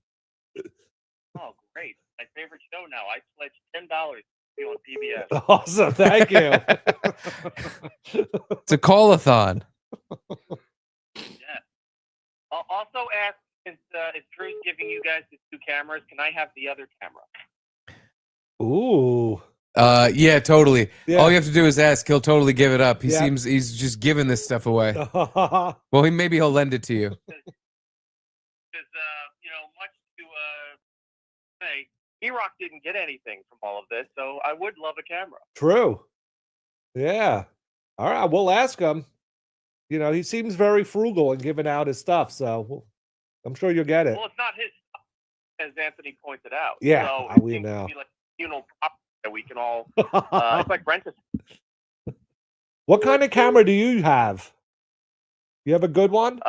Oh, great. My favorite show now. I pledged $10 to be on PBS. Awesome. Thank you. It's a call-a-thon. Yeah. I'll also ask, since if Drew's giving you guys the 2 cameras, can I have the other camera? Ooh. Yeah, totally. Yeah. All you have to do is ask. He'll totally give it up. He Yeah. seems he's just giving this stuff away. Well, maybe he'll lend it to you. Because, much to say, E-Rock didn't get anything from all of this, so I would love a camera. True. Yeah. All right. We'll ask him. He seems very frugal in giving out his stuff, so I'm sure you'll get it. Well, it's not his stuff, as Anthony pointed out. Yeah, So we it seems know. to be like property that we can all. It's like rent a. What kind of camera do you have? You have a good one?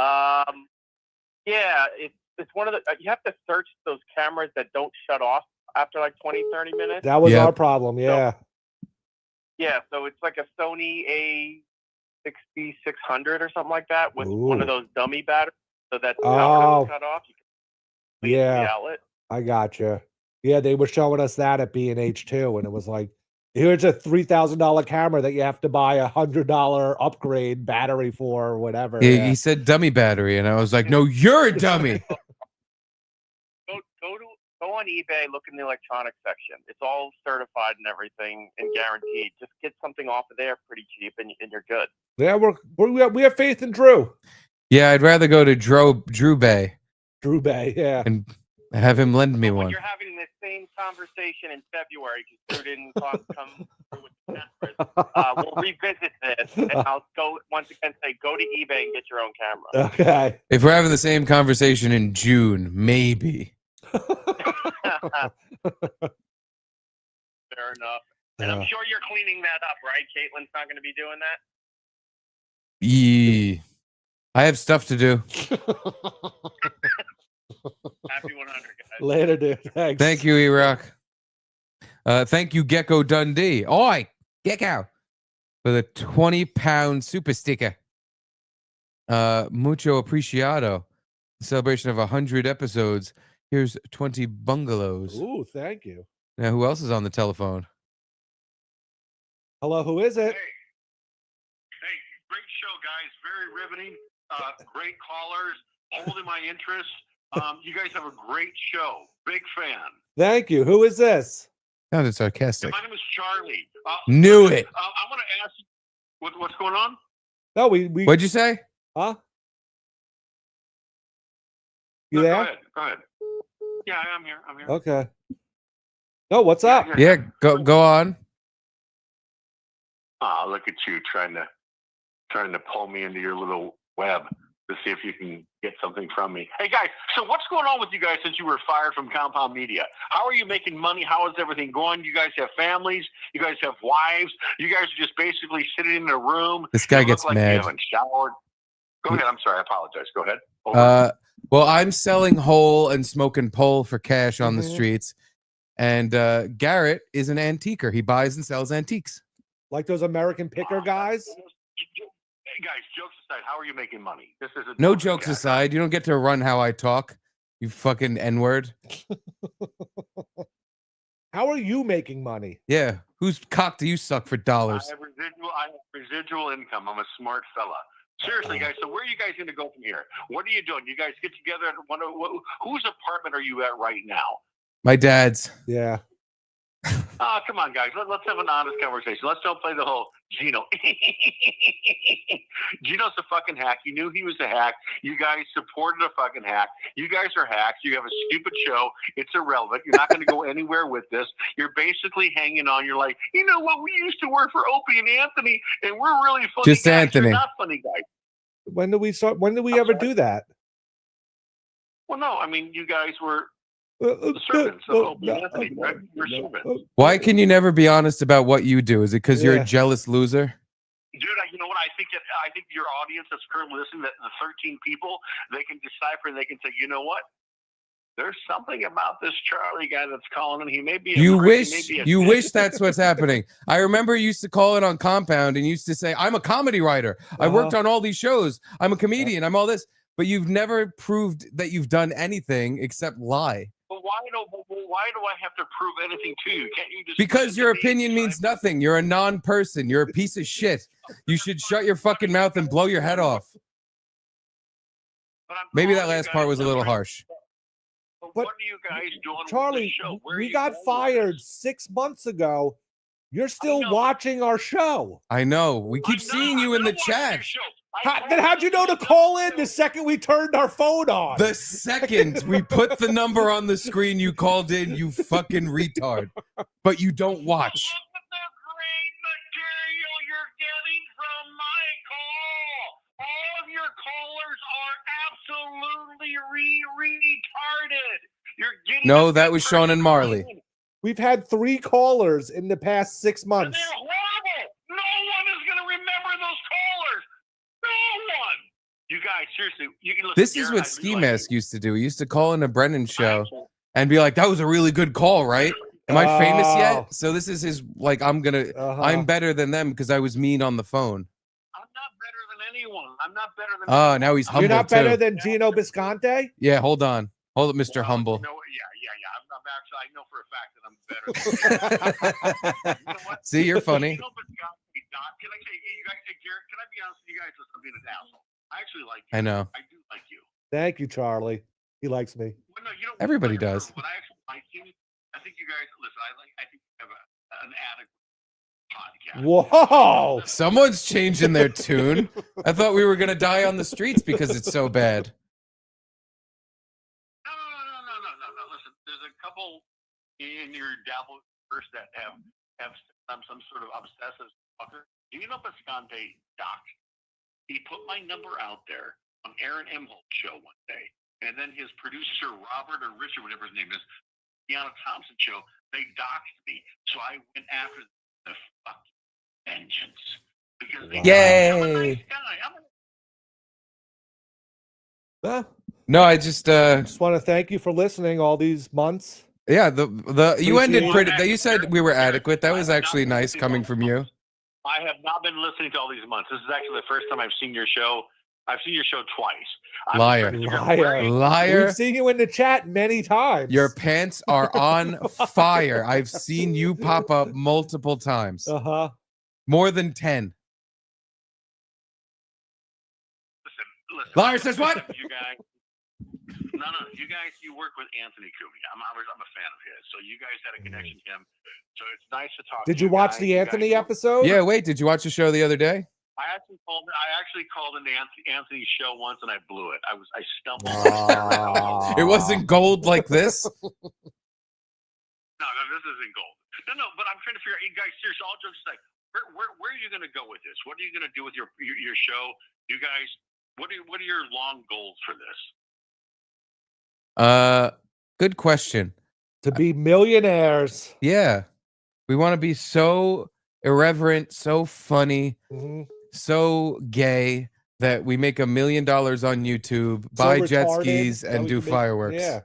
Yeah, it's one of the. You have to search those cameras that don't shut off after like 20, 30 minutes. That was our problem. Yeah. Yeah, so it's like a Sony A6600 or something like that with one of those dummy batteries, so that the power doesn't cut off. You can leave the outlet. I gotcha. Yeah, they were showing us that at B&H too, and it was like, here's a $3,000 camera that you have to buy a $100 upgrade battery for, or whatever. He said dummy battery, and I was like, no, you're a dummy. Go on eBay, look in the electronics section. It's all certified and everything, and guaranteed. Just get something off of there pretty cheap, and you're good. Yeah, we have faith in Drew. Yeah, I'd rather go to Drew Bay. Drew Bay, yeah. And have him lend me one. You're having the same conversation in February because Drew didn't come through with the cameras. We'll revisit this, and I'll go once again say go to eBay and get your own camera. Okay. If we're having the same conversation in June, maybe. Fair enough. And I'm sure you're cleaning that up, right? Caitlin's not going to be doing that? Yeah. I have stuff to do. Happy 100, guys. Later, dude. Thanks. Thank you, E-Rock. Thank you, Gecko Dundee. Oi, Gecko, for the 20-pound super sticker. Mucho apreciado. The celebration of 100 episodes. Here's 20 bungalows. Ooh, thank you. Now, who else is on the telephone? Hello, who is it? Hey, great show, guys. Very riveting. Great callers. Holding my interest. You guys have a great show. Big fan. Thank you. Who is this? Sounded sarcastic. My name is Charlie. Knew it. I want to ask what's going on? No, we What'd you say? Huh? You No, there? Go ahead. Yeah, I'm here. Okay. No, what's up? Yeah, go on. Look at you trying to pull me into your little web. to see if you can get something from me. Hey guys, so what's going on with you guys since you were fired from Compound Media? How are you making money? How is everything going? You guys have families? You guys have wives? You guys are just basically sitting in a room. This guy You gets look like mad. you haven't showered. Go ahead. I'm sorry. I apologize. Go ahead. Over. Well, I'm selling whole and smoking pole for cash on the Mhm. streets. And Garrett is an antiquer. He buys and sells antiques. Like those American picker guys? Hey guys, jokes aside, how are you making money? This is a No jokes aside, you don't get to run how I talk, you fucking N-word. How are you making money? Yeah, whose cock do you suck for dollars? I have residual income. I'm a smart fella. Seriously, guys. So where are you guys going to go from here? What are you doing? You guys get together. Whose apartment are you at right now? My dad's. Yeah. Oh, come on, guys. Let's have an honest conversation. Let's don't play the whole Gino. Gino's a fucking hack. You knew he was a hack. You guys supported a fucking hack. You guys are hacks. You have a stupid show. It's irrelevant. You're not going to go anywhere with this. You're basically hanging on. You're like, you know what? We used to work for Opie and Anthony, and we're really funny Just guys. Anthony. You're not funny guys. When did we start? When did we ever do that? Well, no. I mean, you guys were the servants of Opie and Anthony, right? You're servants. Why can you never be honest about what you do? Is it because you're a Yeah. jealous loser? Dude, you know what? I think your audience that's currently listening, that the 13 people, they can decipher and they can say, you know what? There's something about this Charlie guy that's calling in. He may be. You prick, he may wish be a you dick. wish that's what's happening. I remember you used to call in on Compound and you used to say, I'm a comedy writer. I worked on all these shows. I'm a comedian. I'm all this. But you've never proved that you've done anything except lie. But why do I have to prove anything to you? Can't you just? Because your opinion means nothing. You're a non-person. You're a piece of shit. You should shut your fucking mouth and blow your head off. Maybe that last part was a little harsh. But what are you guys doing Charlie, with the show? Where are we you got going with fired 6 months ago. You're still watching our show. I know. We keep seeing you in the chat. Then how'd you know to call in the second we turned our phone on? The second we put the number on the screen, you called in, you fucking retard. But you don't watch. You're getting from my call. All of your callers are absolutely retarded. You're getting. No, that was Sean and Marley. We've had 3 callers in the past 6 months. They're horrible. No one is going to remember those callers. No one. You guys, seriously, you can listen. This is what Ski Mask used to do. He used to call in a Brennan show and be like, that was a really good call, right? Am I famous Oh. yet? So this is his, like, I'm better than them because I was mean on the phone. Anyone. I'm not better than. Oh, now he's humble. You're not better too. than Gino Bisconti? Yeah, hold on. Hold up, Mr. Humble. No, yeah. I'm actually. I know for a fact that I'm better. You know what? See, you're funny. Can I say, you guys, Garrett? Can I be honest with you guys? Listen, I'm being an asshole. I actually like you. I know. I do like you. Thank you, Charlie. He likes me. Well, no, you don't. Everybody does. When I actually like you, I think you guys. Listen, I think you have an adequate podcast. Whoa! Someone's changing their tune. I thought we were going to die on the streets because it's so bad. No. Listen, there's a couple in your dabble verse that have some sort of obsessive fucker. Gino Bisconti doc. He put my number out there on Aaron Emholt's show one day, and then his producer Robert or Richard, whatever his name is, Deanna Thompson show, they doxed me. So I went after the fucking vengeance because they Yay! I'm a nice guy. No, I just want to thank you for listening all these months. Yeah, you ended Appreciate pretty. You said we were adequate. That was actually nice coming from you. I have not been listening to all these months. This is actually the first time I've seen your show. I've seen your show twice. Liar. We've seen you in the chat many times. Your pants are on fire. I've seen you pop up multiple times. Uh-huh. More than 10. Listen, Liar says what? You guys. No. You work with Anthony Cooney. I'm a fan of his. So you guys had a connection to him. So it's nice to talk. Did to you watch guys. the You Anthony guys- episode? Yeah, wait, did you watch the show the other day? I actually called into Anthony's show once and I blew it. I stumbled. It wasn't gold like this. No, this isn't gold. No, but I'm trying to figure out, you guys, seriously, all jokes aside, where are you going to go with this? What are you going to do with your show? You guys What are your long goals for this? Good question. To be millionaires. Yeah. We want to be so irreverent, so funny, so gay that we make $1 million on YouTube, buy jet skis, and do fireworks. Yeah.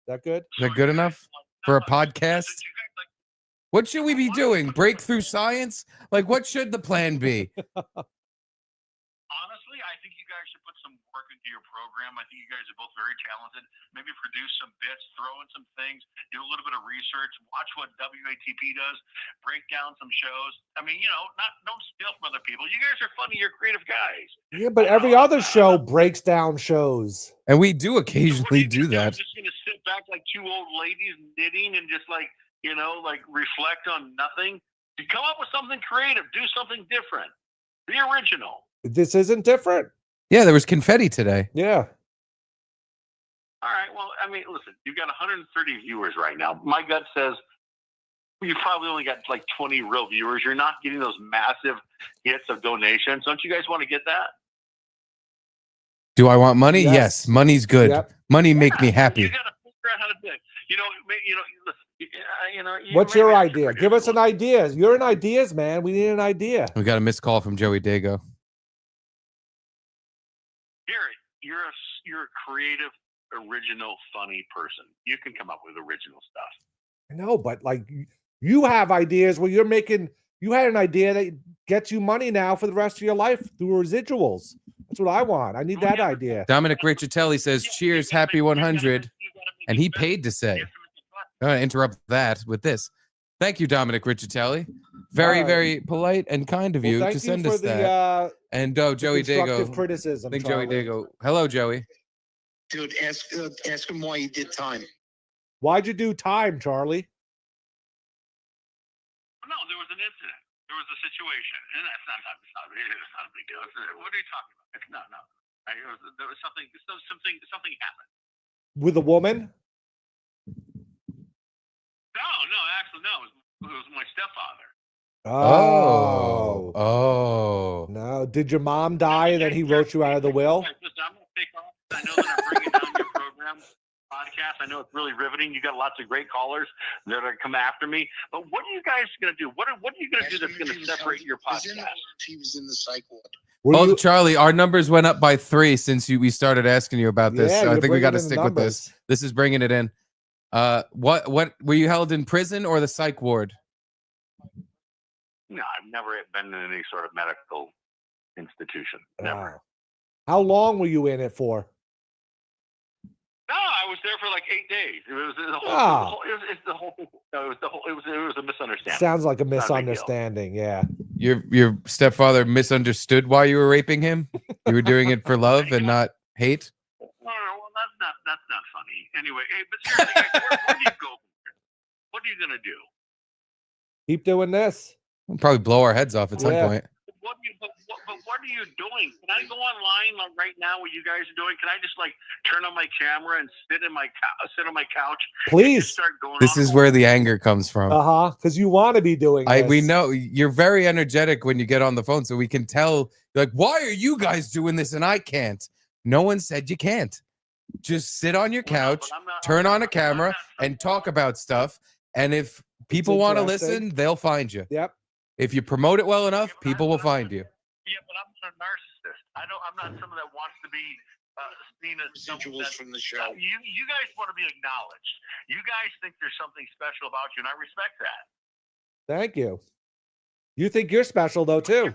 That good? Is that good enough for a podcast? What should we be doing? Breakthrough science? Like, what should the plan be? Honestly, I think you guys should put some work into your program. I think you guys are both very talented. Maybe produce some bits, throw in some things, do a little bit of research, watch what WATP does, break down some shows. I mean, don't steal from other people. You guys are funny. You're creative guys. Yeah, but every other show breaks down shows. And we do occasionally do that. Just gonna sit back like two old ladies knitting and just reflect on nothing. You come up with something creative. Do something different. Be original. This isn't different. Yeah, there was confetti today. Yeah. All right. Well, I mean, listen, you've got 130 viewers right now. My gut says you probably only got like 20 real viewers. You're not getting those massive hits of donations. Don't you guys want to get that? Do I want money? Yes. Money's good. Yep. Money make me happy. You got to figure out how to do it. What's your idea? Give us an idea. You're an ideas man. We need an idea. We got a missed call from Joey Dego. Garrett, you're a creative, original, funny person. You can come up with original stuff. I know, but like you have ideas where you had an idea that gets you money now for the rest of your life through residuals. That's what I want. I need that idea. Dominic Riccitelli says, cheers, happy 100. And he paid to say. I'm going to interrupt that with this. Thank you, Dominic Riccitelli. Very, very polite and kind of you to send us that. And Joey Dego. Criticism. I think Joey Dego. Hello, Joey. Dude, ask him why he did time. Why'd you do time, Charlie? No, there was an incident. There was a situation, and it's not a big deal. What are you talking about? No. There was something happened. With a woman? No, actually, no. It was my stepfather. Oh. No. Did your mom die and then he wrote you out of the will? Listen, I'm going to take off. I know that I'm bringing down your program, podcast. I know it's really riveting. You got lots of great callers that are going to come after me. But what are you guys going to do? What are you going to do that's going to separate your podcast? He was in the psych ward. Charlie, our numbers went up by 3 since we started asking you about this. Yeah, so I think we got to bringing in the stick with this. This is bringing it in. What were you held in prison or the psych ward? No, I've never been in any sort of medical institution. Never. How long were you in it for? No, I was there for like 8 days. It was a misunderstanding. Sounds like a misunderstanding. Yeah. Your stepfather misunderstood why you were raping him. You were doing it for love and not hate. Well, that's not funny. Anyway, hey, but seriously, guys, where do you go? What are you gonna do? Keep doing this. We'll probably blow our heads off at some point. What are you doing? Can I go online right now? What you guys are doing? Can I just turn on my camera and sit on my couch? Please. Start going This is where the anger comes from. Because you want to be doing this. We know you're very energetic when you get on the phone, so we can tell. Like, why are you guys doing this and I can't? No one said you can't. Just sit on your couch, turn on a camera, and talk about stuff. And if people want to listen, they'll find you. Yep. If you promote it well enough, people will find you. Yeah, but I'm not a narcissist. I'm not someone that wants to be seen as residuals from the show. You guys want to be acknowledged. You guys think there's something special about you, and I respect that. Thank you. You think you're special though too.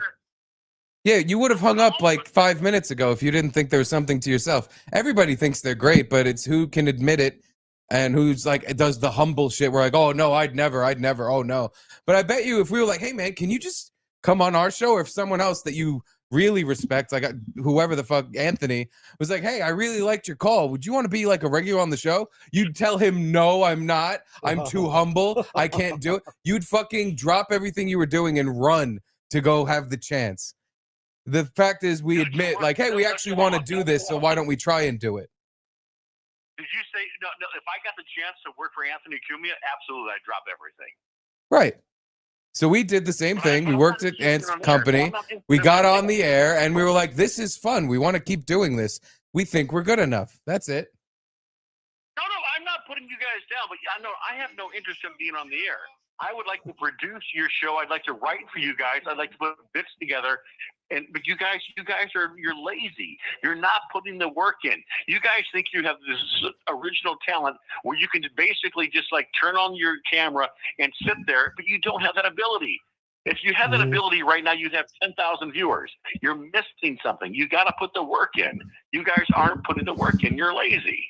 Yeah, you would have hung up like 5 minutes ago if you didn't think there was something to yourself. Everybody thinks they're great, but it's who can admit it and who's does the humble shit. We're like, oh no, I'd never, oh no. But I bet you if we were like, hey man, can you just come on our show? Or if someone else that you really respect, like whoever the fuck, Anthony, was like, hey, I really liked your call. Would you want to be like a regular on the show? You'd tell him, no, I'm not. I'm too humble. I can't do it. You'd fucking drop everything you were doing and run to go have the chance. The fact is we admit like, hey, we actually want to do this. So why don't we try and do it? Did you say, no, if I got the chance to work for Anthony Cumia, absolutely, I'd drop everything. Right. So we did the same thing. We worked at Ant's company. We got on the air, and we were like, "This is fun. We want to keep doing this. We think we're good enough." That's it. No, I'm not putting you guys down, but I have no interest in being on the air. I would like to produce your show. I'd like to write for you guys. I'd like to put bits together. But you're lazy. You're not putting the work in. You guys think you have this original talent where you can basically just like turn on your camera and sit there, but you don't have that ability. If you had that ability right now, you'd have 10,000 viewers. You're missing something. You got to put the work in. You guys aren't putting the work in. You're lazy.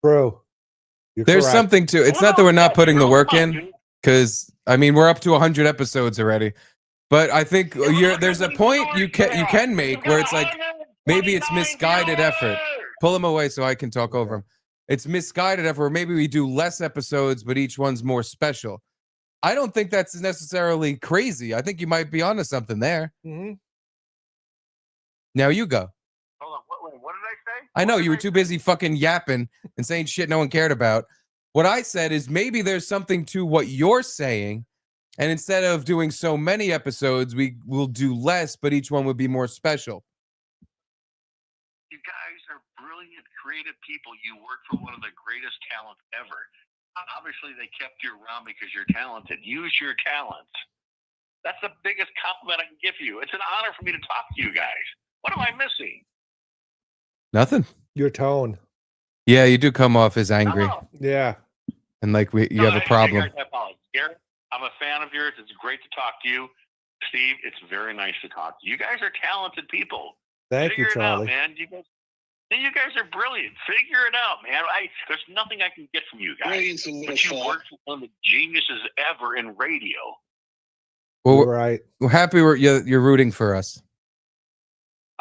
Bro, there's correct. something to it's not that we're not putting the work in, because I mean we're up to 100 episodes already. But I think there's a point you can make where it's like maybe it's misguided effort. Pull him away so I can talk over him. It's misguided effort. Or maybe we do less episodes, but each one's more special. I don't think that's necessarily crazy. I think you might be onto something there. Mm-hmm. Now you go. Hold on. What did I say? I know you were too busy fucking yapping and saying shit no one cared about. What I said is maybe there's something to what you're saying. And instead of doing so many episodes, we will do less, but each one would be more special. You guys are brilliant, creative people. You work for one of the greatest talents ever. Obviously, they kept you around because you're talented. Use your talents. That's the biggest compliment I can give you. It's an honor for me to talk to you guys. What am I missing? Nothing. Your tone. Yeah, you do come off as angry. Yeah. And like you have a problem. I apologize. Garrett, I'm a fan of yours. It's great to talk to you. Steve, it's very nice to talk to you. You guys are talented people. Thank Figure you, Charlie. it out, man. You guys are brilliant. Figure it out, man. There's nothing I can get from you guys. But you work for one of the geniuses ever in radio. Well, right. We're happy you're rooting for us.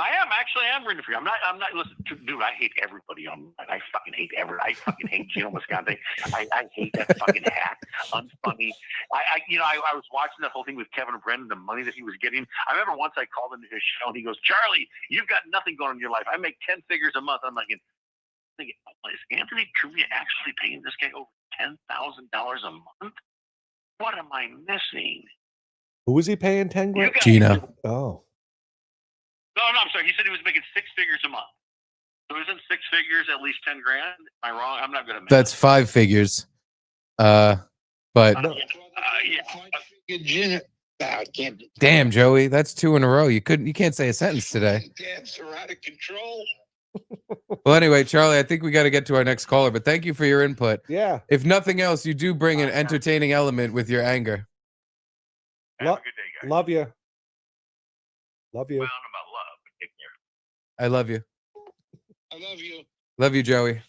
I am rooting for you. I'm not. Listen, dude. I hate everybody on. I fucking hate I fucking hate Gino Bisconti. I hate that fucking hack. Unfunny. I was watching that whole thing with Kevin Brennan, the money that he was getting. I remember once I called into his show and he goes, "Charlie, you've got nothing going on in your life. I make 10 figures a month." I'm like, thinking, is Anthony Trivia actually paying this guy over $10,000 a month? What am I missing? Who was he paying 10 grand? Gino. Oh. No, I'm sorry. He said he was making 6 figures a month. So isn't 6 figures at least 10 grand? Am I wrong? I'm not good at math. That's 5 figures. But damn, Joey, that's 2 in a row. You can't say a sentence today. Debts are out of control. Well, anyway, Charlie, I think we got to get to our next caller, but thank you for your input. Yeah. If nothing else, you do bring an entertaining element with your anger. Have a good day, guys. Love you. Love you. Well, I don't know about love, but take care. I love you. I love you. Love you, Joey.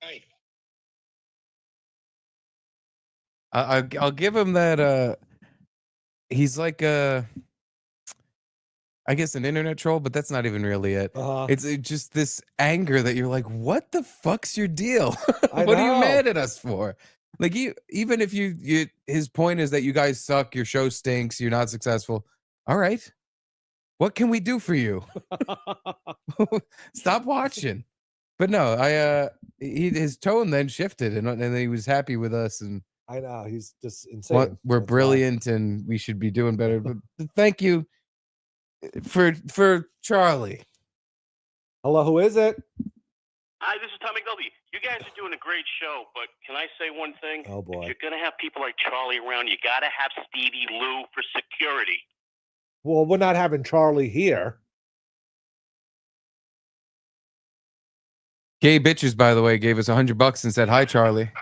Hey. I'll give him that. He's like I guess an internet troll, but that's not even really it. It's just this anger that you're like, what the fuck's your deal? What are you mad at us for? Like, even if his point is that you guys suck, your show stinks, you're not successful. All right, what can we do for you? Stop watching. But no, his tone then shifted, and then he was happy with us. And I know he's just insane. We're brilliant, and we should be doing better. But thank you for Charlie. Hello, who is it? Hi, this is Tommy Goldie. You guys are doing a great show, but can I say one thing? Oh, boy. If you're going to have people like Charlie around, you got to have Stevie Lou for security. Well, we're not having Charlie here. Gay Bitches, by the way, gave us $100 and said, "Hi, Charlie."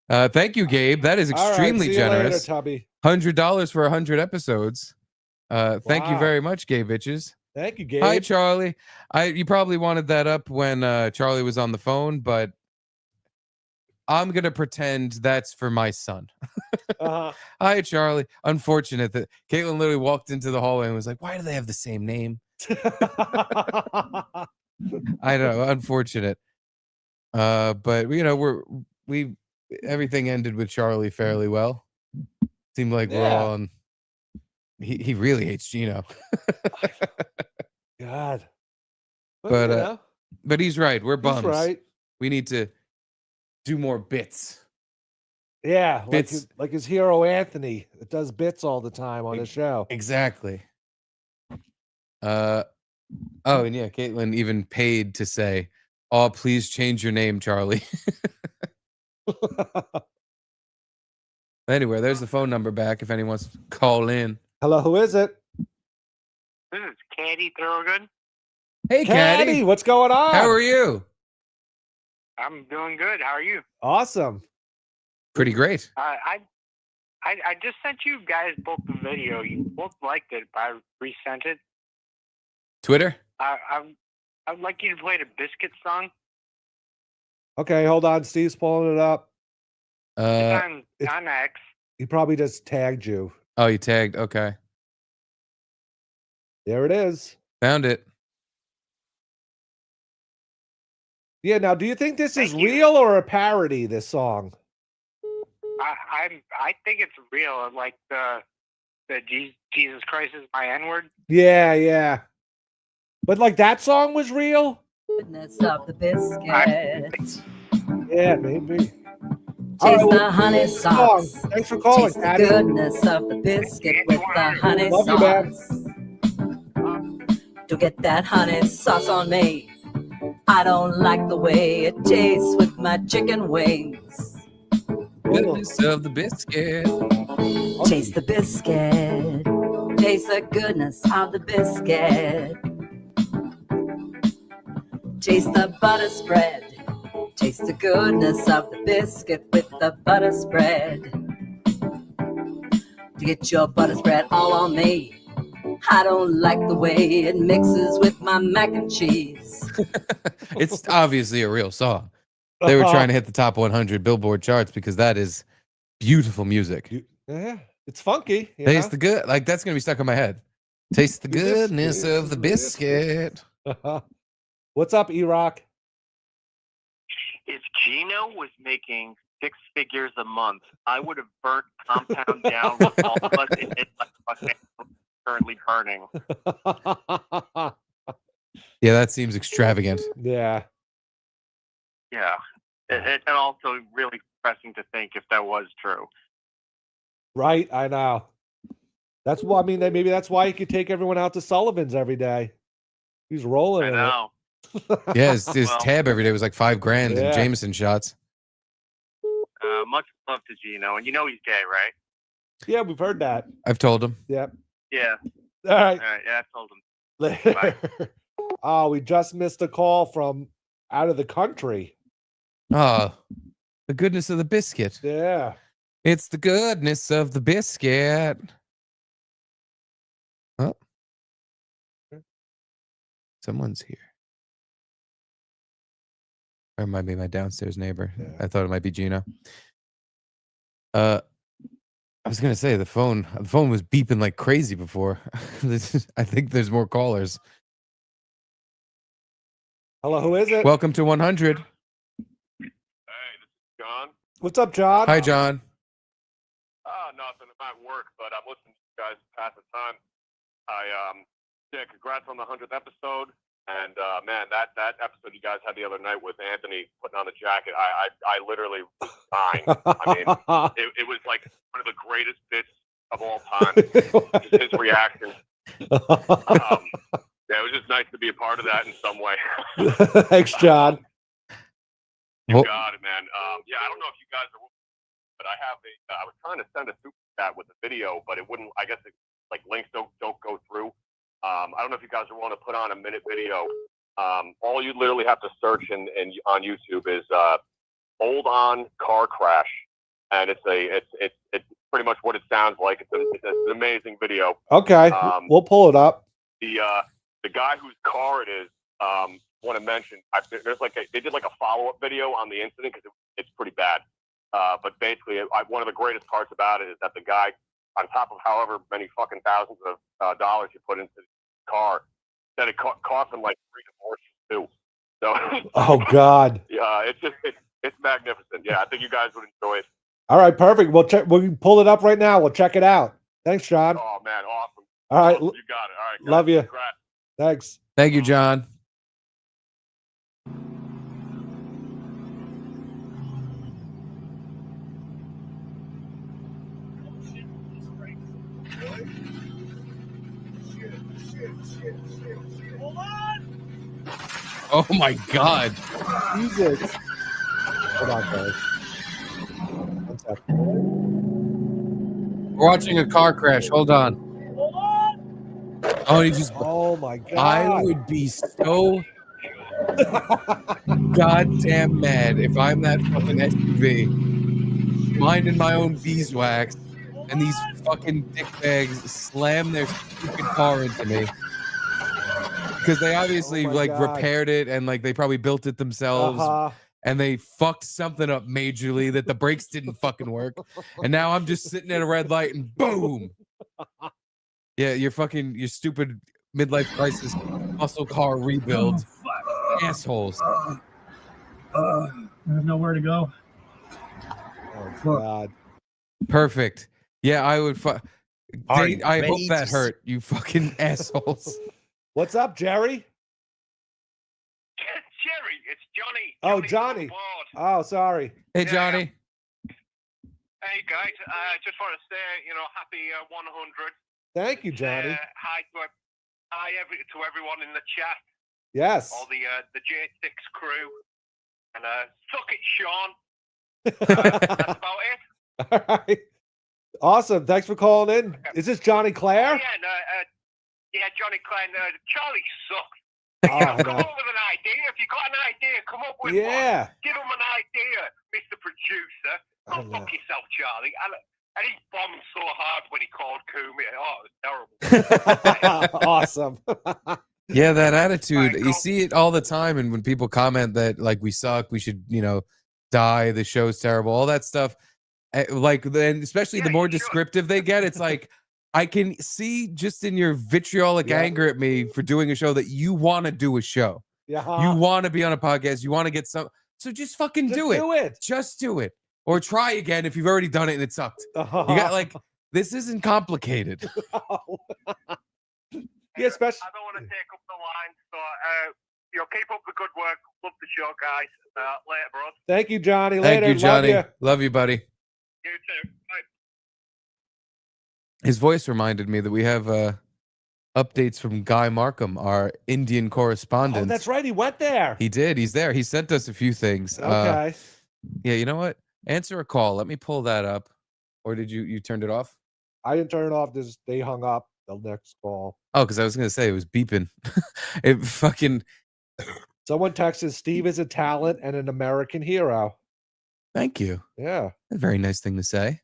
Thank you, Gabe. That is extremely generous. Later, $100 for 100 episodes. Thank you very much, Gay Bitches. Thank you, Gabe. Hi, Charlie. You probably wanted that up when Charlie was on the phone, but I'm gonna pretend that's for my son. Hi, Charlie. Unfortunate that Caitlin literally walked into the hallway and was like, "Why do they have the same name?" I know, unfortunate. But we everything ended with Charlie fairly well. Seemed like we're all on. He really hates Gino. God. But he's right. We're bums. He's right. We need to do more bits. Yeah, Bits. like his hero Anthony that does bits all the time on his show. Exactly. Oh, and yeah, Caitlin even paid to say, "Oh, please change your name, Charlie." Anyway, there's the phone number back if anyone wants to call in. Hello, who is it? This is Caddy Thorogood. Hey, Caddy, what's going on? How are you? I'm doing good. How are you? Awesome. Pretty great. I just sent you guys both the video. You both liked it, but I resent it. Twitter? I'd like you to play the Biscuit song. Okay, hold on. Steve's pulling it up. It's on X. He probably just tagged you. Oh, you tagged. Okay. There it is. Found it. Yeah, now do you think this is real or a parody, this song? I think it's real. Like the Jesus Christ is my N-word. Yeah. But like that song was real? Goodness of the biscuit. Yeah, maybe. Taste the honey sauce. Thanks for calling, Taste the Patty. goodness of the biscuit with the honey Love you, man. sauce. To get that honey sauce on me. I don't like the way it tastes with my chicken wings. Goodness of the biscuit. Taste the biscuit. Taste the goodness of the biscuit. Taste the butter spread. Taste the goodness of the biscuit with the butter spread. To get your butter spread all on me. I don't like the way it mixes with my mac and cheese. It's obviously a real song. They were trying to hit the top 100 Billboard charts because that is beautiful music. Yeah, it's funky. You Taste know? the good. Like, that's going to be stuck in my head. Taste the goodness of the biscuit. What's up, E-Rock? If Gino was making 6 figures a month, I would have burnt Compound down with all of us in it like currently burning. Yeah, that seems extravagant. Yeah. Yeah. And also really depressing to think if that was true. Right, I know. That's why, I mean, maybe that's why he could take everyone out to Sullivan's every day. He's rolling in know. Yeah, his tab every day was like $5,000 in Yeah. Jameson shots. Much love to Gino. And you know he's gay, right? Yeah, we've heard that. I've told him. Yep. Yeah. All right. Yeah, I told him. Bye. Oh, we just missed a call from out of the country. Oh, the goodness of the biscuit. Yeah. It's the goodness of the biscuit. Oh. Someone's here. Or it might be my downstairs neighbor. Yeah. I thought it might be Gino. I was gonna say the phone was beeping like crazy before. I think there's more callers. Hello, who is it? Welcome to 100. John? What's up, John? Hi, John. Nothing. I'm at work, but I'm listening to you guys pass the time. Yeah, congrats on the 100th episode. And man, that episode you guys had the other night with Anthony putting on the jacket, I literally was dying. I mean, it was like one of the greatest bits of all time. Just his reaction. Yeah, it was just nice to be a part of that in some way. Thanks, John. You got it, man. Yeah, I don't know if you guys are, but I have I was trying to send a super chat with the video, but it wouldn't. I guess like links don't go through. I don't know if you guys are willing to put on a minute video. All you literally have to search on YouTube is "hold on car crash," and it's pretty much what it sounds like. It's an amazing video. Okay, we'll pull it up. The guy whose car it is, want to mention, there's they did like a follow-up video on the incident because it's pretty bad. But basically, one of the greatest parts about it is that the guy, on top of however many fucking thousands of dollars you put into the car, that it cost him like 3 divorces too. So. Oh God. Yeah, it's magnificent. Yeah, I think you guys would enjoy it. All right, perfect. We'll check. We'll pull it up right now. We'll check it out. Thanks, John. Oh man, awesome. All right, You got it. All right. Guys. love you. Congrats. Thanks. Thank you, John. Oh my God. Jesus. Hold on, guys. 1 second. We're watching a car crash. Hold on. Oh, he just. Oh my God. I would be so goddamn mad if I'm that fucking SUV minding my own beeswax and these fucking dickbags slam their stupid car into me. Because they obviously my like God. repaired it and like they probably built it themselves. And they fucked something up majorly that the brakes didn't fucking work. And now I'm just sitting at a red light and boom. Yeah, your stupid midlife crisis muscle car rebuild. Assholes. There's nowhere to go. Oh God. Perfect. Yeah, I would. Are you I hope ready that to hurt, you fucking assholes. What's up, Jerry? Jerry, it's Johnny. Oh, Johnny. Oh, sorry. Hey, Johnny. Hey guys, just want to say, happy 100. Thank you, Johnny. Hi to everyone in the chat. Yes. All the J6 crew, and suck it, Sean. That's about it. All right. Awesome. Thanks for calling in. Is this Johnny Clare? Yeah, Johnny Klein. Charlie sucks. Oh, Come up with an idea. If you got an idea, come up with one. Give him an idea, Mr. Producer. Don't fuck yourself, Charlie. And he bombed so hard when he called Kumi. Oh, it was terrible. Awesome. Yeah, that attitude. You see it all the time. And when people comment that, like, we suck, we should, die, the show's terrible, all that stuff. Like, then especially the more descriptive they get, it's like, I can see just in your vitriolic anger at me for doing a show that you want to do a show. Yeah. You want to be on a podcast. You want to get some. So just fucking do it. Just do it. Or try again if you've already done it and it sucked. You got this isn't complicated. Yeah, especially. I don't want to take up the line, so keep up the good work. Love the show, guys. Later, bro. Thank you, Johnny. Later. Thank you, Johnny. Love you. Love you, buddy. You too. Bye. His voice reminded me that we have updates from Guy Markham, our Indian correspondent. Oh, that's right. He went there. He did. He's there. He sent us a few things. Okay. Yeah, you know what? Answer a call. Let me pull that up. Or did you turned it off? I didn't turn it off. They hung up the next call. Oh, because I was going to say it was beeping. It fucking. Someone texted, Steve is a talent and an American hero. Thank you. Yeah. A very nice thing to say.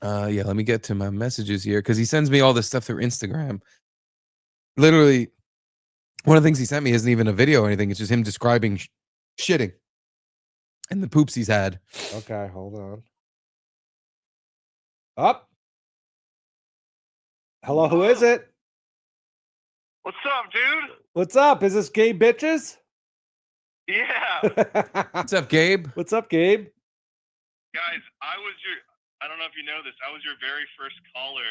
Yeah, let me get to my messages here because he sends me all this stuff through Instagram. Literally, one of the things he sent me isn't even a video or anything. It's just him describing shitting and the poops he's had. Okay, hold on. Up. Hello, who is it? What's up, dude? What's up? Is this Gabe Bitches? Yeah. What's up, Gabe? What's up, Gabe? Guys, I don't know if you know this. I was your very first caller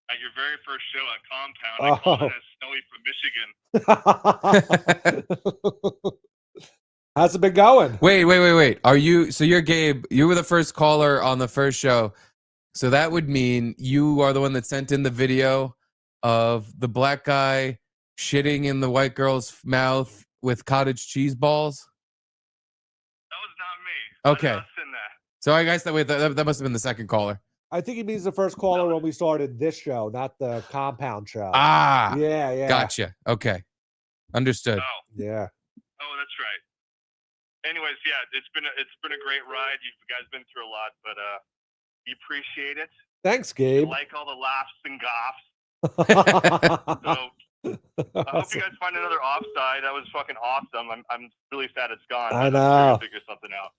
at your very first show at Compound. I called it as Snowy from Michigan. How's it been going? Wait. You're Gabe. You were the first caller on the first show. So that would mean you are the one that sent in the video of the black guy shitting in the white girl's mouth with cottage cheese balls. That was not me. Okay. So I guess that must have been the second caller. I think he means the first caller when we started this show, not the Compound show. Ah. Yeah. Gotcha. Okay. Understood. Oh. Yeah. Oh, that's right. Anyways, yeah, it's been a great ride. You guys been through a lot, but we appreciate it. Thanks, Gabe. We like all the laughs and goffs. So I hope you guys find another offside. That was fucking awesome. I'm really sad it's gone. I I'm know. trying to figure something out.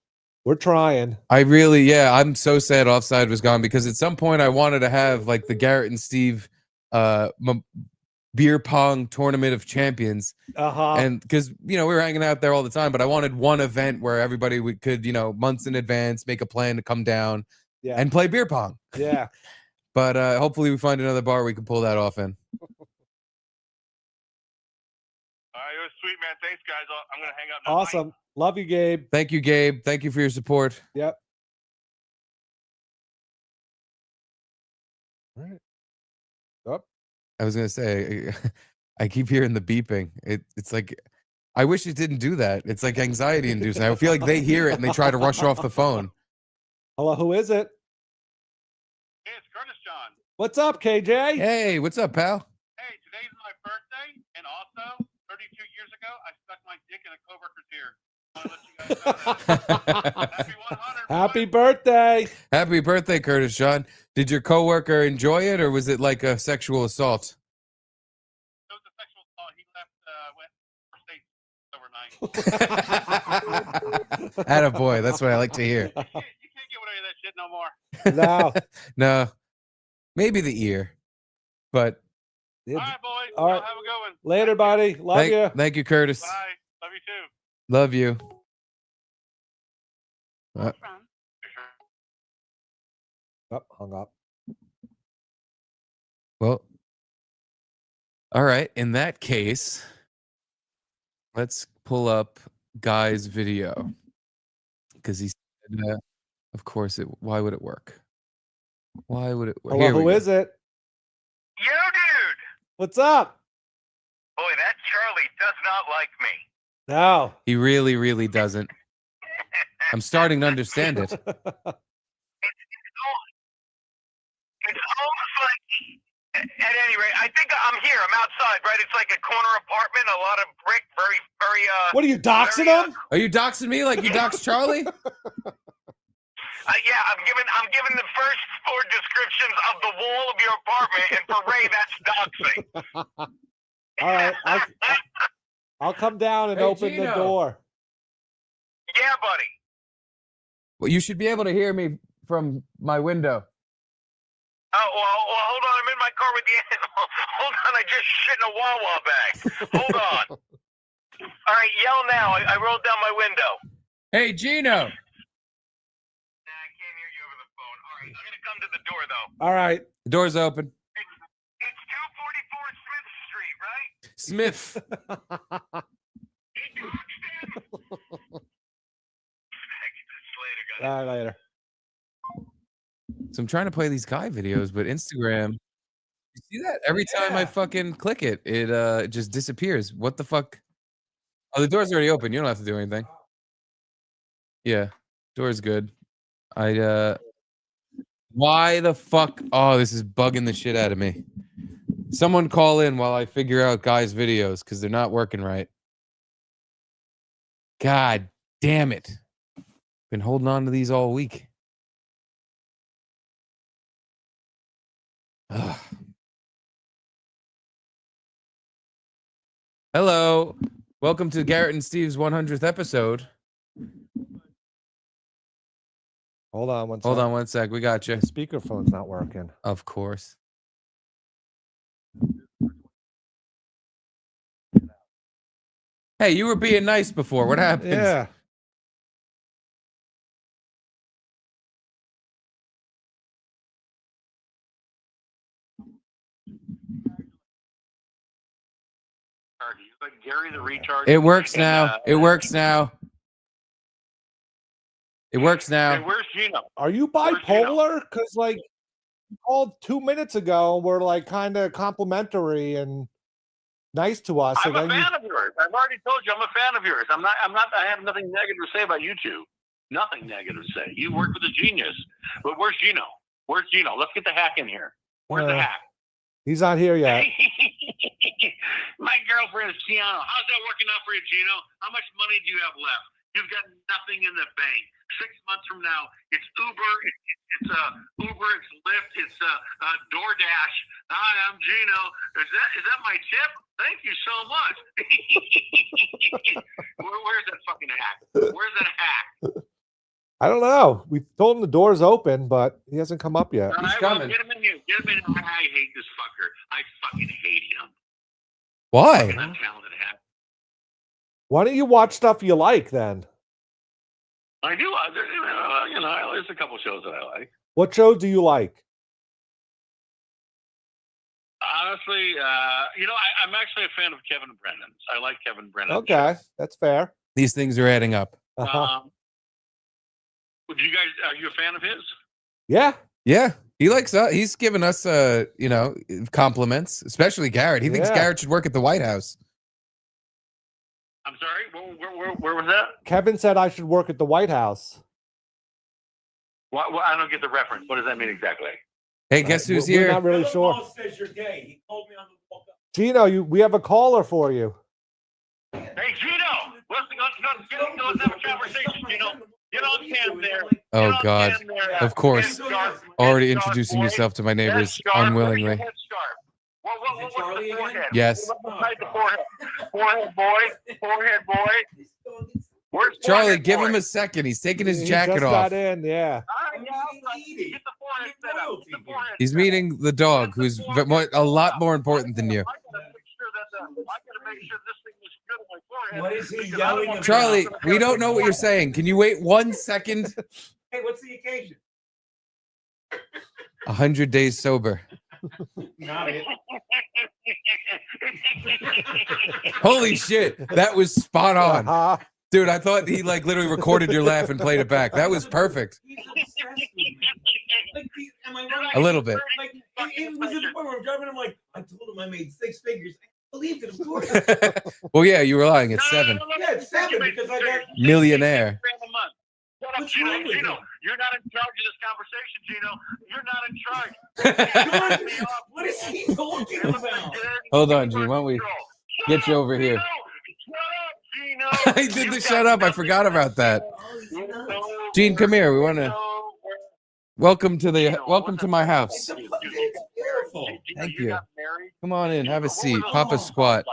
We're trying. I'm so sad Offside was gone because at some point I wanted to have like the Garrett and Steve beer pong tournament of champions. And because, we were hanging out there all the time, but I wanted one event where everybody could, months in advance, make a plan to come down and play beer pong. Yeah. But hopefully we find another bar we can pull that off in. All right, it was sweet, man. Thanks, guys. I'm going to hang up now. Awesome. Love you, Gabe. Thank you, Gabe. Thank you for your support. Yep. All right. Up. I was going to say, I keep hearing the beeping. It's like I wish it didn't do that. It's like anxiety inducing. I feel like they hear it and they try to rush off the phone. Hello, who is it? Hey, it's Curtis John. What's up, KJ? Hey, what's up, pal? Hey, today's my birthday, and also 32 years ago, I stuck my dick in a coworker's ear. Happy birthday. Happy birthday, Curtis John. Did your coworker enjoy it, or was it like a sexual assault? It was a sexual assault. He left, went overnight. Attaboy, that's what I like to hear. You can't get away with that shit no more. No. No. Maybe the ear. But All right, boys. All right. Y'all have a good one. Later, buddy. Love you. Thank you, Curtis. Bye. Love you too. Love you. Oh, hung up. Well, all right. In that case, let's pull up Guy's video because he said, of course, why would it work? Why would it work? Hello, who is it? Yo, dude. What's up? Boy, that Charlie does not like me. No. He really, really doesn't. I'm starting to understand it. It's almost like, at any rate, I think I'm here. I'm outside, right? It's like a corner apartment, a lot of brick, very, very. What are you doxing him? Are you doxing me like you doxed Charlie? Yeah, I'm giving the first 4 descriptions of the wall of your apartment, and for Ray, that's doxing. All right. I'll come down and open the Gino. door. Yeah, buddy. Well, you should be able to hear me from my window. Oh, well, hold on. I'm in my car with the animal. Hold on. I just shit in a Wawa bag. Hold on. All right, yell now. I rolled down my window. Hey, Gino. Come to the door, though. All right. The door's open. It's 244 Smith Street, right? Smith. All right, later. So I'm trying to play these Guy videos, but Instagram, you see that? Every time I fucking click it, it just disappears. What the fuck? Oh, the door's already open. You don't have to do anything. Yeah, door's good. Why the fuck? Oh, this is bugging the shit out of me. Someone call in while I figure out Guy's videos because they're not working right. God damn it. Been holding on to these all week. Ugh. Hello. Welcome to Garrett and Steve's 100th episode. Hold on one sec. Hold on one sec. We got you. The speakerphone's not working. Of course. Hey, you were being nice before. What happened? Yeah. Like Gary the retard. It works now. It works now. It works now. Hey, where's Gino? Are you bipolar? Because, like, you called 2 minutes ago and were, like, kind of complimentary and nice to us. I'm and a fan of yours. I've already told you I'm a fan of yours. I have nothing negative to say about you two. Nothing negative to say. You work with a genius. But where's Gino? Where's Gino? Let's get the hack in here. Where's the hack? He's not here yet. My girlfriend is Tiano. How's that working out for you, Gino? How much money do you have left? You've got nothing in the bank. 6 months from now, it's Uber, it's Uber, it's Lyft, it's DoorDash. Hi, I'm Gino. Is that my tip? Thank you so much. Where's that fucking hack? Where's that hack? I don't know. We told him the door's open, but he hasn't come up yet. He's coming. Get him in here. Get him in. I hate this fucker. I fucking hate him. Why? Fucking untalented hack. Why don't you watch stuff you like then? I do. There's a couple shows that I like. What shows do you like? Honestly, I'm actually a fan of Kevin Brennan's. I like Kevin Brennan. Okay, that's fair. These things are adding up. Would you guys? Are you a fan of his? Yeah. Yeah. He likes he's given us compliments, especially Garrett. He thinks Garrett should work at the White House. I'm sorry. Where was that? Kevin said I should work at the White House. What, I don't get the reference. What does that mean exactly? Hey, guess who's We're here? not really sure. Says you're gay. He told me on the walk up. Gino, we have a caller for you. Hey, Gino. Let's have a conversation, Gino. Get on cam there. Oh, God. Of course. Already introducing yourself to my neighbors unwillingly. What's the forehead? Yes. What's the forehead? Forehead boy. Forehead boy. Where's Charlie, forehead give boy? him a second. He's taking his He jacket just off. got in, yeah. Get the forehead set up. Get the forehead He's set up. meeting the dog, who's a lot more important than you. I gotta make sure this thing is good on my forehead. What is he because I yelling don't want about? Charlie, we don't know what you're saying. Can you wait 1 second? Hey, what's the occasion? 100 days sober. Not it. Holy shit, that was spot on. Dude, I thought he like literally recorded your laugh and played it back. That was perfect. Like, am I wrong? A little bit. Like, it was at the point where I'm driving. I'm like, I told him I made 6 figures. I believed it, of course. Well, yeah, you were lying. It's 7. Yeah, it's 7 because I got Millionaire. Shut up, Gino. Gino, you're not in charge of this conversation, Gino. You're not in charge. What is he talking about? Hold on, Gene. Why don't we get you over here? I did the shut up. I forgot about that. Gene, come here. We want to welcome to my house. Thank you. Come on in. Have a seat. Papa squat.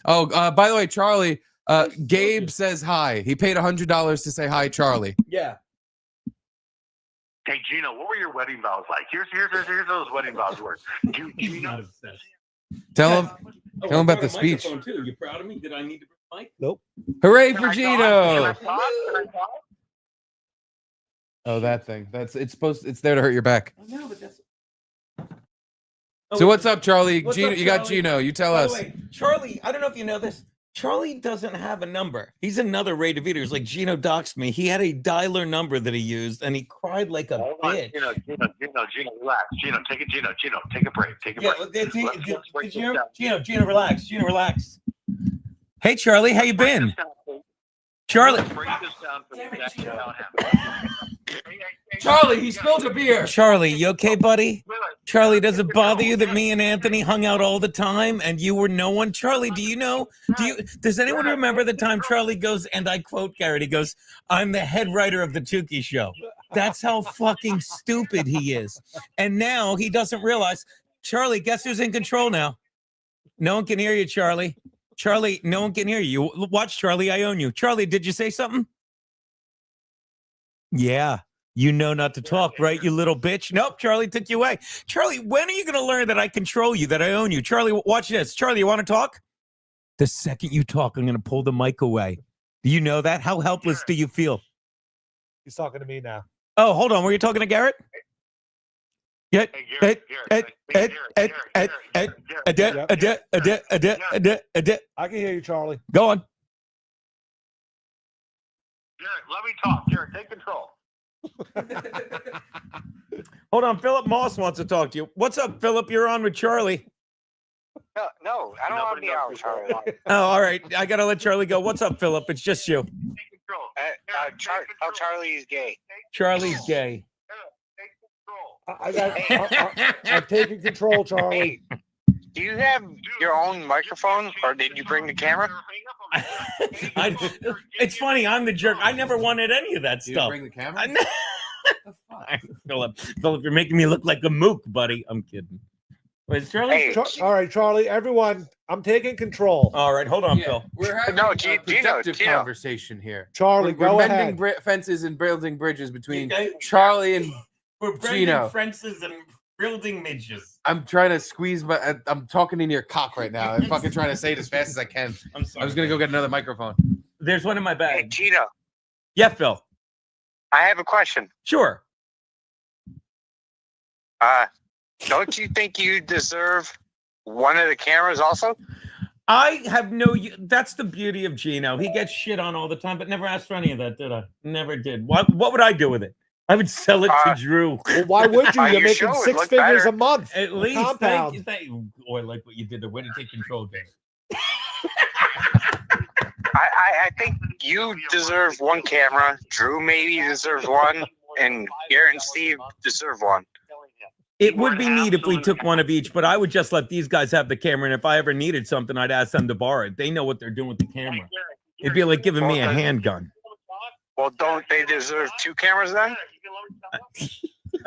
Oh, by the way, Charlie. Gabe says hi. He paid $100 to say hi, Charlie. Yeah. Hey, Gino, what were your wedding vows like? Here's those wedding vows were. Gino. Tell him about the speech. Too. You proud of me? Did I need to bring a mic? Nope. Hooray for Gino! Can I talk? Oh, that thing. It's there to hurt your back. No, but that's. So what's up, Charlie? What's Gino, up, you got Charlie? Gino. You tell By us. the way, Charlie, I don't know if you know this. Charlie doesn't have a number. He's another Ray DeVito. He's like, Gino doxed me. He had a dialer number that he used, and he cried like a bitch. Gino, relax. Gino, take a break. Take a break. Gino, relax. Gino, relax. Hey, Charlie, how you been? Charlie. Break this down for exactly how it happened. Charlie, he spilled a beer. Charlie, you okay, buddy? Charlie, does it bother you that me and Anthony hung out all the time and you were no one? Charlie, does anyone remember the time Charlie goes, and I quote Garrett, he goes, I'm the head writer of the Tukey Show. That's how fucking stupid he is. And now he doesn't realize, Charlie, guess who's in control now? No one can hear you, Charlie. Charlie, no one can hear you. Watch, Charlie, I own you. Charlie, did you say something? Yeah. You know not to talk, right, you little bitch? Nope, Charlie took you away. Charlie, when are you going to learn that I control you, that I own you? Charlie, watch this. Charlie, you want to talk? The second you talk, I'm going to pull the mic away. Do you know that? How helpless do you feel? He's talking to me now. Oh, hold on. Were you talking to Garrett? Yeah. Hey, I can hear you, Charlie. Go on. Garrett, let me talk. Garrett, take control. Hold on. Philip Moss wants to talk to you. What's up, Philip? You're on with Charlie. No, I don't want to be out with Charlie. Oh, all right. I got to let Charlie go. What's up, Philip? It's just you. Charlie's gay. Charlie's gay. I've taken control, Charlie. Hey, do you have your own microphone, or did you bring the camera? It's funny. I'm the jerk. I never wanted any of that Did stuff. you bring the camera? Philip, you're making me look like a mook, buddy. I'm kidding. Wait, Charlie? All right, Charlie. Everyone, I'm taking control. All right, hold on, Phil. We're having a productive conversation here. Charlie, we're go mending ahead. fences and building bridges between Charlie and We're Gino. fences and building midges. I'm trying to squeeze, but I'm talking in your cock right now. I'm fucking trying to say it as fast as I can. I'm sorry. I was gonna go get another microphone. There's one in my bag. Hey, Gino, Yeah, Phil. I have a question. Sure. Don't you think you deserve one of the cameras also? I have that's the beauty of Gino. He gets shit on all the time, but never asked for any of that, did I? Never did. What would I do with it? I would sell it to Drew. Well, why would you? You're making 6 figures a month. At least. Compound. Thank you. Oh, I like what you did there. Way to take control, Gabe. I think you deserve one camera. Drew maybe deserves one, and Garrett and Steve deserve one. It would be neat if we took one of each, but I would just let these guys have the camera, and if I ever needed something, I'd ask them to borrow it. They know what they're doing with the camera. It'd be like giving me a handgun. Well, don't they deserve two cameras then?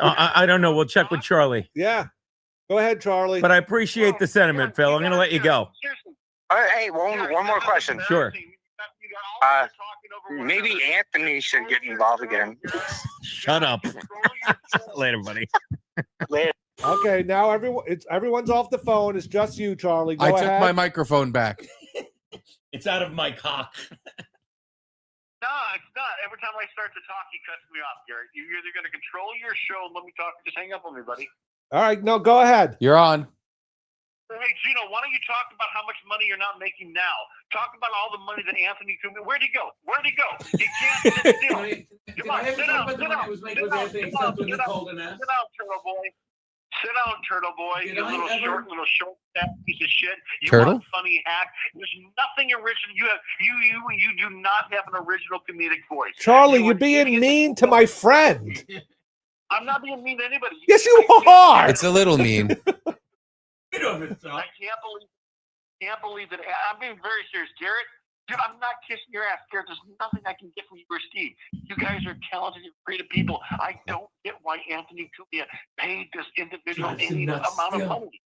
I don't know. We'll check with Charlie. Yeah. Go ahead, Charlie. But I appreciate the sentiment, Phil. I'm going to let you go. Hey, one more question. Sure. Maybe Anthony should get involved again. Shut up. Later, buddy. Later. Okay, now everyone's off the phone. It's just you, Charlie. Go I ahead. took my microphone back. It's out of my cock. No, it's not. Every time I start to talk, he cuts me off, Garrett. You're either going to control your show and let me talk, or just hang up on me, buddy. All right, no, go ahead. You're on. Hey, Gino, why don't you talk about how much money you're not making now? Talk about all the money that Anthony Cumia. Where'd he go? Where'd he go? He can't sit still. Come on, sit down, sit down. Sit down, Turtle Boy. Sit down, Turtle Boy. You little short fat piece of shit. You Turtle? want funny hack. There's nothing original. You do not have an original comedic voice. Charlie, you're being mean to my friend. I'm not being mean to anybody. Yes, you are. It's a little mean. I can't believe that. I'm being very serious, Garrett. Dude, I'm not kissing your ass, Garrett. There's nothing I can get from you or Steve. You guys are talented and creative people. I don't get why Anthony Cumia paid this individual any amount of money.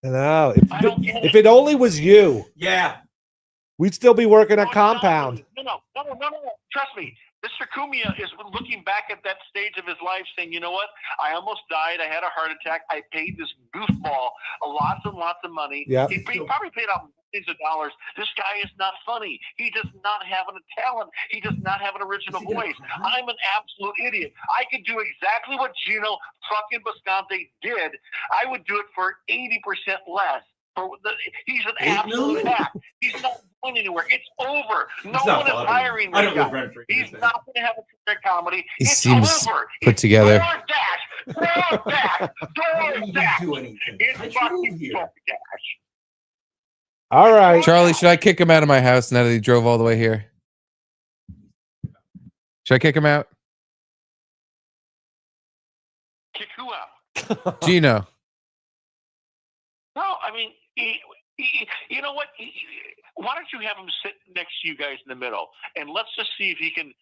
No, if it only was you, yeah, we'd still be working at Compound. No. Trust me. Mr. Cumia is looking back at that stage of his life saying, you know what? I almost died. I had a heart attack. I paid this goofball lots and lots of money. Yeah. He probably paid out millions of dollars. This guy is not funny. He does not have a talent. He does not have an original voice. I'm an absolute idiot. I could do exactly what Gino fucking Bisconti did. I would do it for 80% less. He's an absolute hack. He's not going anywhere. It's over. No one is hiring this guy. He's not going to have a career comedy. He It's seems over. put together. DoorDash. It's fucking DoorDash. All right. Charlie, should I kick him out of my house now that he drove all the way here? Should I kick him out? Kick who out? Gino. No, I mean, you know what? Why don't you have him sit next to you guys in the middle, and let's just see if he can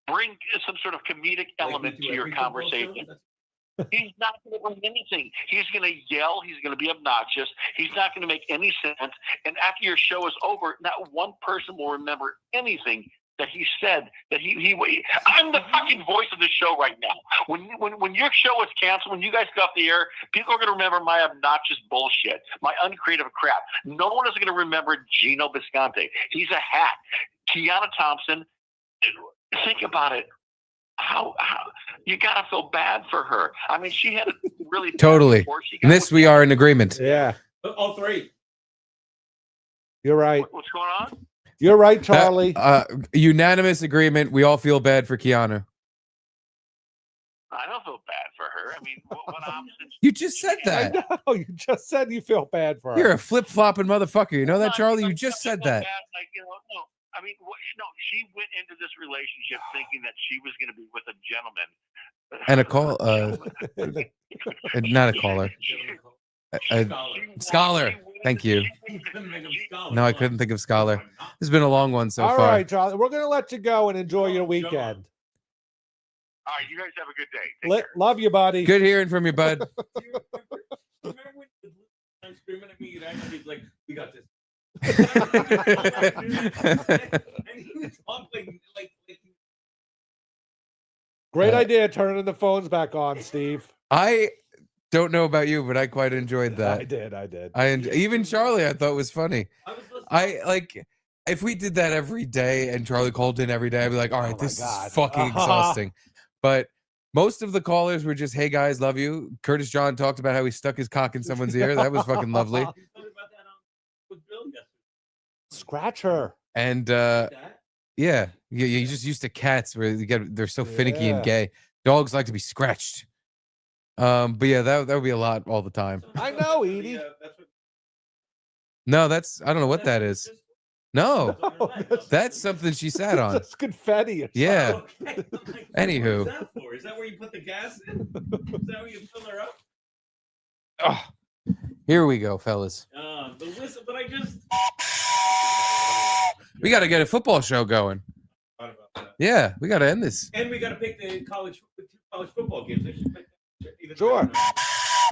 bring some sort of comedic element to your conversation. He's not going to bring anything. He's going to yell. He's going to be obnoxious. He's not going to make any sense. And after your show is over, not one person will remember anything that he said. That he I'm the fucking voice of the show right now. When your show is canceled, when you guys go off the air, people are going to remember my obnoxious bullshit, my uncreative crap. No one is going to remember Gino Bisconti. He's a hack. Kiana Thompson, think about it. How you gotta feel bad for her. I mean, she had a really Totally. In this, we are in agreement. Yeah. All three. You're right. What's going on? You're right, Charlie. Unanimous agreement. We all feel bad for Keanu. I don't feel bad for her. I mean, what options? You just said that. I know. You just said you feel bad for her. You're a flip-flopping motherfucker. You know that, Charlie? You just said that. Like, no. I mean, no. She went into this relationship thinking that she was going to be with a gentleman. And a call, not a caller. A scholar. Thank you. No, I couldn't think of scholar. This has been a long one so All far. All right, Charlie. We're going to let you go and enjoy your weekend. All right, you guys have a good day. Take care. Love you, buddy. Good hearing from you, bud. Remember when I'm screaming at me, and he's like, "We got this." And he was talking like Great idea turning the phones back on, Steve. I don't know about you, but I quite enjoyed that. I did. Even Charlie, I thought was funny. I like if we did that every day and Charlie called in every day, I'd be like, all right, this is fucking exhausting. But most of the callers were just, hey guys, love you. Curtis John talked about how he stuck his cock in someone's ear. That was fucking lovely. Scratch her. And yeah, you're just used to cats where they're so finicky and gay. Dogs like to be scratched. But yeah, that would be a lot all the time. I know, Edie. No, I don't know what that is. No, that's something she sat on. That's confetti. Yeah. Okay. Anywho. What is that for? Is that where you put the gas in? Is that where you fill her up? Here we go, fellas. The whistle, but I just. We got to get a football show going. Yeah, we got to end this. And we got to pick the college football games. I should pick that. Sure.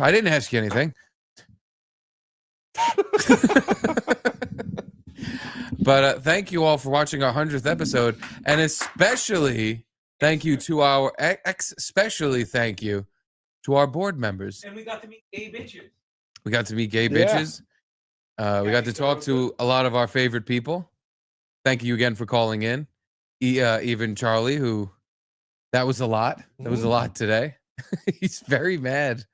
I didn't ask you anything. But thank you all for watching our 100th episode, and especially thank you to our especially thank you to our board members. And we got to meet gay bitches. We got to meet gay bitches. We got to talk to a lot of our favorite people. Thank you again for calling in. Even Charlie, who that was a lot. That was a lot today. He's very mad.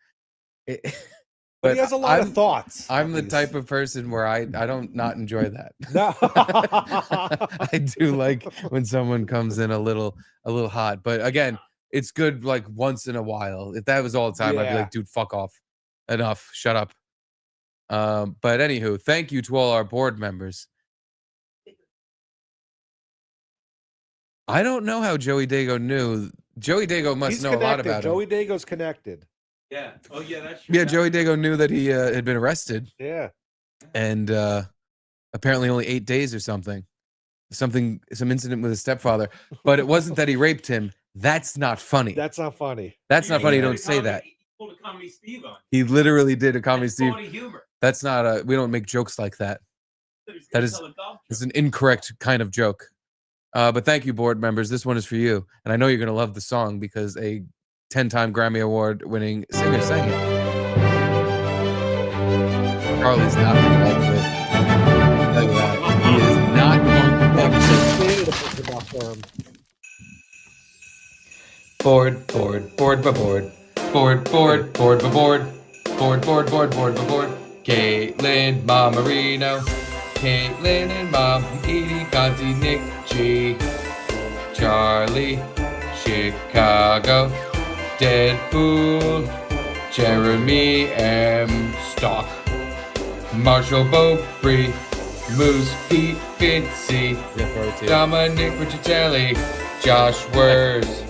But he has a lot of thoughts. I'm the type of person where I don't not enjoy that. No. I do like when someone comes in a little hot. But again, it's good like once in a while. If that was all the time, I'd be like, dude, fuck off. Enough. Shut up. But anywho, thank you to all our board members. I don't know how Joey Dego knew. Joey Dego must know a lot about Joey him. Dago's connected. Yeah. Oh, yeah, that's true. Yeah, Joey Dego knew that he had been arrested. Yeah. And apparently only 8 days or something. Some incident with his stepfather. But it wasn't that he raped him. That's not funny. That's not funny. That's not funny. Don't say that. He pulled a Comedy Steve on. He literally did a Comedy Steve. Funny humor. That's not we don't make jokes like that. That is an incorrect kind of joke. But thank you, board members. This one is for you. And I know you're going to love the song because a 10-time Grammy Award-winning singer sang it. Charlie's not going to love it. He is not going to love it. Board, board, board, ba board. Board, board, board, ba board. Board, board, board, board, ba board. Caitlin, Mom Marino. Caitlin and Mom, Edie, Conti, Nick, G. Charlie, Chicago. Deadpool, Jeremy M. Stock, Marshall Beaufrey, Moose Pete Fitzy, Dominic Richatelli, Josh Wers,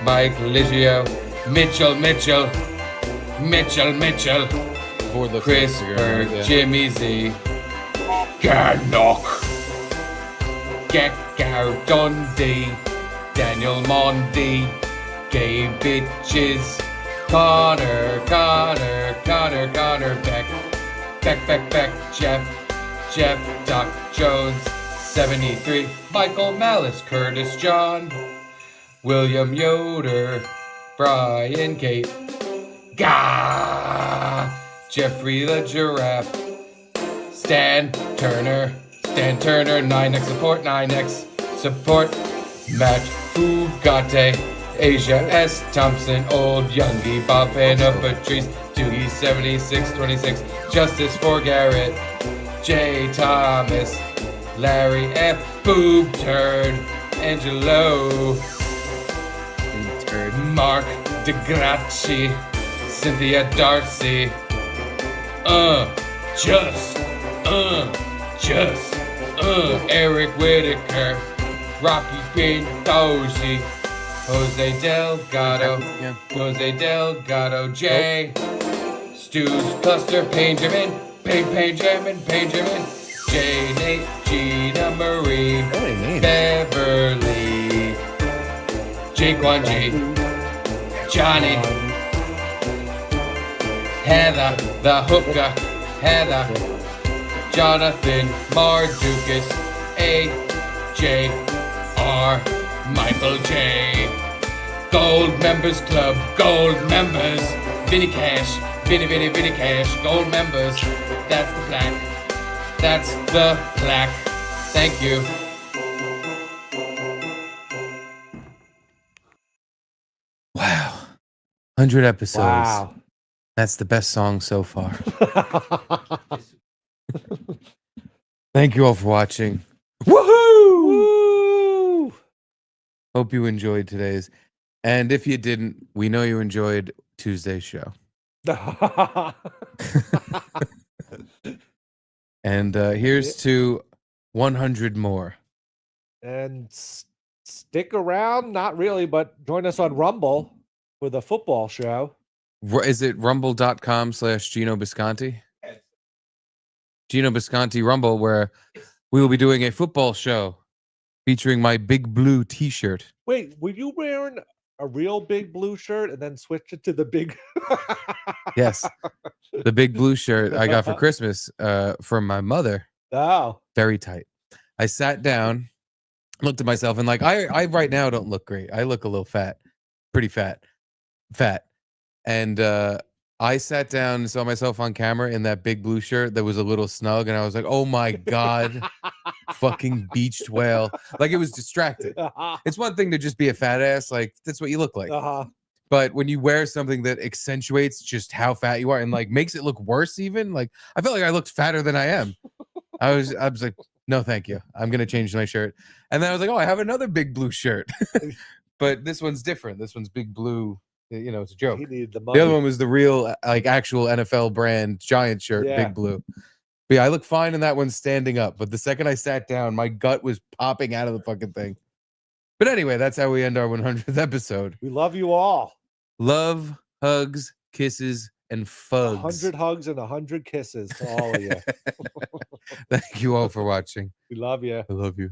Mike Liggio, Mitchell, Chris Berg, Jimmy Z, Garnock, Gekgar Dundee, Daniel Mondi, Gay bitches, Connor, Beck, Jeff, Doc Jones, 73, Michael Malice, Curtis John, William Yoder, Brian Kate, Jeffrey the Giraffe, Stan Turner, 9X support, Matt Fugate, Asia S. Thompson, Old Youngie, Bob Panda, Patrice, Doogie, 7626, Justice for Garrett, J. Thomas, Larry F. Boob Turd, Angelo, Mark DeGracci, Cynthia Darcy, Eric Whitaker, Rocky Pintosi, Jose Delgado, J. Stu's Cluster, Benjamin, J. Nate, Gina Marie, Beverly, Jaquan G, Johnny, Heather, the hooker, Heather, Jonathan, Mardukas, A.J. R. Michael J. Gold Members Club, Gold Members, Vinny Cash, Vinny Cash, Gold Members. That's the plaque. Thank you. Wow. 100 episodes. Wow. That's the best song so far. Thank you all for watching. Woohoo! Hope you enjoyed today's. And if you didn't, we know you enjoyed Tuesday's show. And here's to 100 more. And stick around, not really, but join us on Rumble for the football show. Is it rumble.com/Gino Bisconti? Gino Bisconti Rumble, where we will be doing a football show featuring my big blue t-shirt. Wait, were you wearing a real big blue shirt and then switch it to the big? Yes, the big blue shirt I got for Christmas from my mother. Oh, very tight. I sat down, looked at myself, and like I right now don't look great. I look a little fat, pretty fat. And I sat down and saw myself on camera in that big blue shirt that was a little snug, and I was like, oh my God, fucking beached whale. Like, it was distracted. It's one thing to just be a fat ass, like that's what you look like. But when you wear something that accentuates just how fat you are and like makes it look worse, even like I felt like I looked fatter than I am. I was like, no, thank you. I'm gonna change my shirt. And then I was like, oh, I have another big blue shirt. But this one's different. This one's big blue. You know, it's a joke. He needed the money. The other one was the real, like, actual NFL brand giant shirt, Yeah. big blue. But yeah, I look fine in that one standing up. But the second I sat down, my gut was popping out of the fucking thing. But anyway, that's how we end our 100th episode. We love you all. Love, hugs, kisses, and fugs. 100 hugs and 100 kisses to all of you. Thank you all for watching. We love you. I love you.